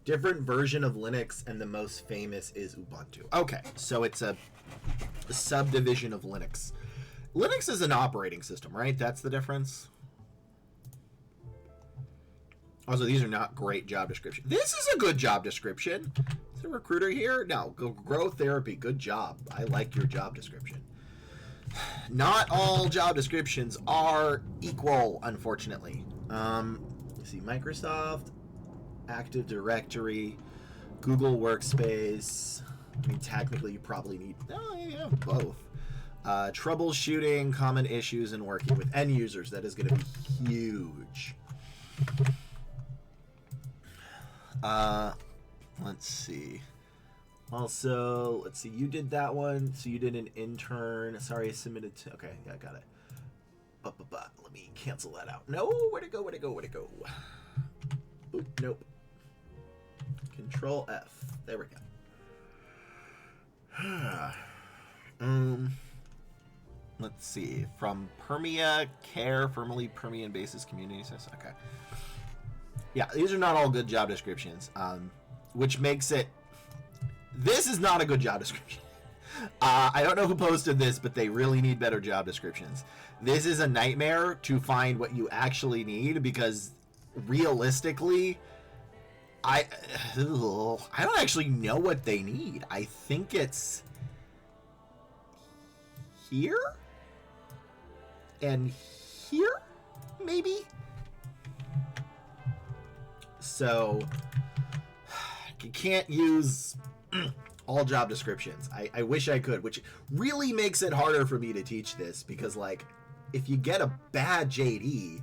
Different version of Linux, and the most famous is Ubuntu. Okay, so it's a subdivision of Linux. Linux is an operating system, right? That's the difference. Also, these are not great job descriptions. This is a good job description. Is there a recruiter here? No. Grow therapy. Good job. I like your job description. Not all job descriptions are equal, unfortunately. Let's see. Microsoft, Active Directory, Google Workspace. I mean, technically, you probably need... Oh, yeah, both. Troubleshooting, common issues, and working with end users. That is going to be huge. Let's see. Also, let's see. You did that one. So you did an intern. Sorry, I submitted to... Okay, yeah, I got it. Let me cancel that out. No, where'd it go? Oop, nope. Control F. There we go. Let's see. From Permia Care, formerly Permian Basis Community Service. Okay. Yeah, these are not all good job descriptions, which makes it... This is not a good job description. I don't know who posted this, but they really need better job descriptions. This is a nightmare to find what you actually need, because realistically, I don't actually know what they need. I think it's here and here, maybe? So you can't use all job descriptions. I wish I could, which really makes it harder for me to teach this, because like if you get a bad JD,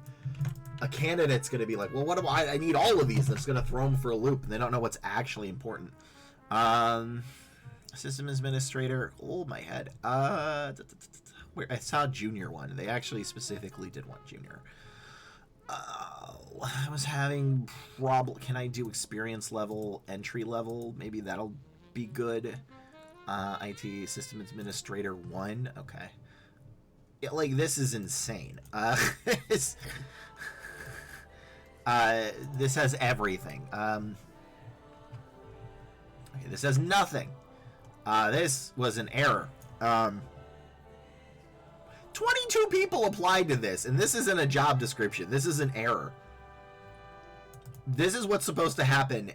a candidate's going to be like, well, what do I need all of these. That's going to throw them for a loop, and they don't know what's actually important. System administrator. Oh, my head. I saw junior one. They actually specifically did one junior. I was having problem. Can I do experience level, entry level? Maybe that'll be good. IT system administrator 1. Okay. Yeah, like, this is insane. This has everything. Okay, this has nothing. This was an error. 22 people applied to this, and this isn't a job description. This is an error. This is what's supposed to happen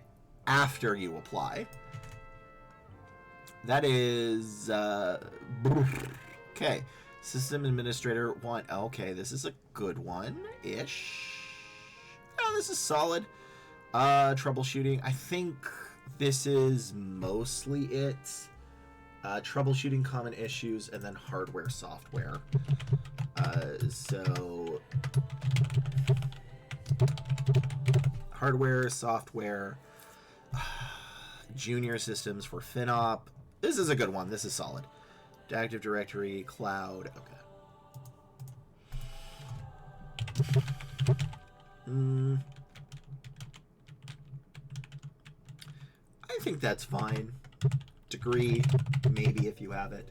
after you apply. That is... okay. System Administrator 1. Okay, this is a good one-ish. Oh, this is solid. Troubleshooting. I think this is mostly it. Troubleshooting common issues, and then hardware, software. So... hardware, software, junior systems for FinOp. This is a good one. This is solid. Active Directory, cloud. Okay. I think that's fine. Degree, maybe if you have it.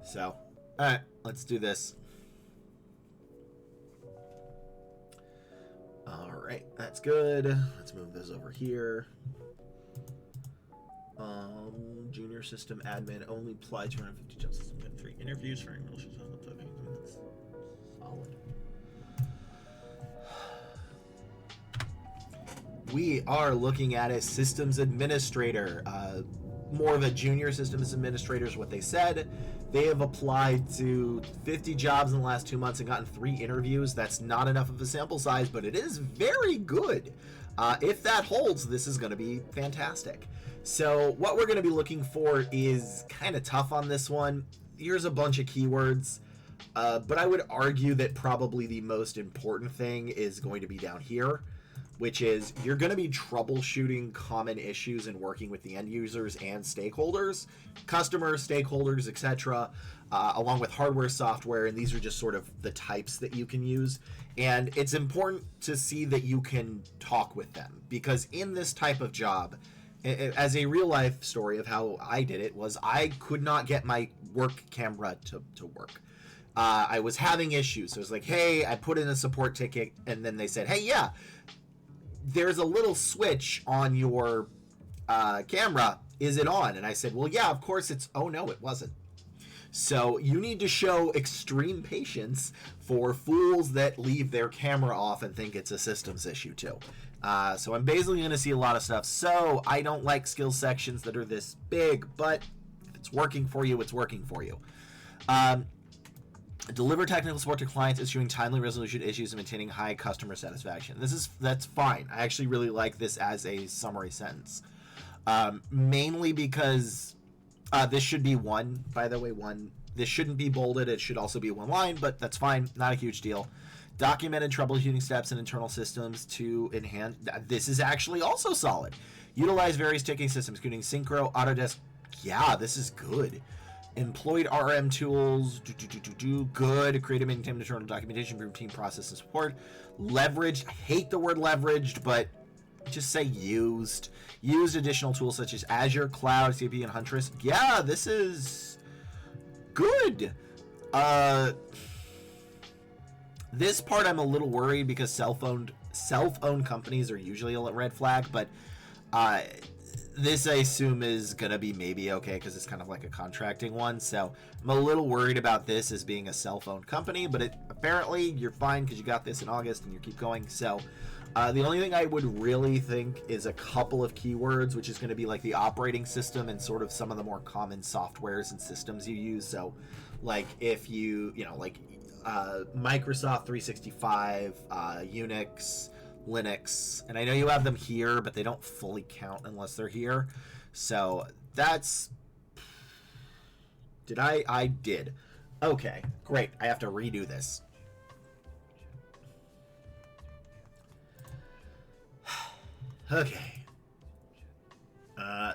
So, alright, let's do this. All right, that's good. Let's move this over here. Junior system admin only apply 250 jobs. System 3 interviews for English. Solid. We are looking at a systems administrator. More of a junior systems administrator is what they said. They have applied to 50 jobs in the last 2 months and gotten 3 interviews. That's not enough of a sample size, but it is very good. If that holds, this is going to be fantastic. So what we're going to be looking for is kind of tough on this one. Here's a bunch of keywords, but I would argue that probably the most important thing is going to be down here, which is you're going to be troubleshooting common issues and working with the end users and stakeholders, customers, stakeholders, etc., along with hardware, software, and these are just sort of the types that you can use. And it's important to see that you can talk with them, because in this type of job, as a real life story of how I did it, was I could not get my work camera to work. I was having issues. So it was like, hey, I put in a support ticket, and then they said, hey, yeah, there's a little switch on your camera. Is it on? And I said, well, yeah, of course it's, oh no, it wasn't. So you need to show extreme patience for fools that leave their camera off and think it's a systems issue too. So I'm basically going to see a lot of stuff. So I don't like skill sections that are this big, but if it's working for you, it's working for you. Deliver technical support to clients, issuing timely resolution issues, and maintaining high customer satisfaction. That's fine. I actually really like this as a summary sentence, mainly because this should be one. By the way, one. This shouldn't be bolded. It should also be one line, but that's fine. Not a huge deal. Documented troubleshooting steps in internal systems to enhance. This is actually also solid. Utilize various ticketing systems, including Synchro, Autodesk. Yeah, this is good. Employed RM tools, good. Create and maintain internal documentation, routine process and support. Leveraged, I hate the word leveraged, but just say used. Used additional tools such as Azure, Cloud, CP, and Huntress. Yeah, this is good. This part I'm a little worried because self-owned companies are usually a red flag, but this I assume is gonna be maybe okay because it's kind of like a contracting one. So I'm a little worried about this as being a self-owned company, but apparently you're fine because you got this in August and you keep going. So the only thing I would really think is a couple of keywords, which is going to be like the operating system and sort of some of the more common softwares and systems you use. So like if you know, like Microsoft 365, Unix, Linux, and I know you have them here, but they don't fully count unless they're here. So that's, I did. Okay, great. I have to redo this. Okay.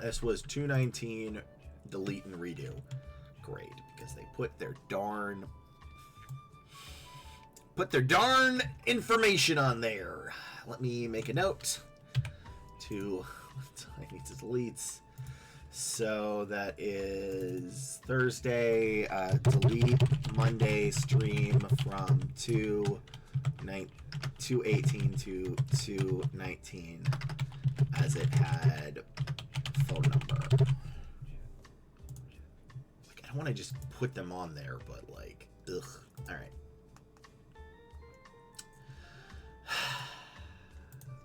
This was 219, delete and redo. Great, because they put their darn information on there. Let me make a note to, I need to delete. So that is Thursday, delete Monday stream from 2:18 to 2:19 as it had phone number. Like, I don't want to just put them on there, but like, ugh. All right.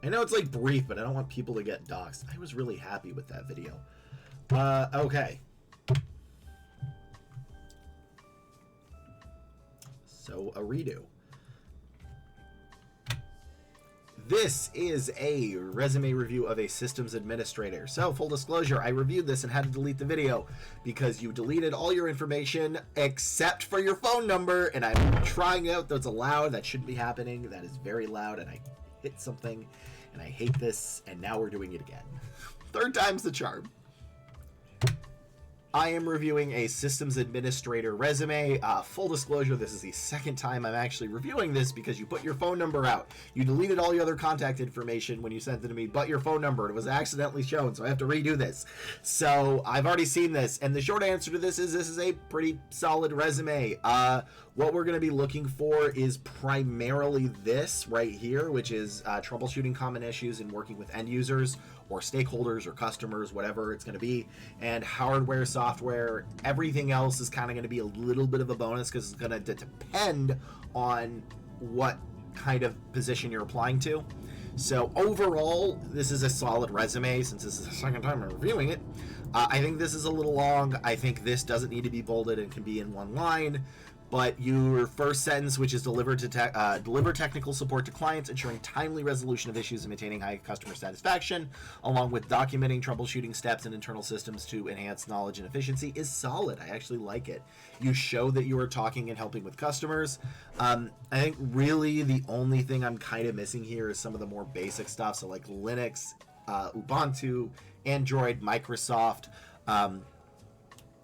I know it's like brief, but I don't want people to get doxxed. I was really happy with that video. Okay. So a redo. This is a resume review of a systems administrator. So full disclosure, I reviewed this and had to delete the video because you deleted all your information except for your phone number, and I'm trying out that's allowed. That shouldn't be happening. That is very loud, and I hit something, and I hate this, and now we're doing it again. Third time's the charm. I am reviewing a systems administrator resume. Full disclosure, this is the second time I'm actually reviewing this because you put your phone number out. You deleted all your other contact information when you sent it to me, but your phone number. It was accidentally shown, so I have to redo this. So I've already seen this, and the short answer to this is a pretty solid resume. What we're going to be looking for is primarily this right here, which is troubleshooting common issues and working with end users or stakeholders or customers, whatever it's going to be, and hardware, software. Everything else is kind of going to be a little bit of a bonus because it's going to depend on what kind of position you're applying to. So overall, this is a solid resume since this is the second time I'm reviewing it. I think this is a little long. I think this doesn't need to be bolded and can be in one line. But your first sentence, which is deliver technical support to clients, ensuring timely resolution of issues and maintaining high customer satisfaction, along with documenting troubleshooting steps and internal systems to enhance knowledge and efficiency, is solid. I actually like it. You show that you are talking and helping with customers. I think really the only thing I'm kind of missing here is some of the more basic stuff. So like Linux, Ubuntu, Android, Microsoft.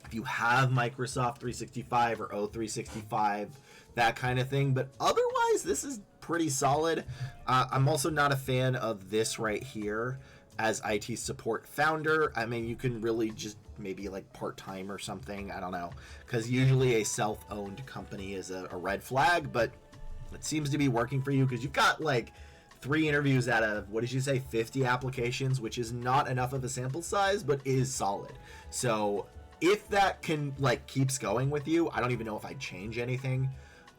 If you have Microsoft 365 or O365, that kind of thing. But otherwise, this is pretty solid. I'm also not a fan of this right here as IT support founder. I mean, you can really just maybe like part-time or something. I don't know. Because usually a self-owned company is a red flag. But it seems to be working for you because you've got like 3 interviews out of, what did you say, 50 applications, which is not enough of a sample size, but is solid. So if that can like keeps going with you, I don't even know if I'd change anything.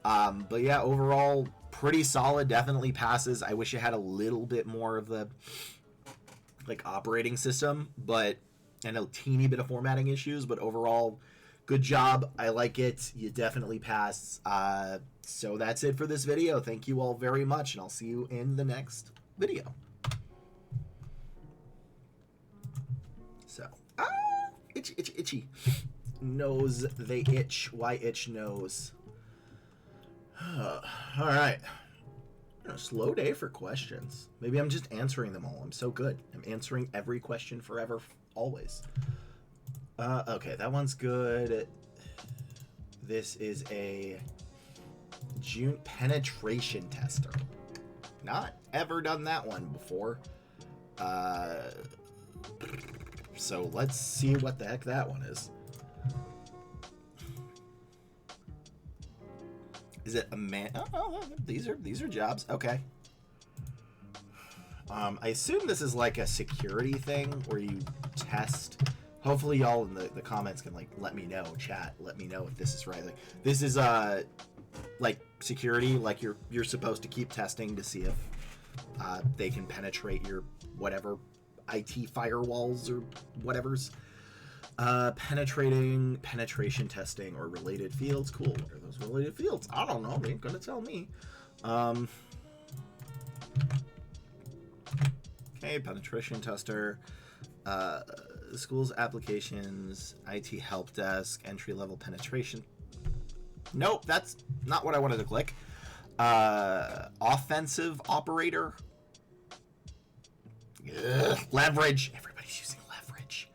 But yeah, overall pretty solid. Definitely passes. I wish it had a little bit more of the like operating system, but and a teeny bit of formatting issues. But overall, good job. I like it. You definitely pass. So that's it for this video. Thank you all very much, and I'll see you in the next video. So. Itchy, itchy, itchy. Nose, they itch. Why itch nose? Alright. Slow day for questions. Maybe I'm just answering them all. I'm so good. I'm answering every question forever, always. Okay, that one's good. This is a June penetration tester. Not ever done that one before. So let's see what the heck that one is. Is it a man? Oh, these are jobs. Okay. I assume this is like a security thing where you test. Hopefully y'all in the comments can like let me know, chat. Let me know if this is right. Like this is like security. Like you're supposed to keep testing to see if they can penetrate your whatever IT firewalls or whatever's. Penetration testing or related fields. Cool. What are those related fields? I don't know. They ain't gonna tell me. Okay, penetration tester. Schools applications, IT help desk, entry level penetration. Nope, that's not what I wanted to click. Offensive operator. Ugh, leverage. Everybody's using leverage.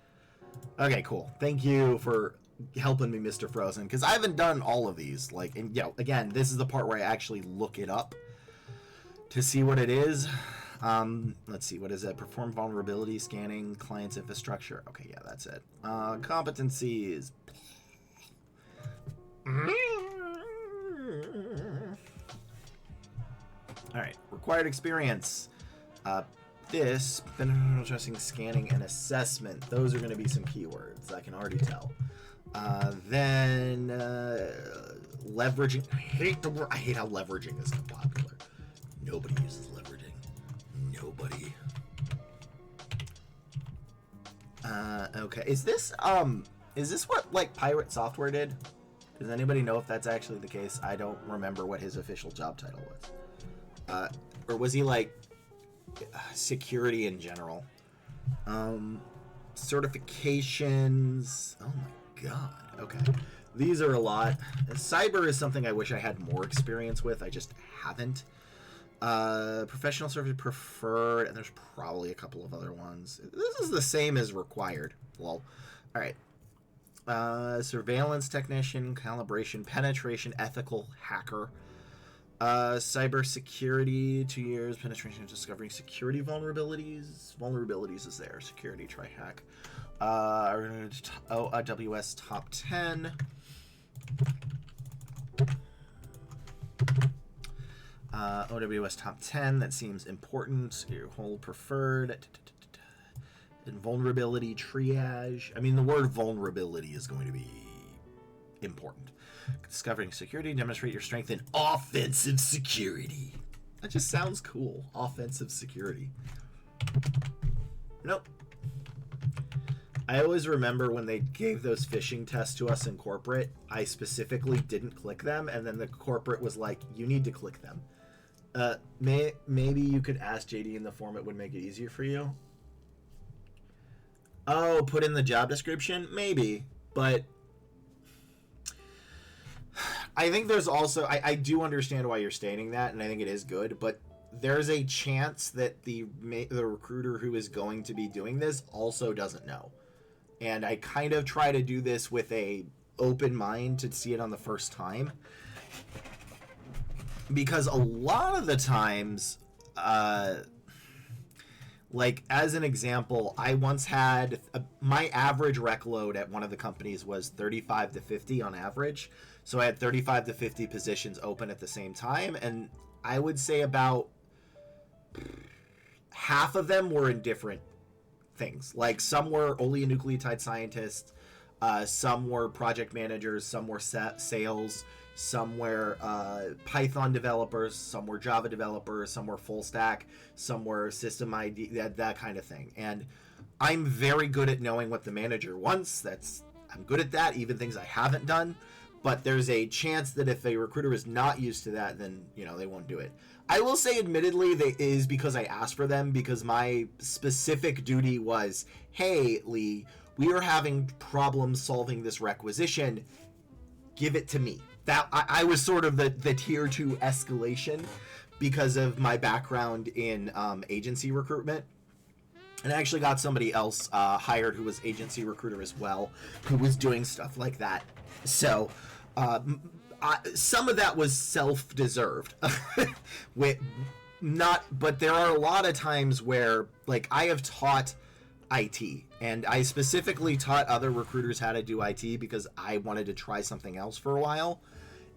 Okay, cool. Thank you for helping me, Mr. Frozen, because I haven't done all of these. Like, and again, this is the part where I actually look it up to see what it is. Let's see, what is it? Perform vulnerability scanning, client's infrastructure. Okay, yeah, that's it. Competencies. All right, required experience. This, beneficial testing, scanning, and assessment. Those are going to be some keywords. I can already tell. Then leveraging. I hate how leveraging is popular. Nobody uses leveraging. Nobody. Okay. Is this what like Pirate Software did? Does anybody know if that's actually the case? I don't remember what his official job title was. Or was he like security in general? Certifications. Oh my god. Okay. These are a lot. Cyber is something I wish I had more experience with. I just haven't. Professional service preferred, and there's probably a couple of other ones. This is the same as required. Well, all right. Surveillance technician, calibration, penetration, ethical hacker. Cybersecurity, 2 years, penetration, discovering security vulnerabilities. Vulnerabilities is there. Security, try hack. OWS top 10. OWS top 10, that seems important. Your whole preferred. Invulnerability triage. I mean, the word vulnerability is going to be important. Discovering security, demonstrate your strength in offensive security. That just sounds cool. Offensive security. Nope. I always remember when they gave those phishing tests to us in corporate, I specifically didn't click them, and then the corporate was like, you need to click them. Maybe you could ask JD in the form, it would make it easier for you. Oh, put in the job description? Maybe, but I think there's also, I do understand why you're stating that, and I think it is good, but there's a chance that the recruiter who is going to be doing this also doesn't know. And I kind of try to do this with a open mind to see it on the first time. Because a lot of the times, like, as an example, I once had my average rec load at one of the companies was 35 to 50 on average. So I had 35 to 50 positions open at the same time. And I would say about half of them were in different things. Like, some were oligonucleotide scientists, some were project managers, some were sales, some were Python developers, some were Java developers, some were full stack, some were system ID, that kind of thing. And I'm very good at knowing what the manager wants. I'm good at that, even things I haven't done. But there's a chance that if a recruiter is not used to that, then, you know, they won't do it. I will say, admittedly, it is because I asked for them, because my specific duty was, hey, Lee, we are having problems solving this requisition. Give it to me. That I was sort of the tier 2 escalation because of my background in agency recruitment. And I actually got somebody else hired who was agency recruiter as well, who was doing stuff like that. So some of that was self-deserved. But there are a lot of times where, like, I have taught IT, and I specifically taught other recruiters how to do IT because I wanted to try something else for a while.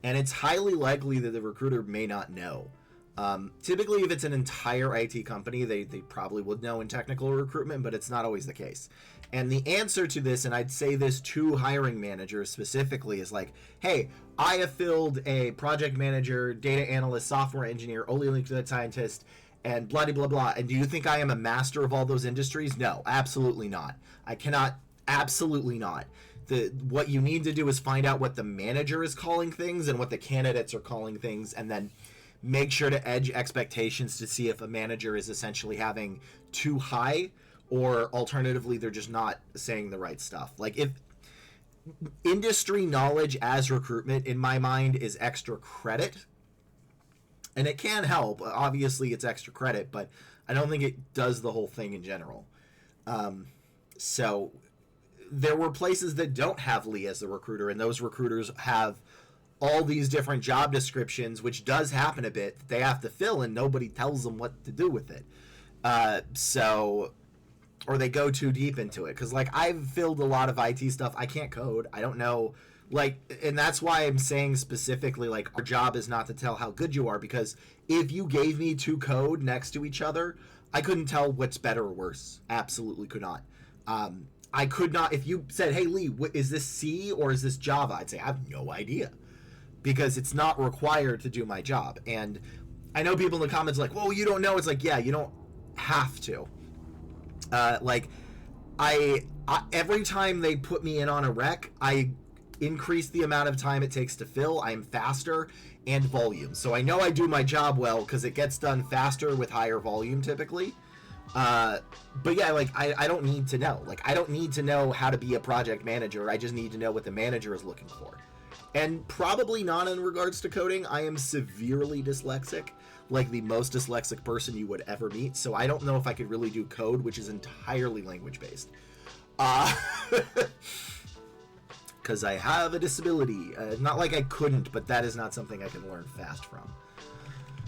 And it's highly likely that the recruiter may not know. Typically, if it's an entire IT company, they probably would know in technical recruitment, but it's not always the case. And the answer to this, and I'd say this to hiring managers specifically, is like, hey, I have filled a project manager, data analyst, software engineer, oligonucleotide scientist, and blah, blah, blah. And do you think I am a master of all those industries? No, absolutely not. I cannot, absolutely not. What you need to do is find out what the manager is calling things and what the candidates are calling things, and then make sure to edge expectations to see if a manager is essentially having too high, or alternatively they're just not saying the right stuff. Like, if industry knowledge as recruitment, in my mind, is extra credit, and it can help, obviously it's extra credit, but I don't think it does the whole thing in general. So there were places that don't have Lee as the recruiter, and those recruiters have all these different job descriptions, which does happen a bit, that they have to fill, and nobody tells them what to do with it. Or they go too deep into it. Because, like, I've filled a lot of IT stuff. I can't code. I don't know. Like, and that's why I'm saying specifically, like, our job is not to tell how good you are. Because if you gave me 2 code next to each other, I couldn't tell what's better or worse. Absolutely could not. I could not, if you said, hey, Lee, is this C or is this Java? I'd say, I have no idea. Because it's not required to do my job. And I know people in the comments are like, well, you don't know. It's like, yeah, you don't have to. Like, I every time they put me in on a rec, I increase the amount of time it takes to fill. I'm faster, and volume. So I know I do my job well because it gets done faster with higher volume typically. But yeah, like, I don't need to know. Like, I don't need to know how to be a project manager. I just need to know what the manager is looking for. And probably not in regards to coding. I am severely dyslexic, like the most dyslexic person you would ever meet. So I don't know if I could really do code, which is entirely language based. because I have a disability. Not like I couldn't, but that is not something I can learn fast from.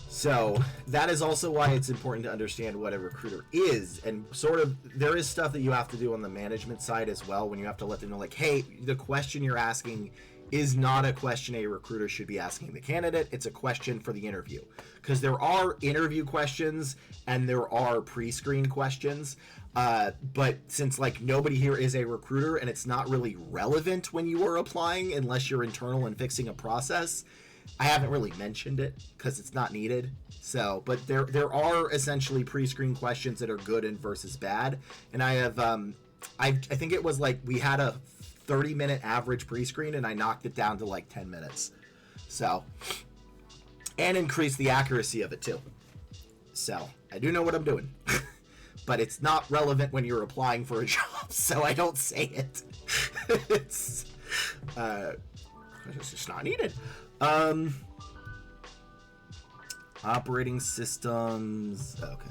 So that is also why it's important to understand what a recruiter is, and sort of there is stuff that you have to do on the management side as well when you have to let them know, like, hey, the question you're asking is not a question a recruiter should be asking the candidate. It's a question for the interview, because there are interview questions and there are pre-screen questions. But since like nobody here is a recruiter and it's not really relevant when you are applying unless you're internal and fixing a process, I haven't really mentioned it because it's not needed. So, but there are essentially pre-screen questions that are good and versus bad. And I have, I think it was like we had a 30-minute average pre-screen and I knocked it down to like 10 minutes. So, and increased the accuracy of it too. So, I do know what I'm doing. But it's not relevant when you're applying for a job, so I don't say it. It's just not needed. Operating systems. Okay.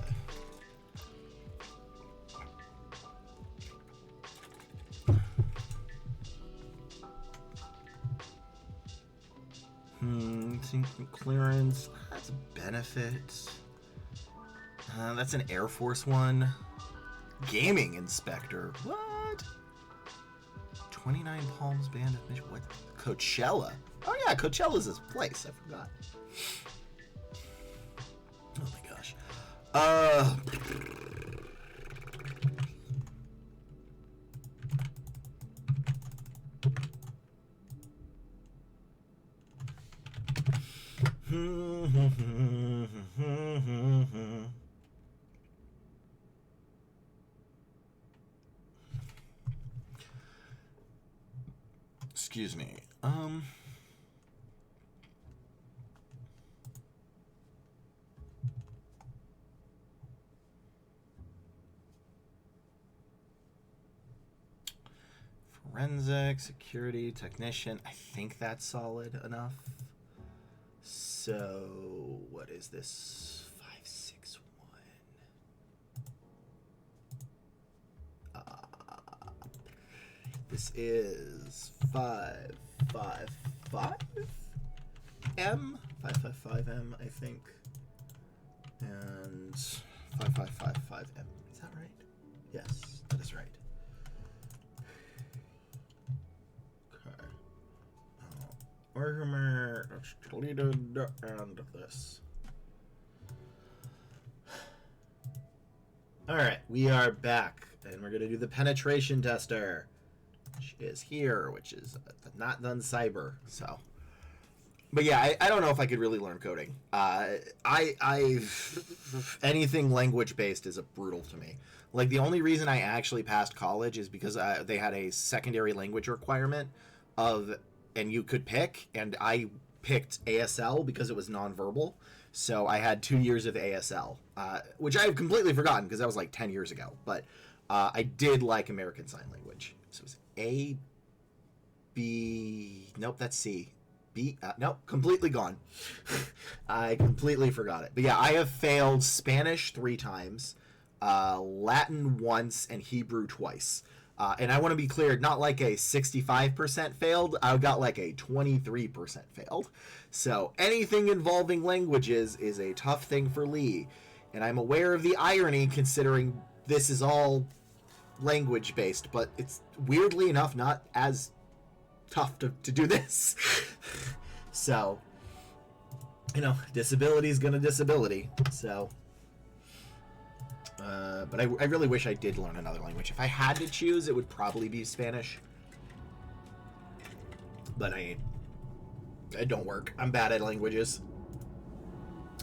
Sync clearance. That's a benefit. That's an Air Force one. Gaming inspector. What? 29 Palms Band of Mission. What? Coachella. Oh yeah, Coachella's this place. I forgot. Oh my gosh. Excuse me. Forensic, security, technician. I think that's solid enough. So, what is this? 561. This is 555M? 555M, I think. And 5555M. Is that right? Yes, that is right. Okay. Argument deleted and this. Alright, we are back. And we're going to do the penetration tester. Which is here, which is not done cyber. So, but yeah, I don't know if I could really learn coding. Anything language based is a brutal to me. Like the only reason I actually passed college is because they had a secondary language requirement and you could pick, and I picked ASL because it was nonverbal. So I had 2 years of ASL, which I have completely forgotten because that was like 10 years ago. But I did like American Sign Language. So it was A, B, nope, that's C. B, nope, completely gone. I completely forgot it. But yeah, I have failed Spanish 3 times, Latin once, and Hebrew twice. And I want to be clear, not like a 65% failed, I got like a 23% failed. So anything involving languages is a tough thing for Lee. And I'm aware of the irony considering this is all language based, but it's weirdly enough not as tough to do this. So, you know, disability is gonna disability. So, but I really wish I did learn another language. If I had to choose, it would probably be Spanish. But it don't work. I'm bad at languages.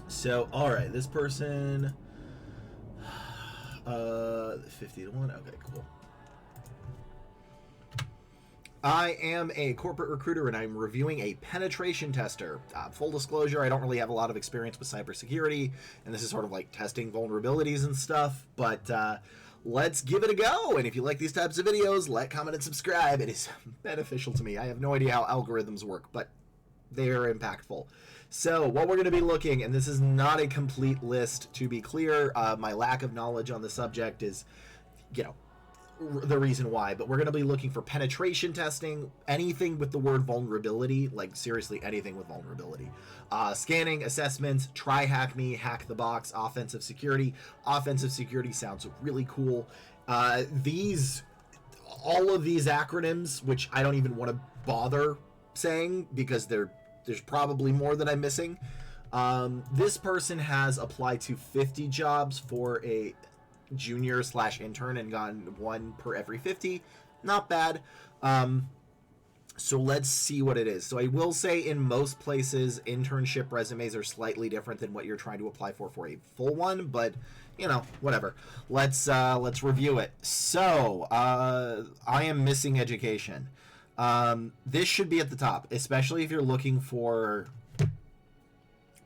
So, all right, this person. 50 to 1. Okay, cool. I am a corporate recruiter and I'm reviewing a penetration tester. Full disclosure, I don't really have a lot of experience with cybersecurity, and this is sort of like testing vulnerabilities and stuff, but let's give it a go. And if you like these types of videos, like, comment, and subscribe. It is beneficial to me. I have no idea how algorithms work, but they are impactful. So what we're going to be looking, and this is not a complete list to be clear, my lack of knowledge on the subject is, you know, the reason why, but we're going to be looking for penetration testing, anything with the word vulnerability, like seriously anything with vulnerability. Scanning, assessments, try hack me, hack the box, offensive security. Offensive security sounds really cool. All of these acronyms, which I don't even want to bother saying because there's probably more that I'm missing. This person has applied to 50 jobs for a junior / intern and gotten 1 per every 50. Not bad. So let's see what it is. So I will say in most places internship resumes are slightly different than what you're trying to apply for a full one, but you know, whatever. Let's review it. So I am missing education. This should be at the top, especially if you're looking for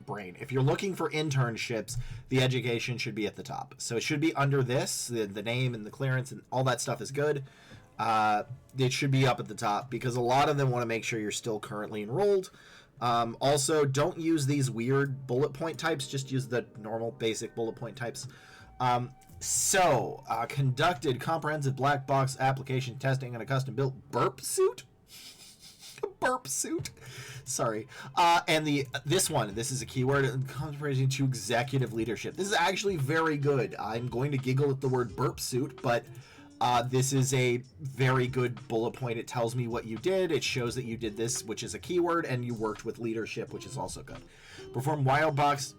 brain. If you're looking for internships, the education should be at the top. So it should be under this, the name and the clearance and all that stuff is good. It should be up at the top because a lot of them want to make sure you're still currently enrolled. Also, don't use these weird bullet point types. Just use the normal basic bullet point types. Conducted comprehensive black box application testing on a custom built burp suit. Burp suit. Sorry. And this is a keyword, contributing to executive leadership. This is actually very good. I'm going to giggle at the word burp suit, but this is a very good bullet point. It tells me what you did. It shows that you did this, which is a keyword, and you worked with leadership, which is also good. Perform white box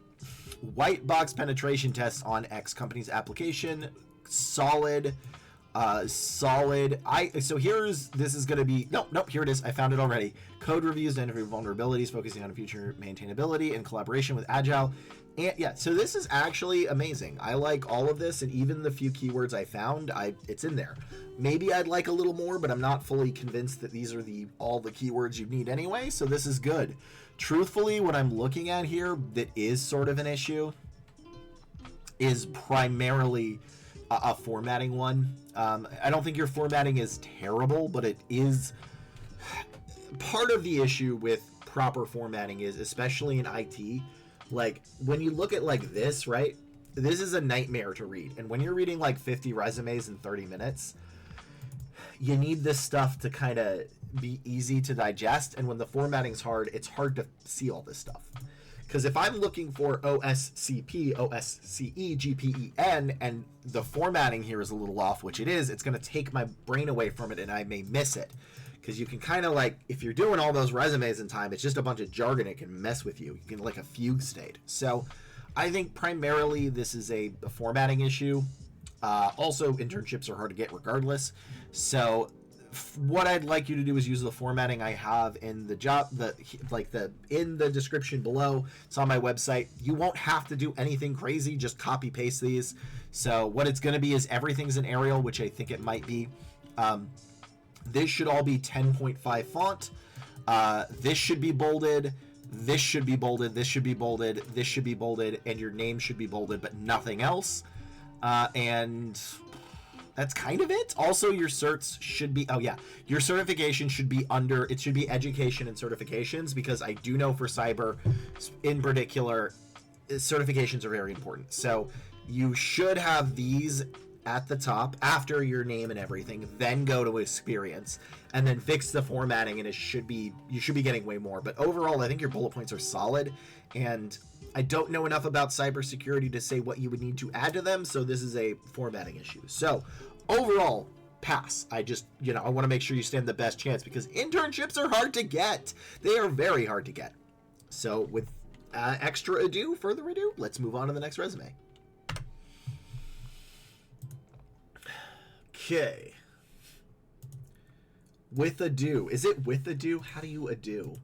penetration tests on X company's application. Solid. Here it is. I found it already. Code reviews and interview vulnerabilities, focusing on future maintainability and collaboration with Agile. And yeah, so this is actually amazing. I like all of this, and even the few keywords I found, it's in there. Maybe I'd like a little more, but I'm not fully convinced that these are all the keywords you need anyway, so this is good. Truthfully, what I'm looking at here that is sort of an issue is primarily a formatting one. I don't think your formatting is terrible, but it is part of the issue with proper formatting is, especially in IT, like when you look at like this, right? This is a nightmare to read. And when you're reading like 50 resumes in 30 minutes, you need this stuff to kind of be easy to digest. And when the formatting's hard, it's hard to see all this stuff. Because if I'm looking for OSCP, OSCE, GPEN, and the formatting here is a little off, which it is, it's going to take my brain away from it and I may miss it. Because you can kind of like, if you're doing all those resumes in time, it's just a bunch of jargon. It can mess with you. You can like a fugue state. So I think primarily this is a formatting issue. Also, internships are hard to get regardless. So what I'd like you to do is use the formatting I have in the job, in the description below. It's on my website. You won't have to do anything crazy. Just copy paste these. So what it's going to be is everything's in Arial, which I think it might be. This should all be 10.5 font. This should be bolded. This should be bolded. This should be bolded. This should be bolded. And your name should be bolded, but nothing else. And that's kind of it. Also, your certs should be, your certification should be under, it should be education and certifications, because I do know for cyber in particular, certifications are very important. So you should have these at the top after your name and everything, then go to experience and then fix the formatting, and you should be getting way more. But overall, I think your bullet points are solid, and I don't know enough about cybersecurity to say what you would need to add to them, so this is a formatting issue. So overall, pass. I want to make sure you stand the best chance, because internships are hard to get. They are very hard to get. So with further ado, let's move on to the next resume. Okay. With ado. Is it with ado? How do you ado?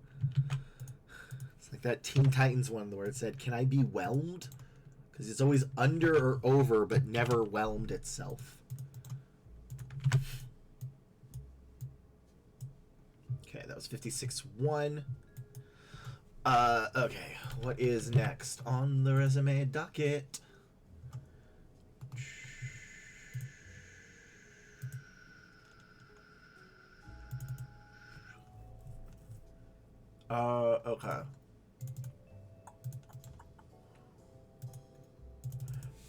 It's like that Teen Titans one where it said, "Can I be whelmed?" Because it's always under or over, but never whelmed itself. Okay, that was 56-1. Okay, what is next on the resume docket? Okay.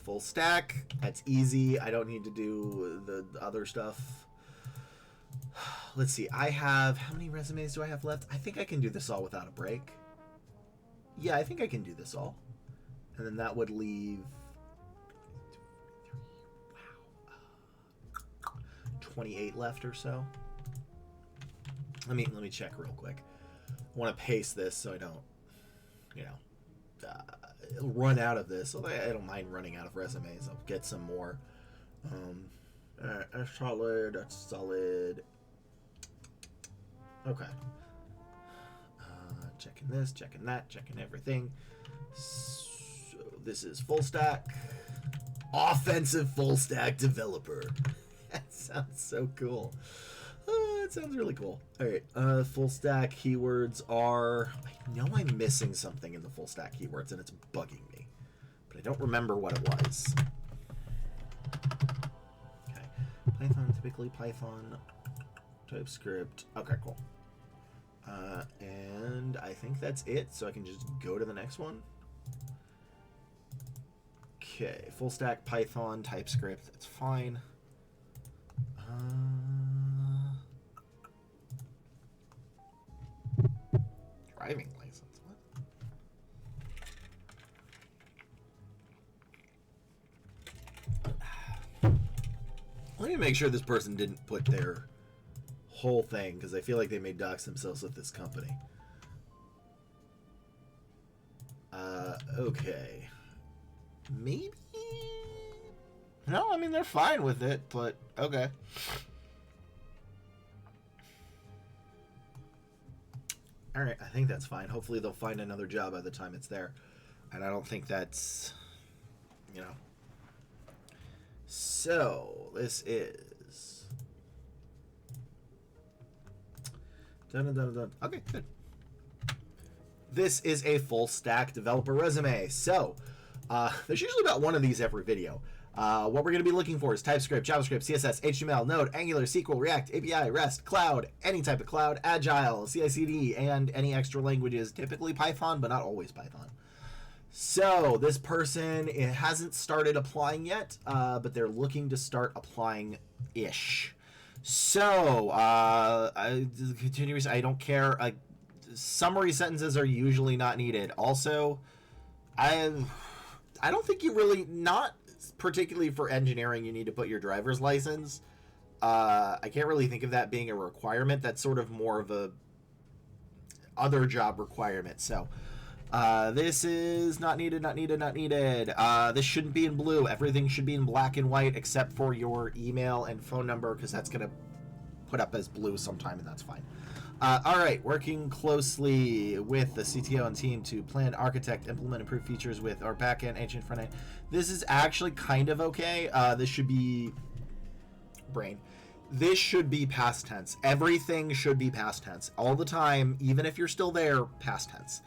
Full stack. That's easy. I don't need to do the other stuff. Let's see. I have... How many resumes do I have left? I think I can do this all without a break. Yeah, I think I can do this all. And then that would leave... 28 left or so. Let me check real quick. I want to paste this so I don't, you know, run out of this. So I don't mind running out of resumes. I'll get some more. That's solid. That's solid. Okay. Checking this, checking that, checking everything. So this is full stack. Offensive full stack developer. That sounds so cool. It sounds really cool. All right, full stack keywords are... I know I'm missing something in the full stack keywords, and it's bugging me. But I don't remember what it was. Okay. Python, typically Python, TypeScript. Okay, cool. And I think that's it, so I can just go to the next one. Okay, full stack Python, TypeScript. That's fine. Driving license. What? Let me make sure this person didn't put their whole thing, because I feel like they may dox themselves with this company. Okay. Maybe? No, I mean, they're fine with it, but okay. Alright, I think that's fine. Hopefully they'll find another job by the time it's there. And I don't think that's, you know. So, this is... Dun. Okay, good. This is a full stack developer resume. So, there's usually about one of these every video. What we're going to be looking for is TypeScript, JavaScript, CSS, HTML, Node, Angular, SQL, React, API, REST, Cloud, any type of cloud, Agile, CI/CD, and any extra languages, typically Python, but not always Python. So this person, it hasn't started applying yet, but they're looking to start applying-ish. So, I don't care. Summary sentences are usually not needed. Also, I don't think you really, not particularly for engineering, you need to put your driver's license. I can't really think of that being a requirement. That's sort of more of a other job requirement. So, this is not needed. This shouldn't be in blue. Everything should be in black and white except for your email and phone number, because that's going to put up as blue sometime, and that's fine. All right, working closely with the CTO and team to plan, architect, implement, improve features with our backend, ancient front end. This is actually kind of okay. This should be This should be past tense. Everything should be past tense all the time, even if you're still there. Past tense.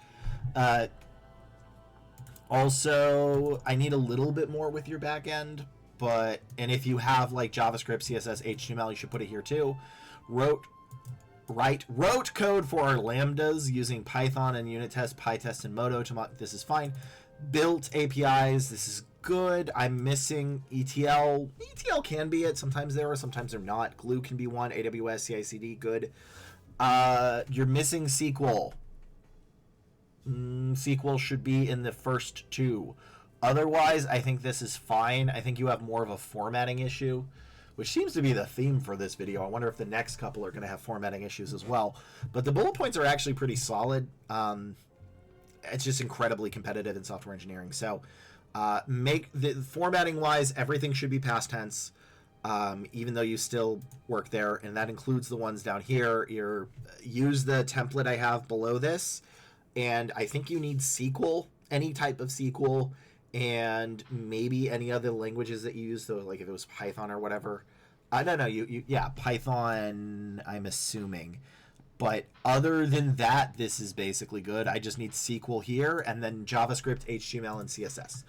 Also, I need a little bit more with your backend, and if you have like JavaScript, CSS, HTML, you should put it here too. Wrote code for our lambdas using Python and unit test, PyTest, and Modo. This is fine. Built APIs. This is good. I'm missing ETL. ETL can be it. Sometimes there are, sometimes they're not. Glue can be one. AWS, CI/CD, good. You're missing SQL. SQL should be in the first two. Otherwise, I think this is fine. I think you have more of a formatting issue, which seems to be the theme for this video. I wonder if the next couple are going to have formatting issues as well. But the bullet points are actually pretty solid. It's just incredibly competitive in software engineering. So formatting wise, everything should be past tense, even though you still work there. And that includes the ones down here. Use the template I have below this. And I think you need SQL, any type of SQL, and maybe any other languages that you use, though, like if it was Python or whatever. I don't know. Yeah, Python, I'm assuming. But other than that, this is basically good. I just need SQL here, and then JavaScript, HTML, and CSS.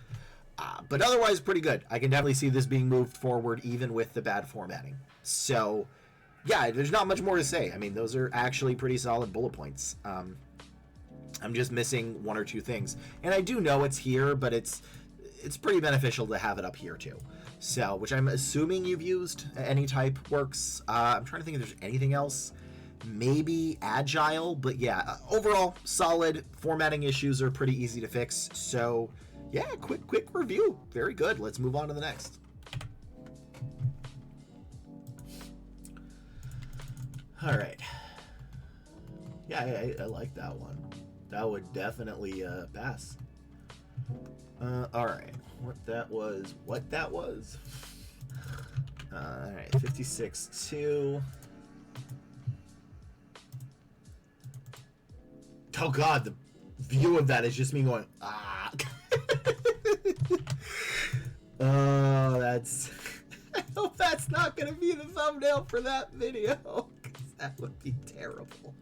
But otherwise, pretty good. I can definitely see this being moved forward, even with the bad formatting. So, yeah, there's not much more to say. I mean, those are actually pretty solid bullet points. I'm just missing one or two things. And I do know it's here, but it's pretty beneficial to have it up here too. So, which I'm assuming you've used. Any type works. I'm trying to think if there's anything else. Maybe agile, but yeah, overall solid. Formatting issues are pretty easy to fix. So yeah, quick review. Very good. Let's move on to the next. All right. Yeah, I like that one. That would definitely pass. All right. What that was. All right, 56-2. Oh God, the view of that is just me going, ah. Oh, that's. I hope that's not gonna be the thumbnail for that video, because that would be terrible.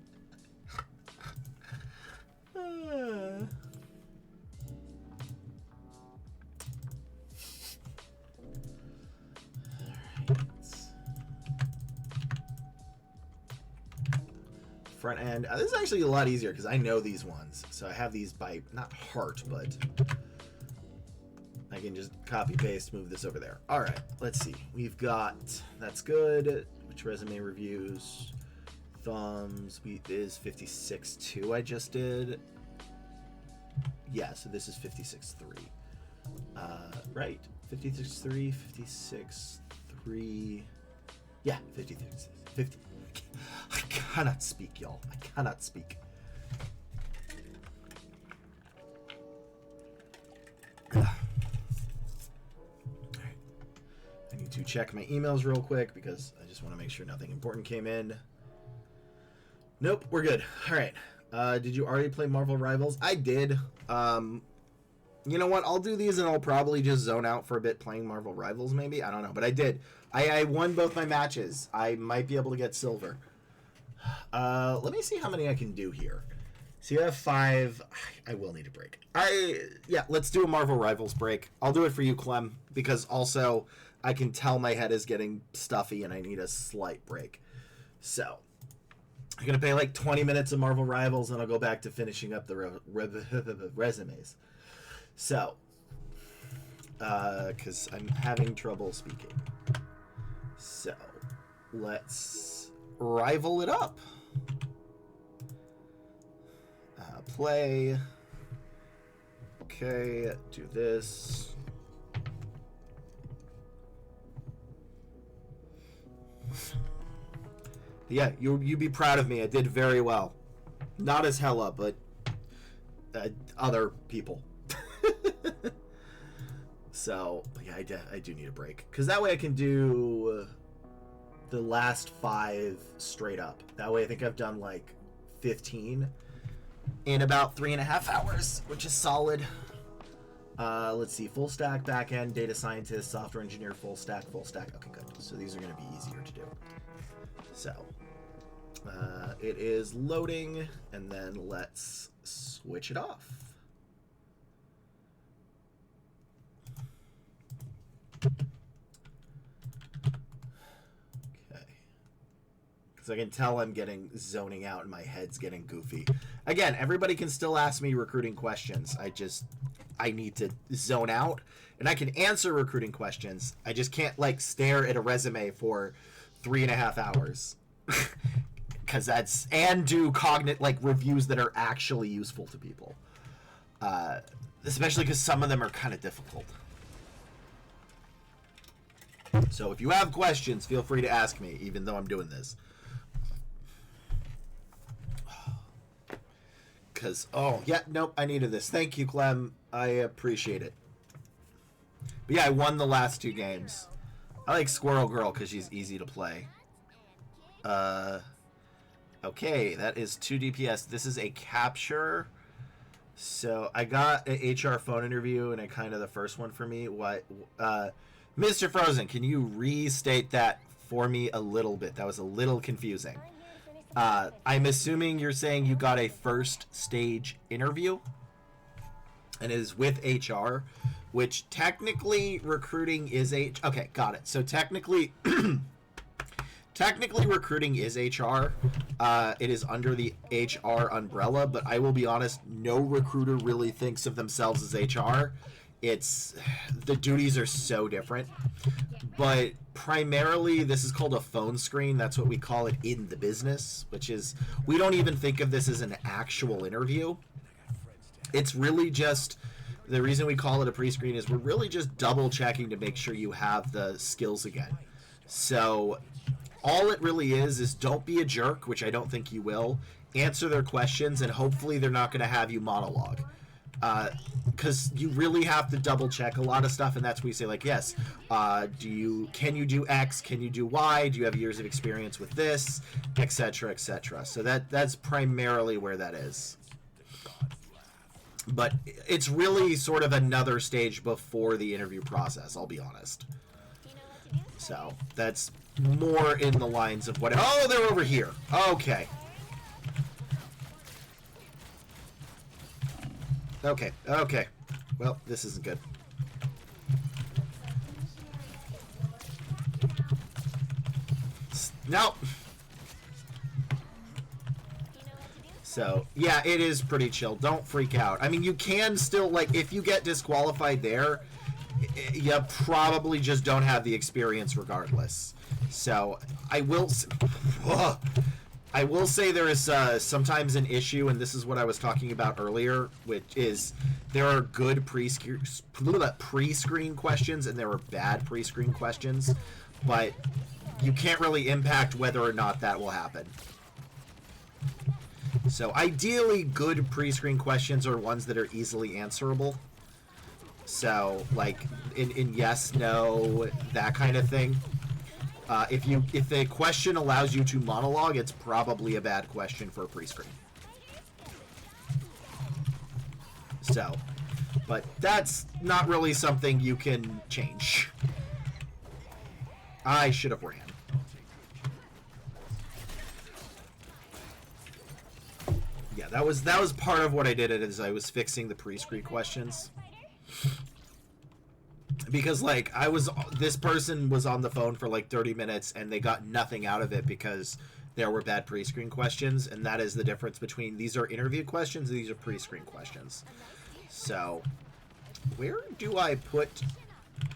Front end. This is actually a lot easier because I know these ones. So I have these by, not heart, but I can just copy paste, move this over there. All right, let's see. We've got, that's good. Which resume reviews? Thumbs. Is 56.2 I just did. Yeah, so this is 56.3. Right. 56.3, 56.3. Yeah, 56. 50. I cannot speak, y'all. I cannot speak. Alright. I need to check my emails real quick because I just want to make sure nothing important came in. Nope, we're good. Alright. Did you already play Marvel Rivals? I did. You know what? I'll do these and I'll probably just zone out for a bit playing Marvel Rivals maybe. I don't know, but I did. I won both my matches. I might be able to get silver. Let me see how many I can do here. So you have 5. I will need a break. Yeah, let's do a Marvel Rivals break. I'll do it for you, Clem, because also I can tell my head is getting stuffy and I need a slight break. So I'm going to play like 20 minutes of Marvel Rivals and I'll go back to finishing up the resumes. So, because I'm having trouble speaking. So, let's rival it up. Play. Okay, do this. Yeah, you'd be proud of me. I did very well. Not as Hella, but other people. So, but yeah, I do need a break. Because that way I can do the last 5 straight up. That way I think I've done like 15 in about 3.5 hours, which is solid. Let's see, full stack, back end, data scientist, software engineer, full stack. Okay, good. So these are going to be easier to do. So, it is loading, and then let's switch it off. Okay. Because I can tell I'm getting zoning out and my head's getting goofy. Again, everybody can still ask me recruiting questions. I need to zone out, and I can answer recruiting questions. I just can't like stare at a resume for 3.5 hours. Because that's, and do like reviews that are actually useful to people. Especially because some of them are kind of difficult. So if you have questions, feel free to ask me, even though I'm doing this. Because, oh, yeah, nope, I needed this. Thank you, Clem. I appreciate it. But yeah, I won the last 2 games. I like Squirrel Girl because she's easy to play. Okay, that is 2 DPS. This is a capture. So I got an HR phone interview, and it kind of the first one for me. What, Mr. Frozen, can you restate that for me a little bit? That was a little confusing. I'm assuming you're saying you got a first stage interview and is with HR, which technically recruiting is okay, got it. So technically recruiting is HR. It is under the HR umbrella, but I will be honest, no recruiter really thinks of themselves as HR. it's the duties are so different. But primarily, this is called a phone screen. That's what we call it in the business, which is, we don't even think of this as an actual interview. It's really just, the reason we call it a pre-screen is we're really just double checking to make sure you have the skills again. So all it really is don't be a jerk, which I don't think you will. Answer their questions, and hopefully they're not going to have you monologue. Because you really have to double check a lot of stuff, and that's where you say, like, yes, can you do X, can you do Y, do you have years of experience with this, etc., etc. So that's primarily where that is. But it's really sort of another stage before the interview process, I'll be honest. So that's more in the lines of what... Oh, they're over here. Okay. Okay, okay. Well, this isn't good. No. So, yeah, it is pretty chill. Don't freak out. I mean, you can still, like, if you get disqualified there, you probably just don't have the experience regardless. So, I will say there is sometimes an issue, and this is what I was talking about earlier, which is there are good pre-screen questions and there are bad pre-screen questions, but you can't really impact whether or not that will happen. So ideally, good pre-screen questions are ones that are easily answerable. So, like, in yes, no, that kind of thing. If the question allows you to monologue, it's probably a bad question for a pre-screen. So, but that's not really something you can change. I should have ran. Yeah, that was part of what I did as I was fixing the pre-screen questions. Because, like, this person was on the phone for like 30 minutes and they got nothing out of it because there were bad pre-screen questions, and that is the difference between these are interview questions and these are pre-screen questions. So, where do I put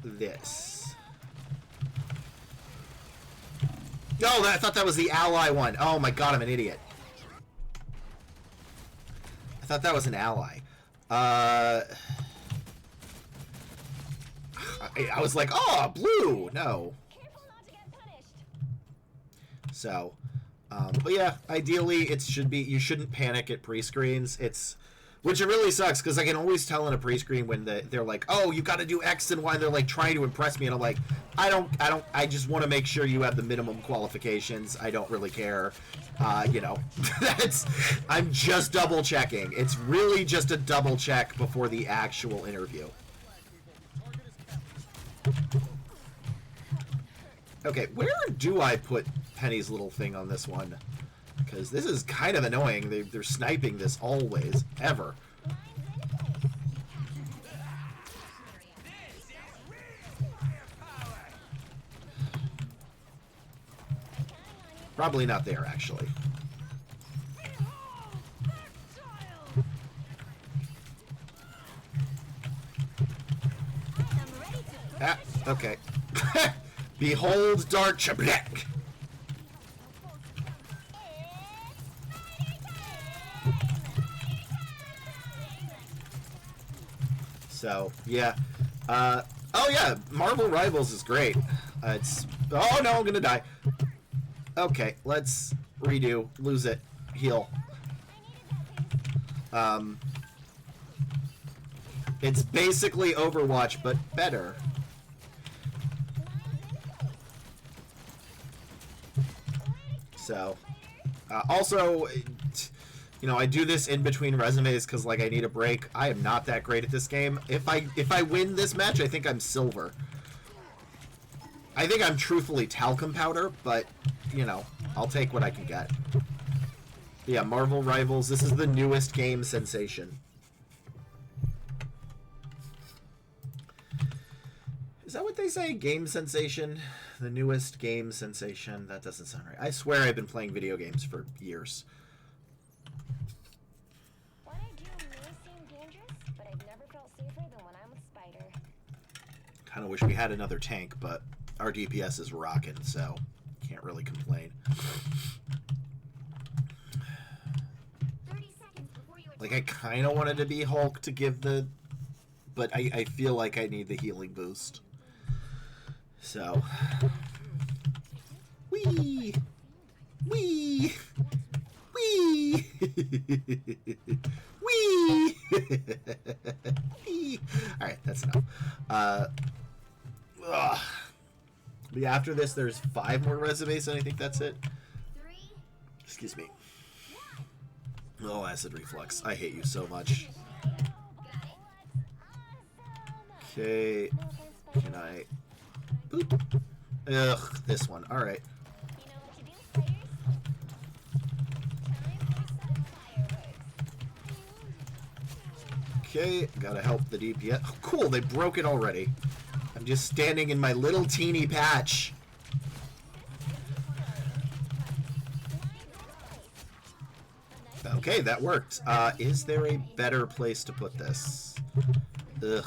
this? No, I thought that was the ally one. Oh my god, I'm an idiot. I thought that was an ally. I was like, oh, blue. No. So, but yeah, ideally it should be, you shouldn't panic at pre-screens. Which it really sucks because I can always tell in a pre-screen when they're like, oh, you got to do X and Y. They're like trying to impress me, and I'm like, I just want to make sure you have the minimum qualifications. I don't really care. You know, I'm just double checking. It's really just a double check before the actual interview. Okay, where do I put Penny's little thing on this one? Because this is kind of annoying. They're sniping this always, ever. Probably not there, actually. Ah, okay. Behold Dark Chablek. So, yeah. Oh, yeah, Marvel Rivals is great. Oh, no, I'm gonna die. Okay, let's redo. Lose it. Heal. It's basically Overwatch, but better. So, also, you know, I do this in between resumes because, like, I need a break. I am not that great at this game. If I win this match, I think I'm silver. I think I'm truthfully talcum powder, but, you know, I'll take what I can get. Yeah, Marvel Rivals. This is the newest game sensation. Is that what they say? Game sensation? The newest game sensation? That doesn't sound right. I swear I've been playing video games for years. What I do may seem dangerous, but I've never felt safer than when I'm with Spider. Kind of wish we had another tank, but our DPS is rocking, so can't really complain. 30 seconds before you Like, I kind of wanted to be Hulk to give the... But I feel like I need the healing boost. So... Whee! Whee! Whee! Whee! Whee! Alright, that's enough. But yeah, after this, there's 5 more resumes, and I think that's it. 3, Excuse me. Oh, acid reflux. I hate you so much. Okay. Can I... Boop. Ugh, this one. Alright. you know what to do, fighters? Time for some fireworks. Okay, gotta help the DPS. Oh, cool, they broke it already. I'm just standing in my little teeny patch. Okay, that worked. Is there a better place to put this? Ugh,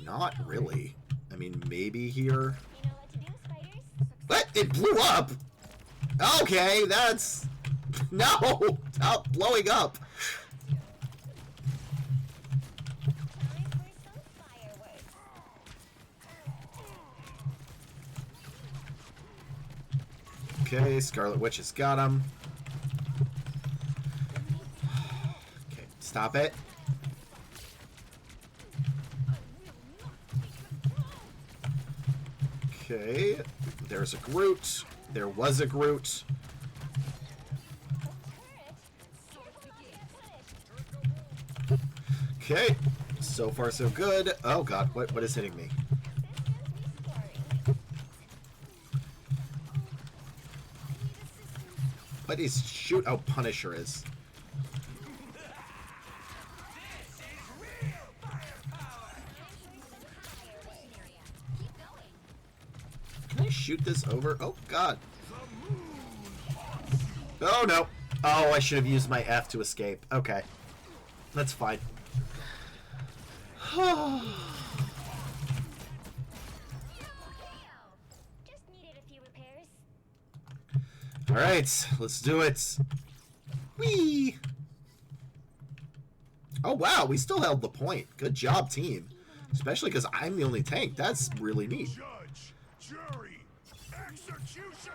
not really. I mean, maybe here. You know what to do, spiders? What? It blew up! Okay, that's... No! Stop blowing up! Time for some fireworks. Okay, Scarlet Witch has got him. Okay, stop it. Okay, there's a Groot. There was a Groot. Okay, so far so good. Oh god, what is hitting me? What is shoot? Oh, Punisher is. Can I shoot this over? Oh god. Oh no. Oh, I should have used my F to escape. Okay. That's fine. Just needed a few repairs. Alright, let's do it. Whee! Oh wow, we still held the point. Good job, team. Especially because I'm the only tank. That's really neat. Judge, jury, executioner!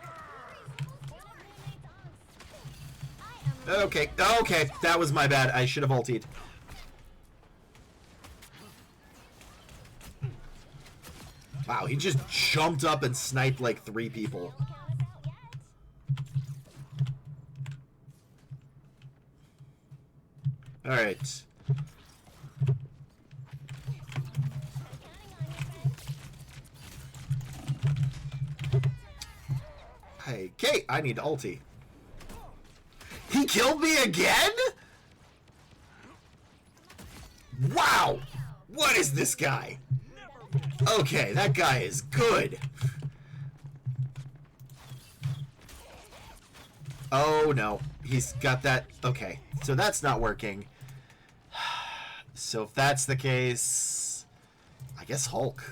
Okay, okay, that was my bad. I should have ultied. Wow, he just jumped up and sniped like 3 people. Alright. Hey, Kate, I need to ulti. He killed me again? Wow! What is this guy? Okay, that guy is good. Oh no, he's got that. Okay, so that's not working. So if that's the case, I guess Hulk.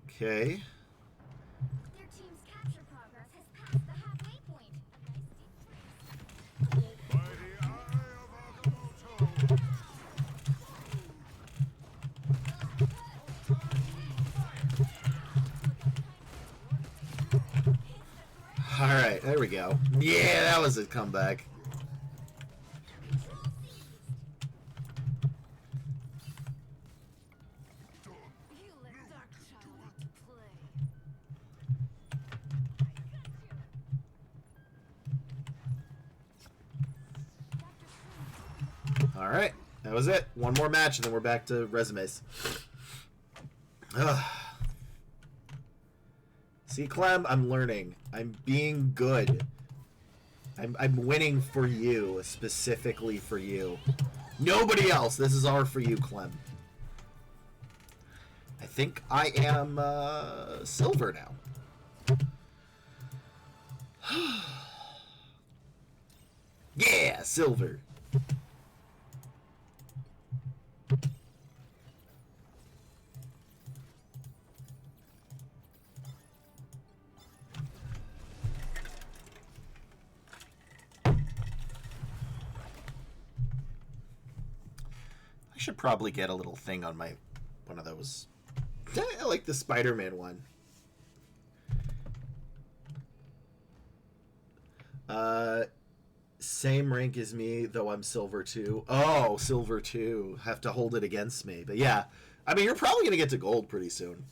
Okay. Their team's capture progress has passed the halfway point. By the eye of Agamotto! Alright, there we go. Yeah, that was a comeback. You let that child out to play. Alright, that was it. One more match and then we're back to resumes. Ugh. See, Clem, I'm learning. I'm being good. I'm winning for you, specifically for you. Nobody else. This is all for you, Clem. I think I am silver now. Yeah, silver. I should probably get a little thing on my one of those. I like the Spider-Man one. Same rank as me, though I'm silver 2. Oh, silver 2. Have to hold it against me. But yeah, I mean, you're probably going to get to gold pretty soon.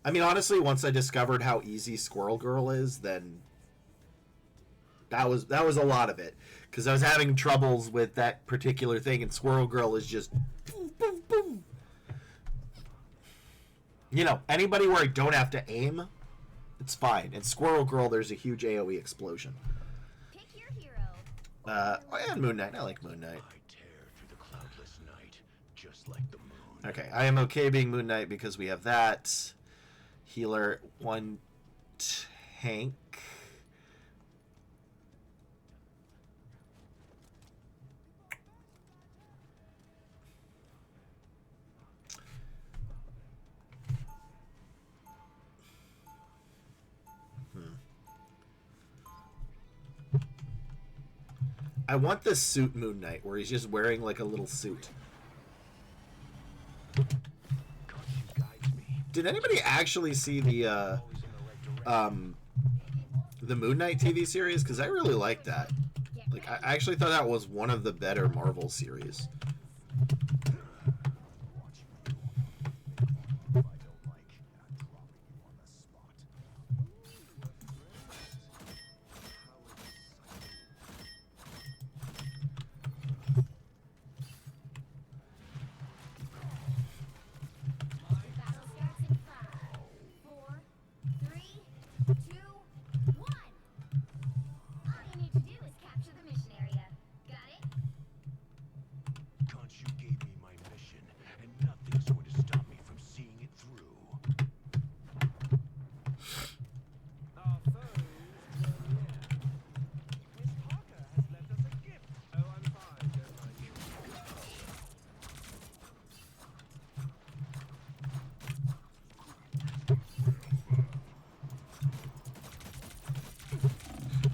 I mean, honestly, once I discovered how easy Squirrel Girl is, then that was a lot of it. Because I was having troubles with that particular thing, and Squirrel Girl is just boom, boom, boom. You know, anybody where I don't have to aim, it's fine. And Squirrel Girl, there's a huge AoE explosion. Pick your hero. And Moon Knight. I like Moon Knight. I tear through the cloudless night, just like the moon. Okay, I am okay being Moon Knight because we have that. Healer, 1 tank. I want this suit Moon Knight where he's just wearing like a little suit. Did anybody actually see the Moon Knight TV series? Because I really liked that. Like, I actually thought that was one of the better Marvel series.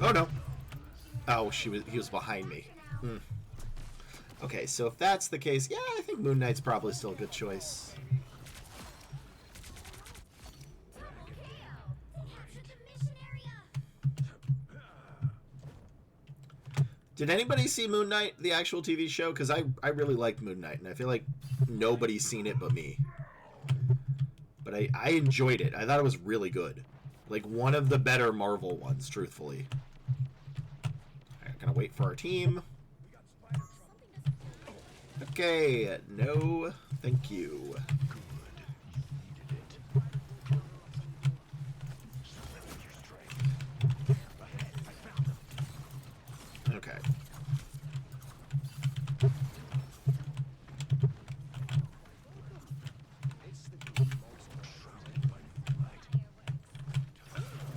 Oh no. Oh, he was behind me. Okay, so if that's the case, yeah, I think Moon Knight's probably still a good choice. Did anybody see Moon Knight, the actual TV show? Because I really liked Moon Knight, and I feel like nobody's seen it but me. But I enjoyed it. I thought it was really good. Like, one of the better Marvel ones, truthfully. Alright, gonna wait for our team. Okay, no, thank you. Okay.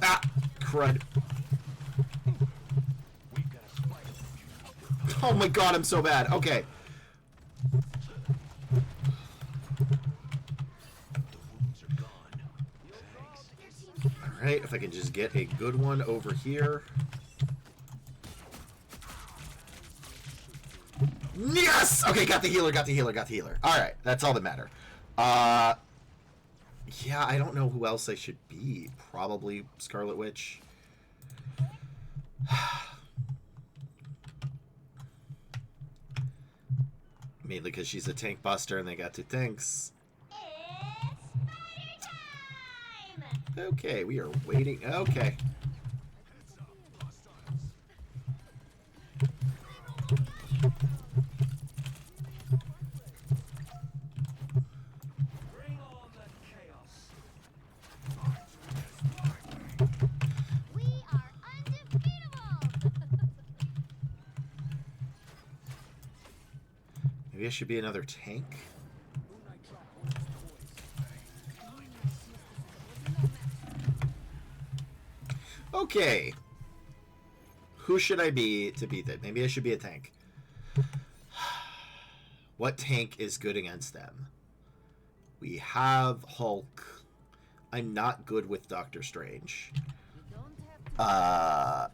Ah, crud. Oh my god, I'm so bad. Okay. Alright, if I can just get a good one over here. Yes! Okay, got the healer, got the healer, got the healer. Alright, that's all that matter. Yeah, I don't know who else I should be. Probably Scarlet Witch. Mainly because she's a tank buster and they got 2 tanks. It's spider time! Okay, we are waiting. Okay. Bring on the chaos. We are undefeatable! Maybe I should be another tank. Okay. Who should I be to beat it? Maybe I should be a tank. What tank is good against them? We have Hulk. I'm not good with Doctor Strange. We don't have to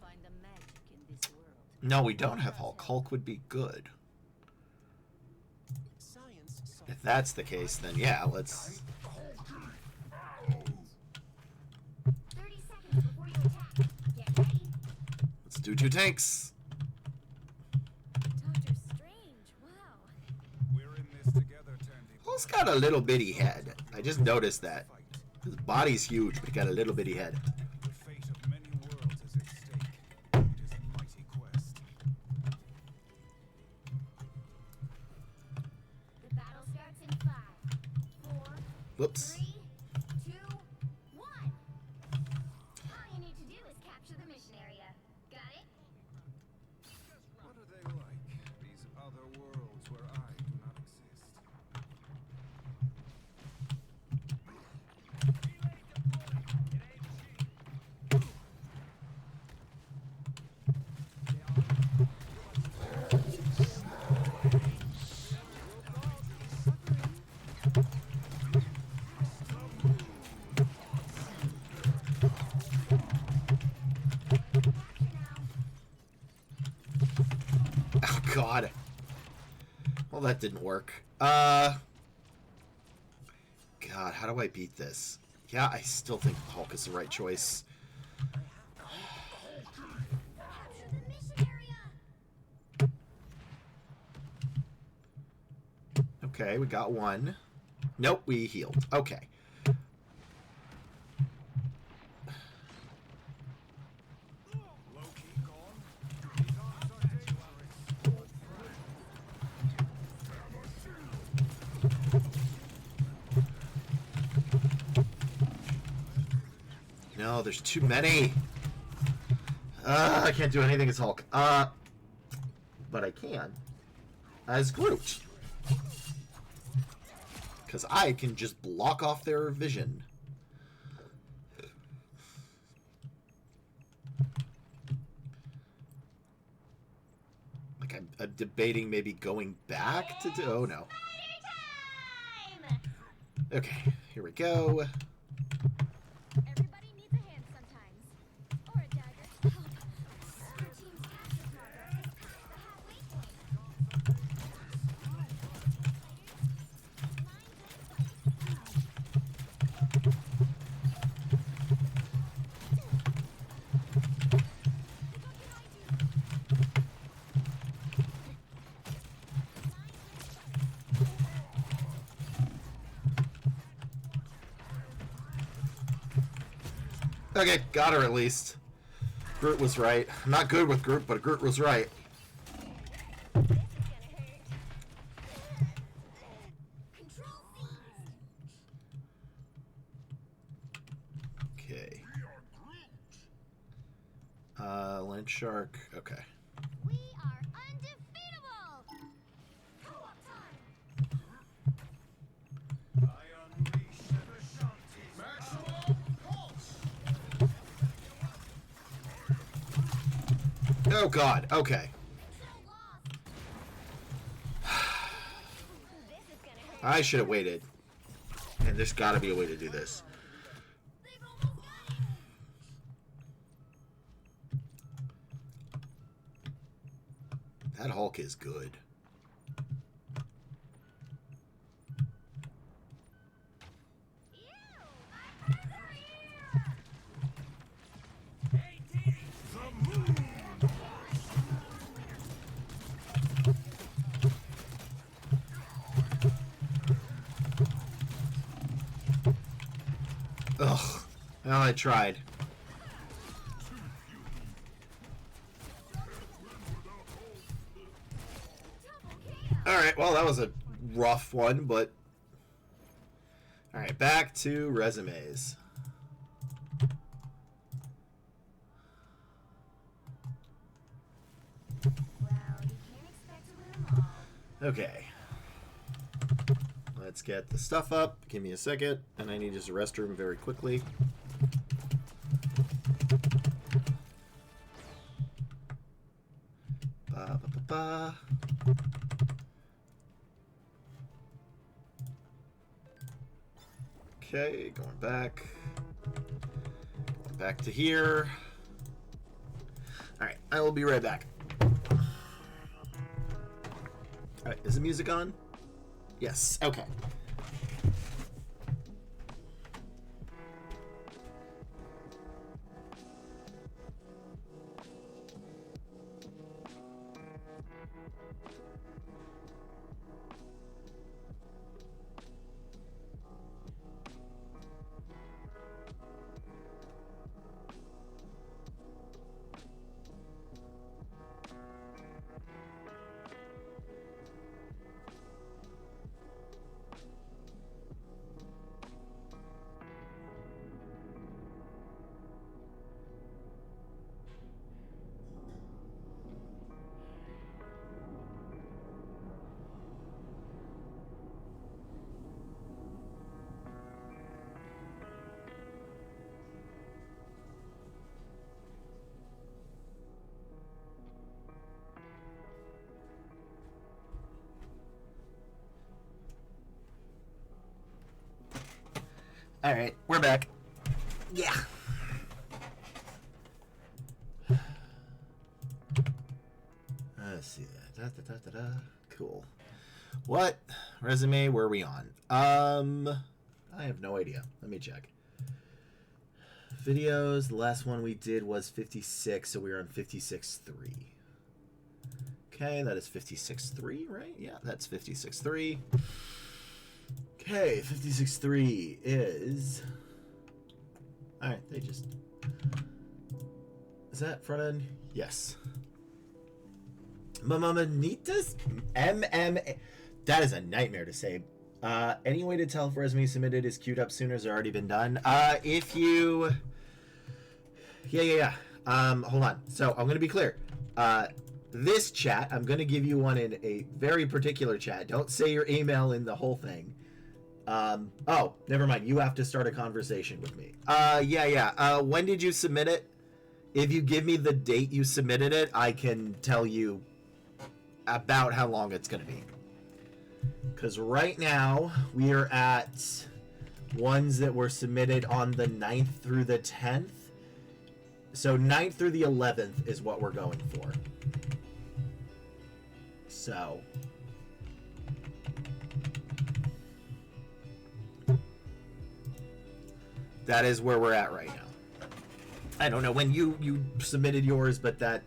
find the magic in this world. No, we don't have Hulk. Hulk would be good. If that's the case, then yeah, let's... 30 seconds before you attack. Get ready. Let's do 2 tanks. Doctor Strange, wow. We're in this together, Tandy. Hulk's got a little bitty head. I just noticed that. His body's huge, but he got a little bitty head. The fate of many worlds is at stake. It is a mighty quest. The battle starts in 5, 4, Whoops. 3, 2, 1. All you need to do is capture the mission area. Got it? What are they like, these other worlds where I do not exist? Oh, God. Well, that didn't work. God, how do I beat this? Yeah, I still think Hulk is the right choice. Capture the mission area. Okay, we got one. Nope, we healed. Okay. Low-key gone? These arms are dangerous. No, there's too many. I can't do anything as Hulk. But I can as Groot. Because I can just block off their vision. Like, I'm debating maybe going back to do... Oh, no. Time! Okay, here we go. Everybody needs a hand sometimes. Or a dagger. Help. Our team's capture progress is past the halfway point. Okay, got her at least. Groot was right. I'm not good with Groot, but Groot was right. This is gonna hurt. Control seized. Okay. Land Shark. Okay. We are undefeatable. Co-op time. I unleash the Ashantis. Maximum pulse. Oh, God. Okay. Control lost. This is gonna hurt. I should have waited. And there's got to be a way to do this. They've almost got it. That Hulk is good. Ew, my friends are here. Hey, Dee, the moon. Ugh. Well, I tried. Alright, well, that was a rough one, but... Alright, back to resumes. Well, you can't expect to win them all. Okay. Let's get the stuff up. Give me a second. And I need to use the restroom very quickly. ba. Okay, going back. Going back to here. Alright, I will be right back. Alright, is the music on? Yes, okay. All right, we're back. Yeah. Let's see that. Cool. What resume were we on? I have no idea. Let me check. Videos. The last one we did was 56, so we were on 56.3. Okay, that is 56.3, right? Yeah, that's 56.3. Okay, 56.3 is... Alright, they just... Is that front end? Yes. Mamamanitas? MMA. That is a nightmare to say. Any way to tell if resume submitted is queued up sooner or has already been done? If you... Yeah. Hold on. So, I'm going to be clear. This chat, I'm going to give you one in a very particular chat. Don't say your email in the whole thing. Oh, never mind. You have to start a conversation with me. Yeah. When did you submit it? If you give me the date you submitted it, I can tell you about how long it's going to be. Because right now, we are at ones that were submitted on the 9th through the 10th. So 9th through the 11th is what we're going for. So... that is where we're at right now. I don't know when you submitted yours, but that's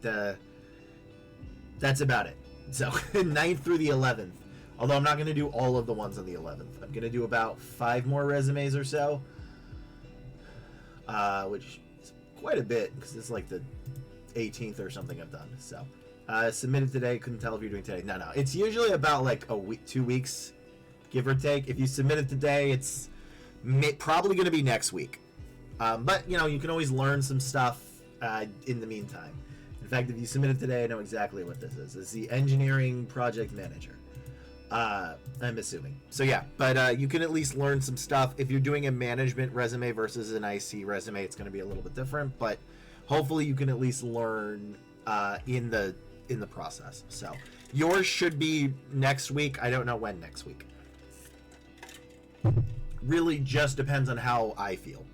about it. So 9th through the 11th. Although I'm not going to do all of the ones on the 11th. I'm going to do about 5 more resumes or so. Which is quite a bit, because it's like the 18th or something I've done. So submitted today. Couldn't tell if you're doing today. No. It's usually about like a week, 2 weeks, give or take. If you submit it today, it's probably going to be next week. But, you know, you can always learn some stuff in the meantime. In fact, if you submit it today, I know exactly what this is. It's the engineering project manager. I'm assuming. So, yeah. But you can at least learn some stuff. If you're doing a management resume versus an IC resume, it's going to be a little bit different. But hopefully you can at least learn in the process. So, yours should be next week. I don't know when next week. Really just depends on how I feel,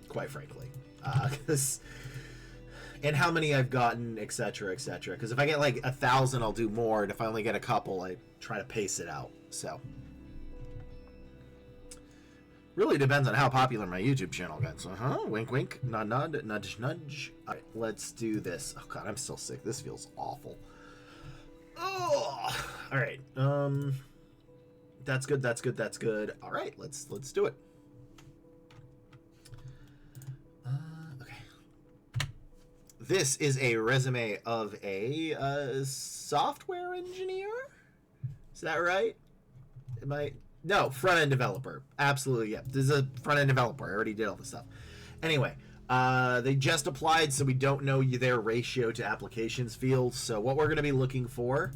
quite frankly, and how many I've gotten, etc. Because if I get like 1,000, I'll do more, and if I only get a couple, I try to pace it out. So really depends on how popular my YouTube channel gets. Wink, wink, nod, nod, nudge, nudge. All right, let's do this. Oh God, I'm still sick. This feels awful. Oh, all right. That's good. All right, let's do it. Okay. This is a resume of a software engineer. Is that right? No, front-end developer. Absolutely, yeah. This is a front-end developer. I already did all this stuff. Anyway, they just applied, so we don't know their ratio to applications field. So what we're going to be looking for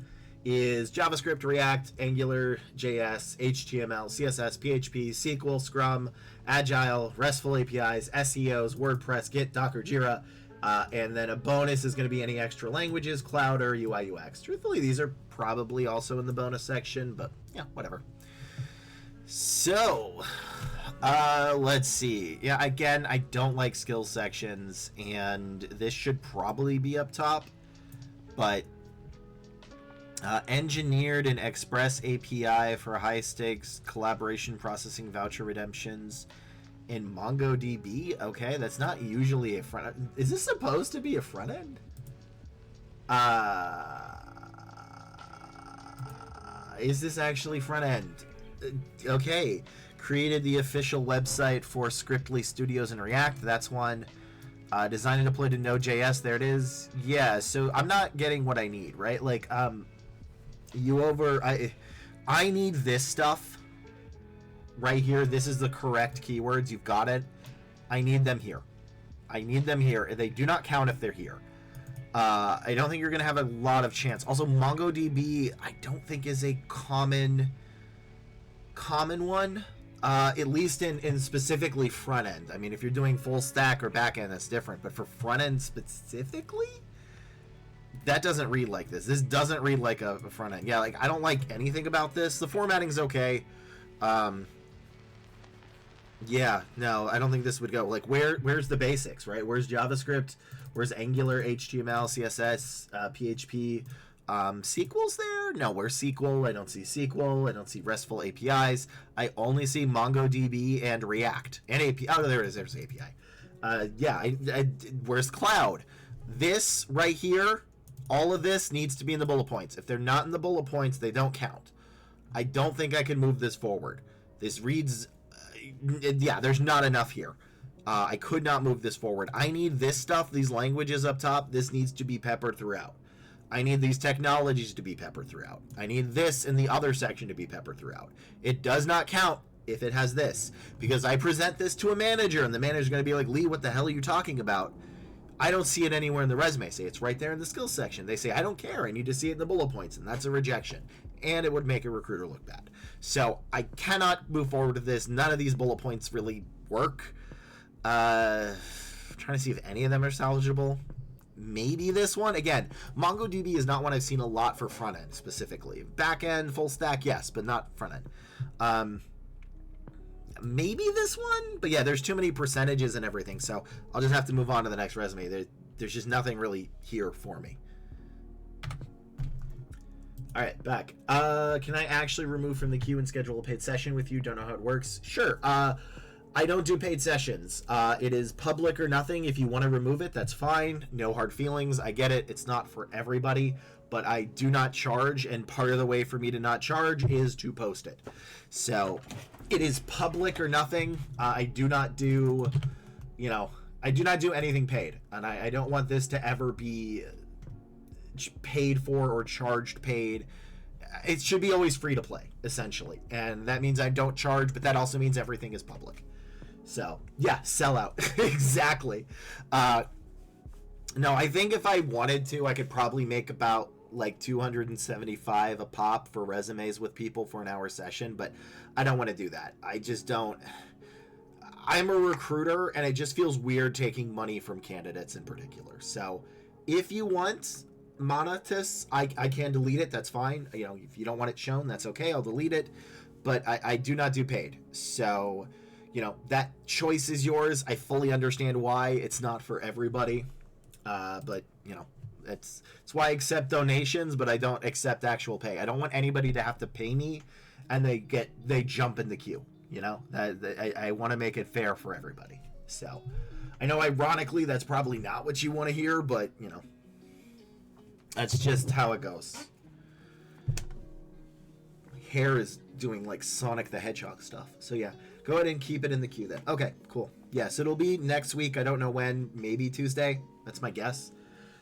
is JavaScript, React, Angular, JS, HTML, CSS, PHP, SQL, Scrum, Agile, RESTful APIs, SEOs, WordPress, Git, Docker, Jira, And then a bonus is going to be any extra languages, cloud, or UI UX. Truthfully, these are probably also in the bonus section, but yeah, whatever. So, let's see. Yeah, again, I don't like skills sections, and this should probably be up top, but engineered and express API for high stakes collaboration processing voucher redemptions in MongoDB. Okay, that's not usually a front end. Is this supposed to be a front end? Is this actually front end? Okay, created the official website for Scriptly Studios and React. That's one. Designed and deployed to Node.js. There it is. Yeah, so I'm not getting what I need, right? Like, I need this stuff right here. This is the correct keywords. You've got it. I need them here. I need them here. They do not count if they're here. I don't think you're going to have a lot of chance. Also, MongoDB, I don't think is a common one, at least in specifically front end. I mean, if you're doing full stack or back end, that's different. But for front end specifically, that doesn't read like this. This doesn't read like a front end. Yeah, like I don't like anything about this. The formatting's okay. Yeah, no, I don't think this would go. Like, where's the basics, right? Where's JavaScript? Where's Angular, HTML, CSS, PHP? SQL's there? No, where's SQL? I don't see SQL. I don't see RESTful APIs. I only see MongoDB and React. And API. Oh, there it is. There's API. Yeah, where's cloud? This right here, all of this needs to be in the bullet points. If they're not in the bullet points, they don't count. I don't think I can move this forward. This reads... yeah, there's not enough here. I could not move this forward. I need this stuff, these languages up top. This needs to be peppered throughout. I need these technologies to be peppered throughout. I need this in the other section to be peppered throughout. It does not count if it has this, because I present this to a manager, and the manager's going to be like, Lee, what the hell are you talking about? I don't see it anywhere in the resume. Say it's right there in the skills section. They say, I don't care. I need to see it in the bullet points, and that's a rejection. And it would make a recruiter look bad. So I cannot move forward with this. None of these bullet points really work. I'm trying to see if any of them are salvageable. Maybe this one. Again, MongoDB is not one I've seen a lot for front end specifically. Back end, full stack, yes, but not front end. Maybe this one, but yeah, there's too many percentages and everything, so I'll just have to move on to the next resume. There's just nothing really here for me. All right, back. Can I actually remove from the queue and schedule a paid session with you? Don't know how it works. Sure. I don't do paid sessions. It is public or nothing. If you want to remove it, that's fine. No hard feelings. I get it. It's not for everybody, but I do not charge, and part of the way for me to not charge is to post it. So it is public or nothing. I do not do, I do not do anything paid, and I don't want this to ever be paid for or charged paid. It should be always free to play, essentially, and that means I don't charge, but that also means everything is public. So yeah, sell out. Exactly. No, I think if I wanted to, I could probably make about like 275 a pop for resumes with people for an hour session, but I don't want to do that. I just don't. I'm a recruiter, and it just feels weird taking money from candidates in particular. So if you want Monetus, I can delete it. That's fine. If you don't want it shown, that's okay. I'll delete it. But I do not do paid. So, that choice is yours. I fully understand why it's not for everybody. But, it's why I accept donations, but I don't accept actual pay. I don't want anybody to have to pay me and they jump in the queue. I want to make it fair for everybody. So I know ironically that's probably not what you want to hear, but that's just how it goes. Hair is doing like Sonic the Hedgehog stuff. So yeah, go ahead and keep it in the queue then. Okay, cool. Yes, it'll be next week. I don't know when, maybe Tuesday. That's my guess.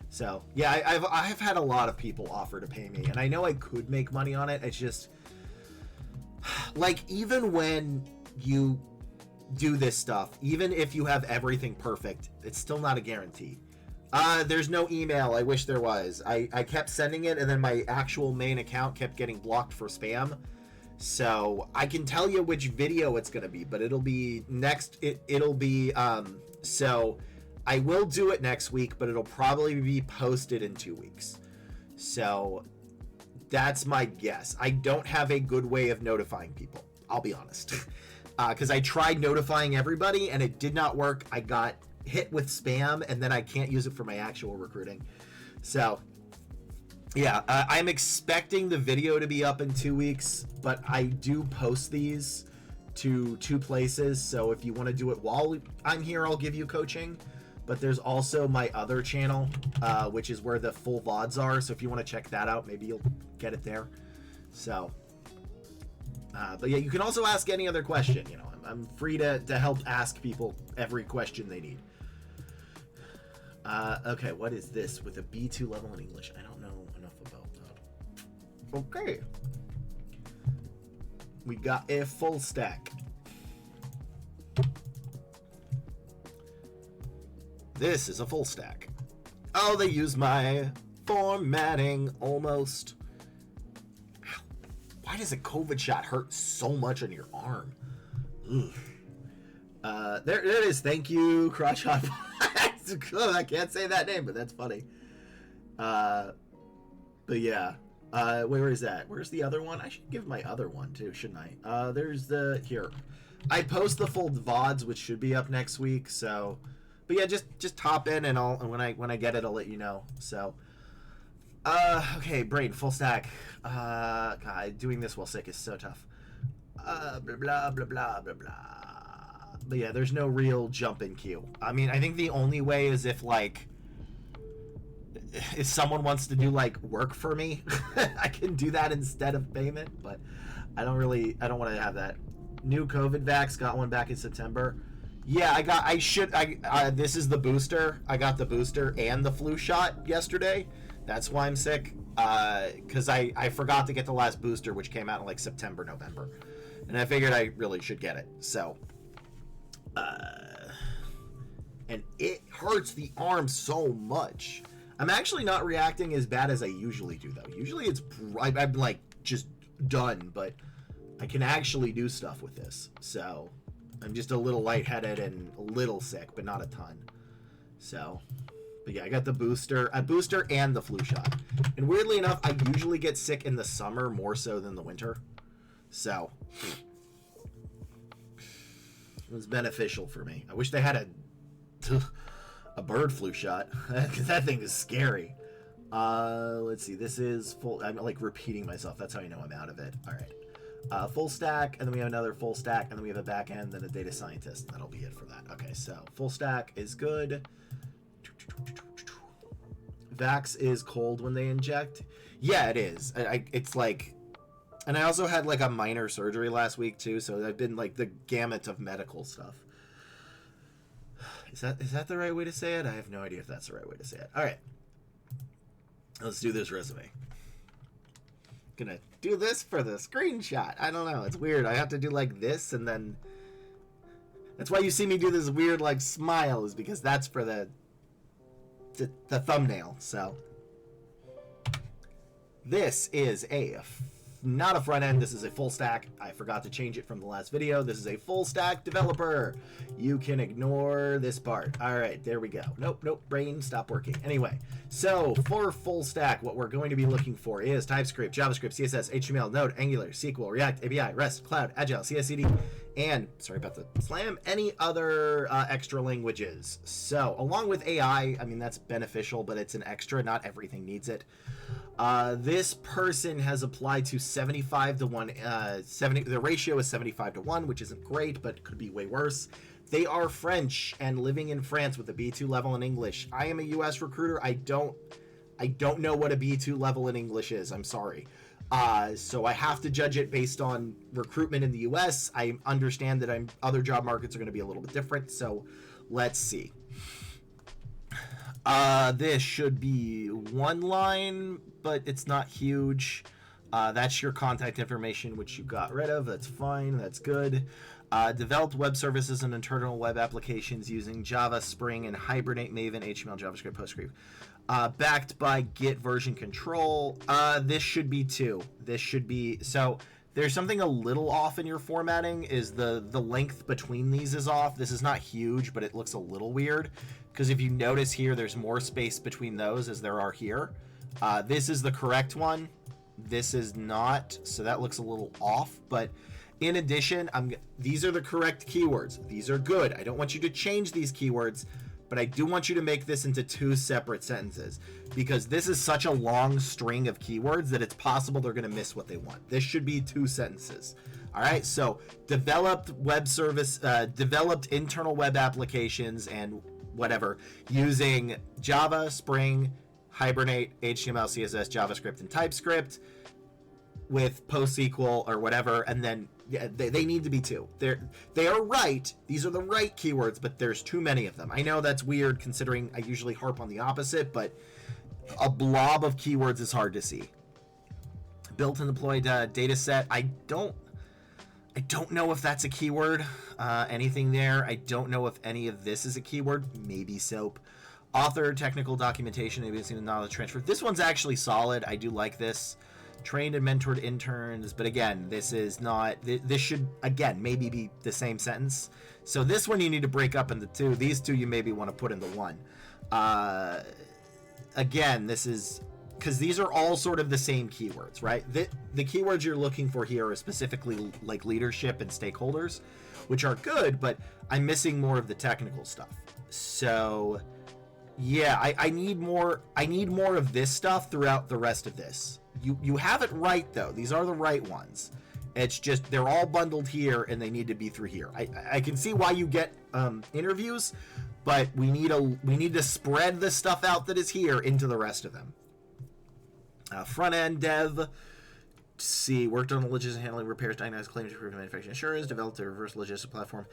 So yeah, I've had a lot of people offer to pay me, and I know I could make money on it. It's just like, even when you do this stuff, even if you have everything perfect, it's still not a guarantee. There's no email. I wish there was. I kept sending it, and then my actual main account kept getting blocked for spam. So I can tell you which video it's going to be, but it'll be next. It'll be, so I will do it next week, but it'll probably be posted in 2 weeks. So that's my guess. I don't have a good way of notifying people. I'll be honest. Because I tried notifying everybody and it did not work. I got hit with spam and then I can't use it for my actual recruiting. So yeah, I'm expecting the video to be up in 2 weeks, but I do post these to 2 places. So if you want to do it while I'm here, I'll give you coaching. But there's also my other channel, which is where the full VoDs are. So if you want to check that out, maybe you'll get it there. So, but yeah, you can also ask any other question. You know, I'm free to help ask people every question they need. Okay, what is this with a B2 level in English? I don't know enough about that. Okay. We got a full stack. This is a full stack. Oh, they used my formatting almost. Ow. Why does a COVID shot hurt so much on your arm? There it is. Thank you, Crotch Hot. I can't say that name, but that's funny. But yeah. Where is that? Where's the other one? I should give my other one too, shouldn't I? There's the here. I post the full VoDs, which should be up next week. So, but yeah, just hop in and when I get it, I'll let you know. So, okay, brain full stack. God, doing this while sick is so tough. Blah blah blah blah blah blah. But yeah, there's no real jump in queue. I mean, I think the only way is if someone wants to do like work for me, I can do that instead of payment, but I don't want to have that. New COVID vax, got one back in September. Yeah, this is the booster. I got the booster and the flu shot yesterday. That's why I'm sick. Cause I forgot to get the last booster, which came out in like September, November. And I figured I really should get it. So, and it hurts the arm so much. I'm actually not reacting as bad as I usually do, though. Usually I'm like just done, but I can actually do stuff with this. So I'm just a little lightheaded and a little sick, but not a ton. So, but yeah, I got a booster and the flu shot. And weirdly enough, I usually get sick in the summer more so than the winter. So it was beneficial for me. I wish they had a bird flu shot, because that thing is scary. Let's see, this is full. I'm like repeating myself. That's how you know I'm out of it. All right, full stack, and then we have another full stack, and then we have a back end, then a data scientist. That'll be it for that. Okay, so full stack is good. Vax is cold when they inject. Yeah, it is. It's like, and I also had like a minor surgery last week too, so I've been like the gamut of medical stuff. Is that the right way to say it? I have no idea if that's the right way to say it. All right. Let's do this resume. Gonna do this for the screenshot. I don't know. It's weird. I have to do like this and then... That's why you see me do this weird like smile, is because that's for the thumbnail. So this is not a front end, this is a full stack. I forgot to change it from the last video. This is a full stack developer. You can ignore this part. All right, there we go. Nope, brain, stop working. Anyway, so for full stack, what we're going to be looking for is TypeScript, JavaScript, CSS, HTML, Node, Angular, SQL, React, API, REST, Cloud, Agile, CI/CD, and, sorry about the slam, any other extra languages. So, along with AI, I mean, that's beneficial, but it's an extra. Not everything needs it. This person has applied to 75 to 1. The ratio is 75 to 1, which isn't great, but could be way worse. They are French and living in France with a B2 level in English. I am a US recruiter. I don't know what a B2 level in English is. I'm sorry. So I have to judge it based on recruitment in the US. I understand that other job markets are going to be a little bit different. So let's see. This should be one line, but it's not huge. That's your contact information, which you got rid of. That's fine. That's good. Developed web services and internal web applications using Java, Spring, and Hibernate, Maven, HTML, JavaScript, PostScript. Backed by Git version control. This should be 2. This should be... So, there's something a little off in your formatting. Is the length between these is off. This is not huge, but it looks a little weird, because if you notice here, there's more space between those as there are here. This is the correct one. This is not, so that looks a little off. But in addition, these are the correct keywords. These are good. I don't want you to change these keywords, but I do want you to make this into 2 separate sentences, because this is such a long string of keywords that it's possible they're going to miss what they want. This should be 2 sentences. All right, so developed web service, developed internal web applications and whatever using Java, Spring, Hibernate, HTML, CSS, JavaScript, and TypeScript with PostSQL or whatever, and then yeah, they need to be 2. They are right. These are the right keywords, but there's too many of them. I know that's weird considering I usually harp on the opposite, but a blob of keywords is hard to see. Built and deployed data set. I don't know if that's a keyword. Anything there. I don't know if any of this is a keyword. Maybe SOAP. Author, technical documentation, maybe it's in the knowledge transfer. This one's actually solid. I do like this. Trained and mentored interns, but again, this is not. This should again maybe be the same sentence. So this one you need to break up into 2. These 2 you maybe want to put into 1. Again, this is because these are all sort of the same keywords, right? The keywords you're looking for here are specifically like leadership and stakeholders, which are good, but I'm missing more of the technical stuff. So yeah, I need more of this stuff throughout the rest of this. You have it right though. These are the right ones. It's just they're all bundled here and they need to be through here. I can see why you get interviews, but we need to spread the stuff out that is here into the rest of them. Front end dev. See, worked on the logistics handling, repairs, diagnosis, claims, improvement, manufacturing, insurance, developed a reverse logistic platform.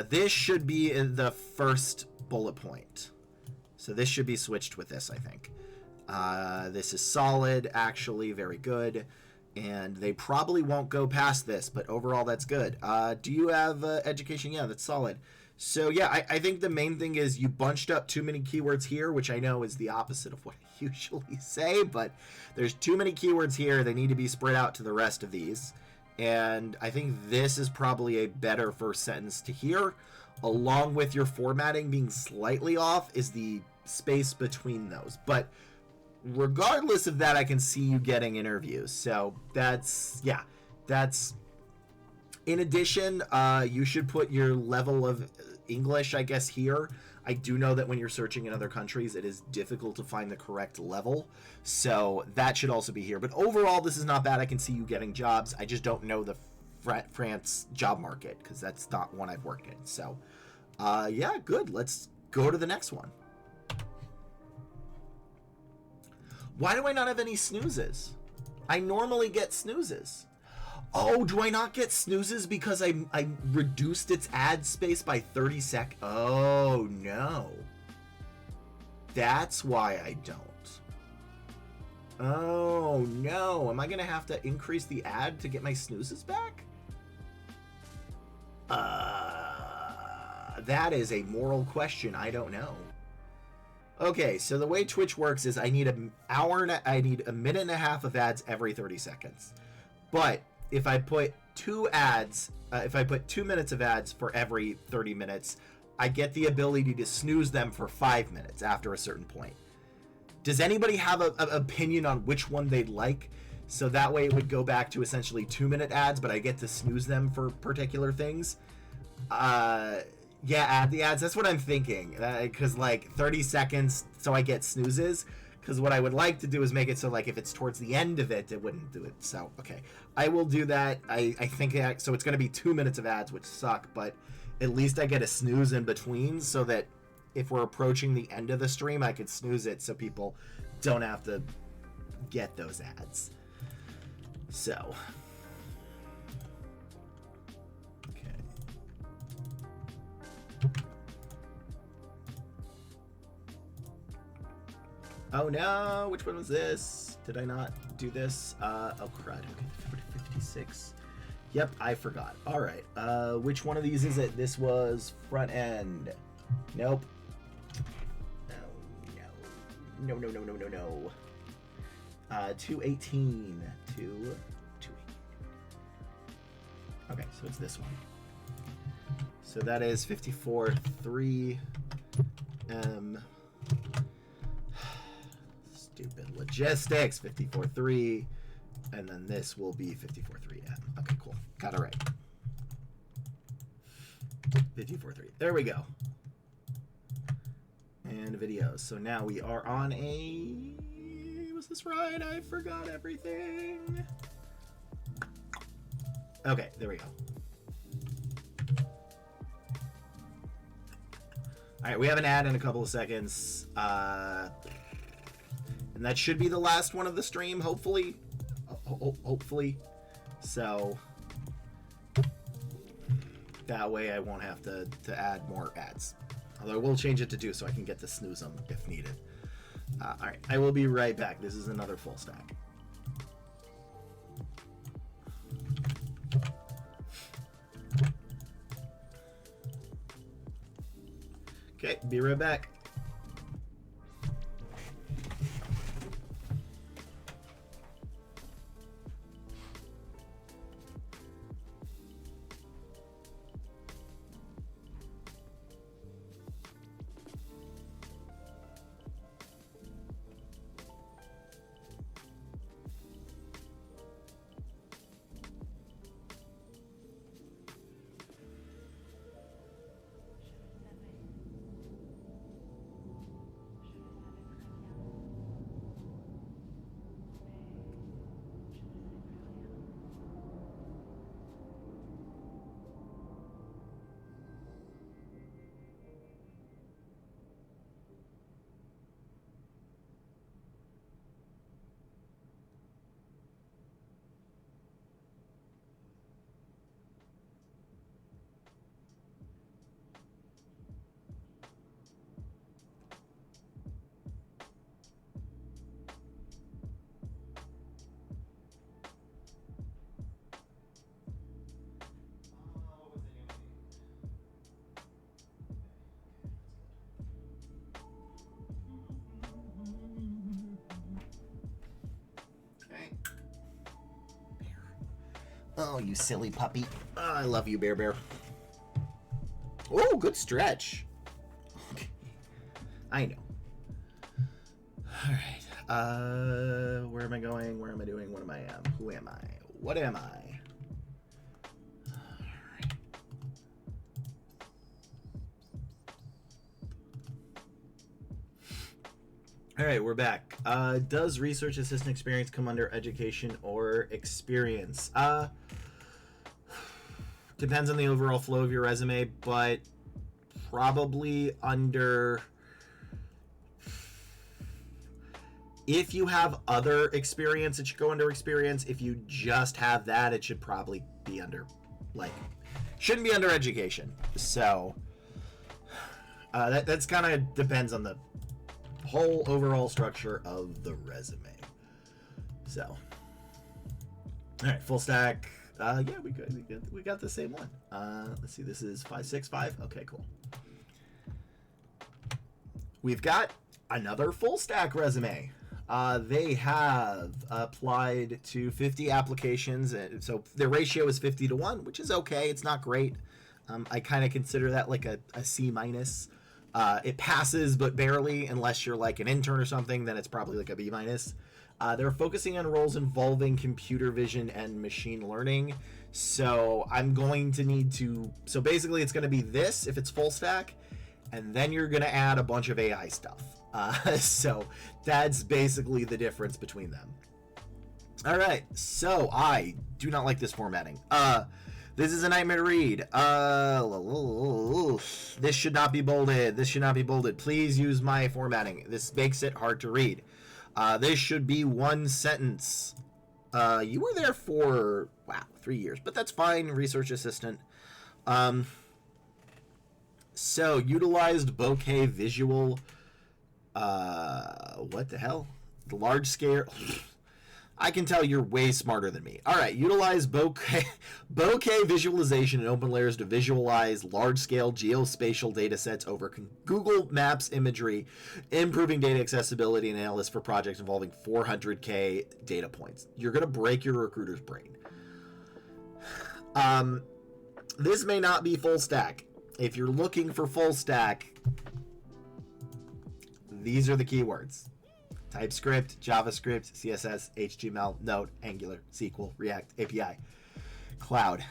This should be in the first bullet point. So this should be switched with this, I think. This is solid, actually, very good. And they probably won't go past this, but overall that's good. Do you have education? Yeah, that's solid. So yeah, I think the main thing is you bunched up too many keywords here, which I know is the opposite of what I usually say, but there's too many keywords here. They need to be spread out to the rest of these. And I think this is probably a better first sentence to hear, along with your formatting being slightly off is the space between those. But regardless of that, I can see you getting interviews. So that's in addition, you should put your level of English, I guess, here. I do know that when you're searching in other countries, it is difficult to find the correct level. So that should also be here. But overall, this is not bad. I can see you getting jobs. I just don't know the France job market because that's not one I've worked in. So yeah, good. Let's go to the next one. Why do I not have any snoozes? I normally get snoozes. Oh, do I not get snoozes because I reduced its ad space by 30 seconds? Oh, no. That's why I don't. Oh, no. Am I going to have to increase the ad to get my snoozes back? That is a moral question. I don't know. Okay, so the way Twitch works is I need a minute and a half of ads every 30 seconds. But if I put 2 minutes of ads for every 30 minutes, I get the ability to snooze them for 5 minutes after a certain point. Does anybody have an opinion on which one they'd like? So that way it would go back to essentially 2-minute ads, but I get to snooze them for particular things. Yeah, add the ads. That's what I'm thinking. Because, like, 30 seconds, so I get snoozes. Because what I would like to do is make it so, like, if it's towards the end of it, it wouldn't do it. So, okay. I will do that. I think that, so it's going to be 2 minutes of ads, which suck. But at least I get a snooze in between so that if we're approaching the end of the stream, I could snooze it so people don't have to get those ads. So... Oh no, which one was this? Did I not do this? Oh crud, okay, 56. Yep, I forgot. Alright, which one of these is it? This was front end. Nope. No. 218. 218. Okay, so it's this one. So that is 54.3 M. Stupid logistics. 54.3. And then this will be 54.3 M. Okay, cool. Got it right. 54.3. There we go. And videos. So now we are on a... Was this right? I forgot everything. Okay, there we go. All right, we have an ad in a couple of seconds. And that should be the last one of the stream, hopefully. Hopefully. So that way I won't have to add more ads. Although we'll change it to 2 so I can get to snooze them if needed. All right, I will be right back. This is another full stack. Okay, be right back. Oh, you silly puppy. Oh, I love you, Bear Bear. Oh, good stretch. Okay. I know. All right. Where am I going? Where am I doing? What am I? Who am I? What am I? All right, we're back. Does research assistant experience come under education or experience? Depends on the overall flow of your resume, but probably under... If you have other experience, it should go under experience. If you just have that, it should probably be under, like, shouldn't be under education. So, that's kind of depends on the whole overall structure of the resume. So, all right, full stack. Yeah, we got the same one. Let's see, this is 565. Okay, cool. We've got another full stack resume. They have applied to 50 applications, and so their ratio is 50-1, which is okay. It's not great. I kind of consider that like a C minus. It passes, but barely, unless you're like an intern or something, then it's probably like a B minus. They're focusing on roles involving computer vision and machine learning. So I'm going to need to, so basically it's going to be this if it's full stack, and then you're going to add a bunch of AI stuff. So that's basically the difference between them. All right, so I do not like this formatting. This is a nightmare to read. This should not be bolded. This should not be bolded. Please use my formatting. This makes it hard to read. This should be one sentence. You were there for, wow, 3 years, but that's fine. Research assistant. So utilized bokeh visual. What the hell? The large scale. I can tell you're way smarter than me. All right, utilize bokeh visualization and open layers to visualize large-scale geospatial data sets over Google Maps imagery, improving data accessibility and analysis for projects involving 400K data points. You're going to break your recruiter's brain. This may not be full stack. If you're looking for full stack, these are the keywords: TypeScript, JavaScript, CSS, HTML, Node, Angular, SQL, React, API, Cloud.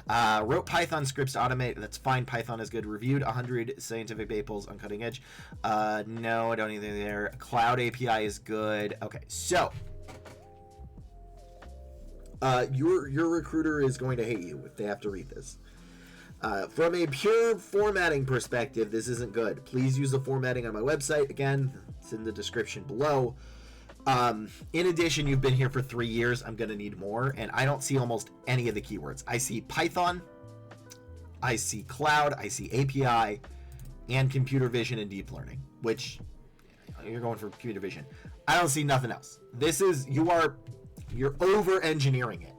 Wrote Python scripts to automate. That's fine. Python is good. Reviewed 100 scientific papers on cutting edge. No, I don't need anything there. Cloud API is good. Okay, so your recruiter is going to hate you if they have to read this. From a pure formatting perspective, this isn't good. Please use the formatting on my website. Again, it's in the description below. In addition, you've been here for 3 years. I'm going to need more, and I don't see almost any of the keywords. I see Python, I see cloud, I see API, and computer vision and deep learning, which you're going for computer vision. I don't see nothing else. This is, you're over engineering it.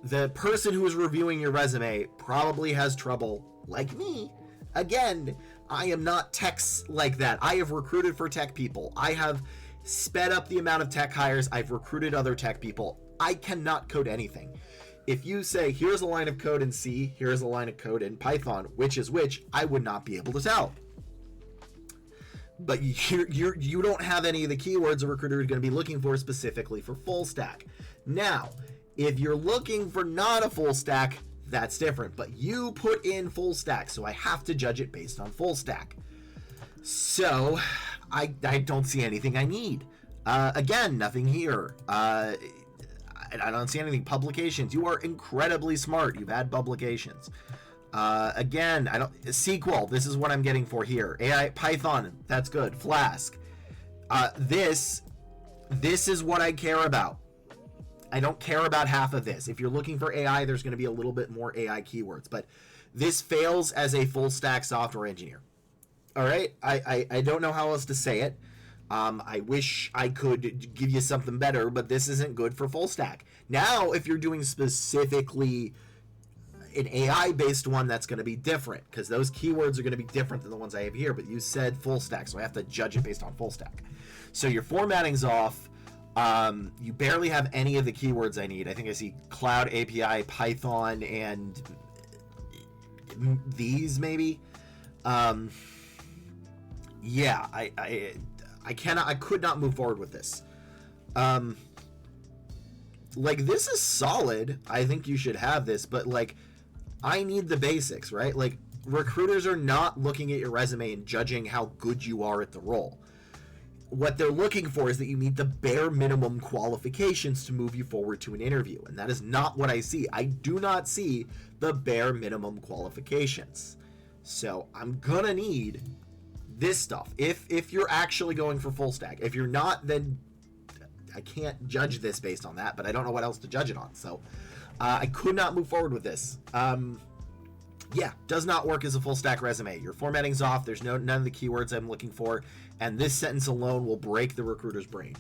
The person who is reviewing your resume probably has trouble, like me. Again, I am not techs like that. I have recruited for tech people. I have sped up the amount of tech hires. I've recruited other tech people. I cannot code anything. If you say, here's a line of code in C, here's a line of code in Python, which is which, I would not be able to tell. But you don't have any of the keywords a recruiter is going to be looking for specifically for full stack. Now, if you're looking for not a full stack, that's different. But you put in full stack, so I have to judge it based on full stack. So I don't see anything I need. Again, nothing here. I don't see anything. Publications. You are incredibly smart. You've had publications. Again, I don't. SQL. This is what I'm getting for here. AI, Python. That's good. Flask. This is what I care about. I don't care about half of this. If you're looking for AI, there's going to be a little bit more AI keywords, but this fails as a full stack software engineer. All right. I don't know how else to say it. I wish I could give you something better, but this isn't good for full stack. Now, if you're doing specifically an AI based one, that's going to be different because those keywords are going to be different than the ones I have here, but you said full stack, so I have to judge it based on full stack. So your formatting's off. You barely have any of the keywords I need. I think I see cloud, API, Python, and these maybe. Yeah, I could not move forward with this. Like, this is solid. I think you should have this, but like, I need the basics, right? Like, recruiters are not looking at your resume and judging how good you are at the role. What they're looking for is that you meet the bare minimum qualifications to move you forward to an interview, and that is not what I see. I do not see the bare minimum qualifications. So I'm gonna need this stuff if you're actually going for full stack. If you're not, then I can't judge this based on that, but I don't know what else to judge it on. So I could not move forward with this. Yeah, does not work as a full stack resume. Your formatting's off. There's none of the keywords I'm looking for, and this sentence alone will break the recruiter's brain.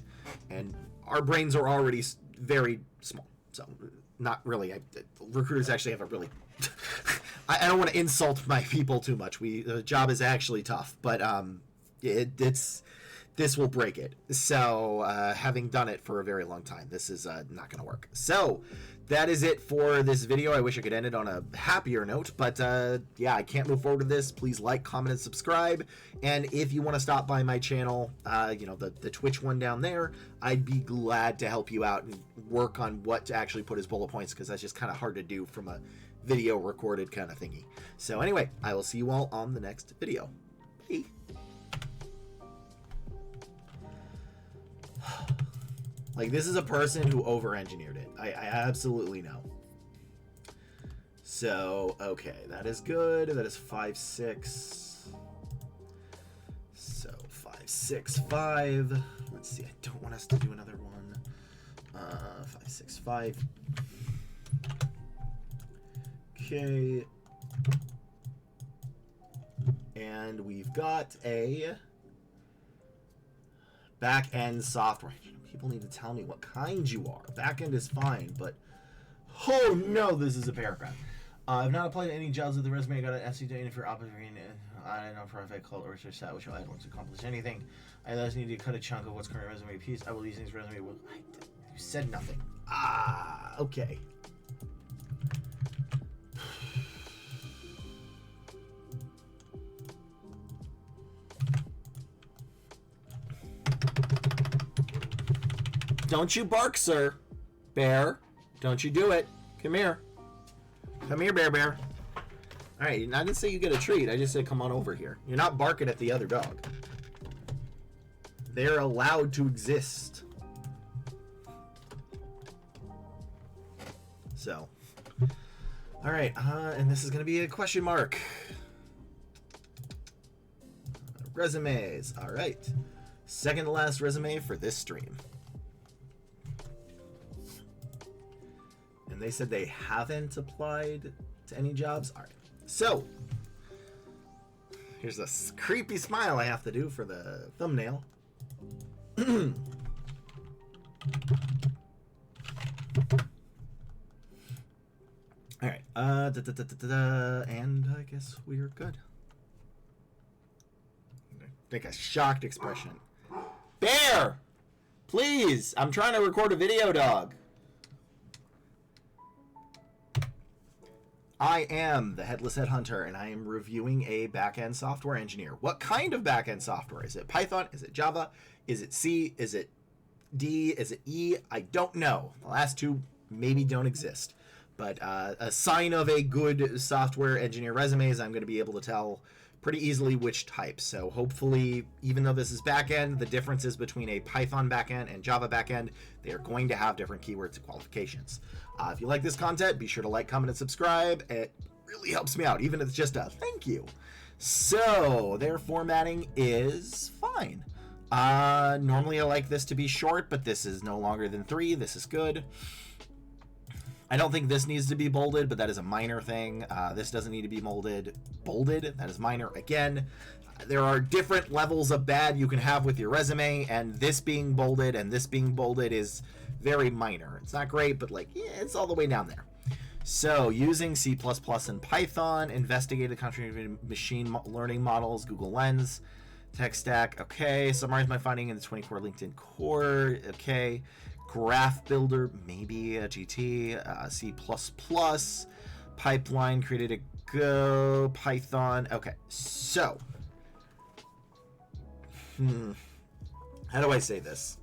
And our brains are already very small, so not really. Recruiters actually have a really. I don't want to insult my people too much. The job is actually tough, but this will break it. So having done it for a very long time, this is not going to work. So that is it for this video. I wish I could end it on a happier note, but yeah, I can't move forward with this. Please like, comment, and subscribe. And if you want to stop by my channel, the Twitch one down there, I'd be glad to help you out and work on what to actually put as bullet points, because that's just kind of hard to do from a video recorded kind of thingy. So anyway, I will see you all on the next video. Bye. Like, this is a person who over-engineered it. I absolutely know. So, okay, that is good. That is 5-6. So, 5-6-5. Let's see, I don't want us to do another one. 5-6-5. Okay. And we've got a back-end software. People need to tell me what kind you are. Back-end is fine, but oh no, this is a paragraph. I've not applied to any jobs with the resume. I got an FC doing for operating. I don't know for if I call it research that which will add once to accomplish anything. I just need to cut a chunk of what's current resume piece. I will use this resume. You said nothing. Okay. Don't you bark, sir. Bear. Don't you do it. Come here. Come here, bear. Alright, I didn't say you get a treat. I just said come on over here. You're not barking at the other dog. They're allowed to exist. So. Alright, and this is going to be a question mark. Resumes. Alright. Second to last resume for this stream. And they said they haven't applied to any jobs. Alright. So. Here's a creepy smile I have to do for the thumbnail. Alright. And I guess we're good. Make a shocked expression. Bear! Please! I'm trying to record a video, dog. I am the Headless Headhunter, and I am reviewing a backend software engineer. What kind of backend software? Is it Python? Is it Java? Is it C? Is it D? Is it E? I don't know. The last two maybe don't exist. But a sign of a good software engineer resume is I'm going to be able to tell pretty easily which type. So hopefully, even though this is backend, the differences between a Python backend and Java backend, they are going to have different keywords and qualifications. If you like this content, be sure to like, comment, and subscribe. It really helps me out, even if it's just a thank you. So their formatting is fine. Normally I like this to be short, but this is no longer than 3. This is good. I don't think this needs to be bolded, but that is a minor thing. This doesn't need to be bolded. That is minor. Again, there are different levels of bad you can have with your resume, and this being bolded and this being bolded is very minor. It's not great, but like, yeah, it's all the way down there. So, using C++ and Python, investigated contributed machine learning models, Google Lens, tech stack, okay. Summarize my finding in the 24 LinkedIn core, okay. Graph builder, maybe a GT, C++, pipeline, created a Go, Python. Okay, so, how do I say this?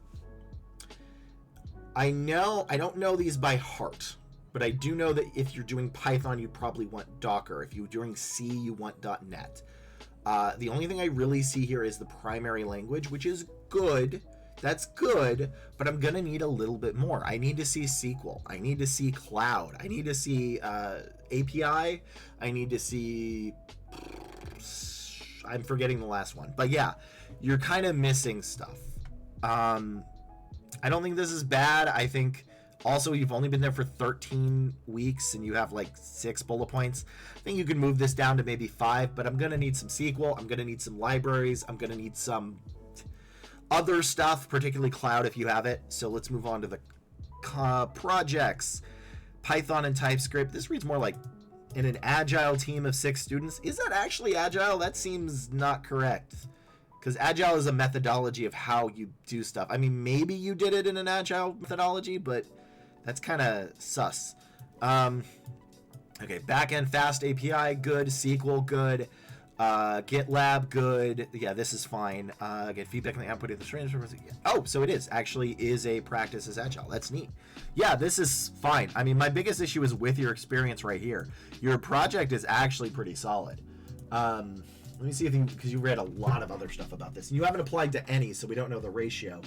I don't know these by heart, but I do know that if you're doing Python, you probably want Docker. If you're doing C, you want .NET. The only thing I really see here is the primary language, which is good. That's good, but I'm going to need a little bit more. I need to see SQL. I need to see cloud. I need to see API. I need to see... I'm forgetting the last one. But yeah, you're kind of missing stuff. I don't think this is bad. I think also you've only been there for 13 weeks and you have like 6 bullet points. I think you can move this down to maybe 5, but I'm going to need some SQL. I'm going to need some libraries. I'm going to need some other stuff, particularly cloud if you have it. So let's move on to the projects. Python and TypeScript. This reads more like in an agile team of 6 students. Is that actually agile? That seems not correct. Because agile is a methodology of how you do stuff. I mean, maybe you did it in an agile methodology, but that's kind of sus. Okay, backend fast API, good. SQL, good. GitLab, good. Yeah, this is fine. Get feedback on the output of the transfer. Oh, so it is actually a practice as agile. That's neat. Yeah, this is fine. I mean, my biggest issue is with your experience right here. Your project is actually pretty solid. Let me see if you, because you read a lot of other stuff about this. And you haven't applied to any, so we don't know the ratio.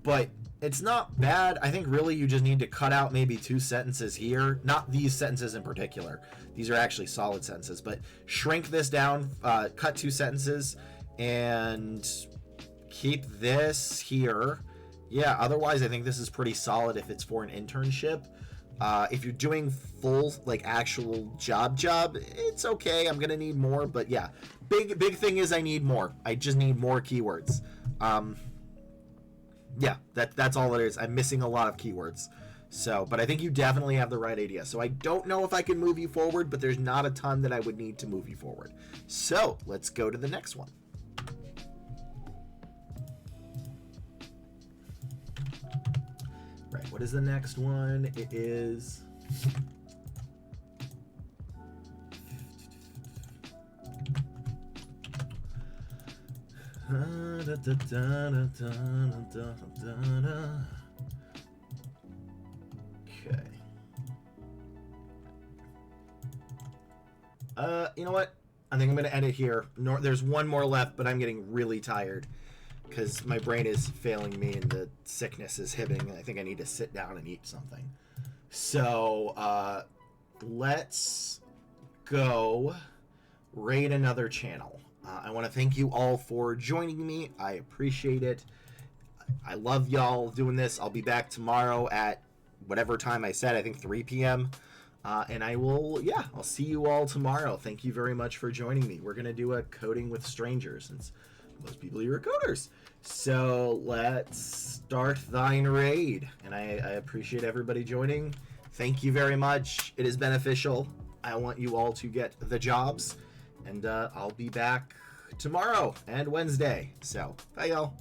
But it's not bad. I think really you just need to cut out maybe 2 sentences here. Not these sentences in particular. These are actually solid sentences. But shrink this down, cut 2 sentences, and keep this here. Yeah, otherwise I think this is pretty solid if it's for an internship. If you're doing full, like, actual job, it's okay. I'm gonna need more, but yeah. Big thing is I need more. I just need more keywords. Yeah, that's all it is. I'm missing a lot of keywords. So, but I think you definitely have the right idea. So I don't know if I can move you forward, but there's not a ton that I would need to move you forward. So let's go to the next one. Right, what is the next one? It is... you know what? I think I'm going to end it here. There's one more left, but I'm getting really tired because my brain is failing me and the sickness is hitting. I think I need to sit down and eat something. So let's go raid another channel. I want to thank you all for joining me. I appreciate it. I love y'all doing this. I'll be back tomorrow at whatever time I said, I think 3 p.m. And I'll see you all tomorrow. Thank you very much for joining me. We're going to do a coding with strangers since most people here are coders. So let's start thine raid. And I appreciate everybody joining. Thank you very much. It is beneficial. I want you all to get the jobs. And I'll be back tomorrow and Wednesday. So, bye y'all.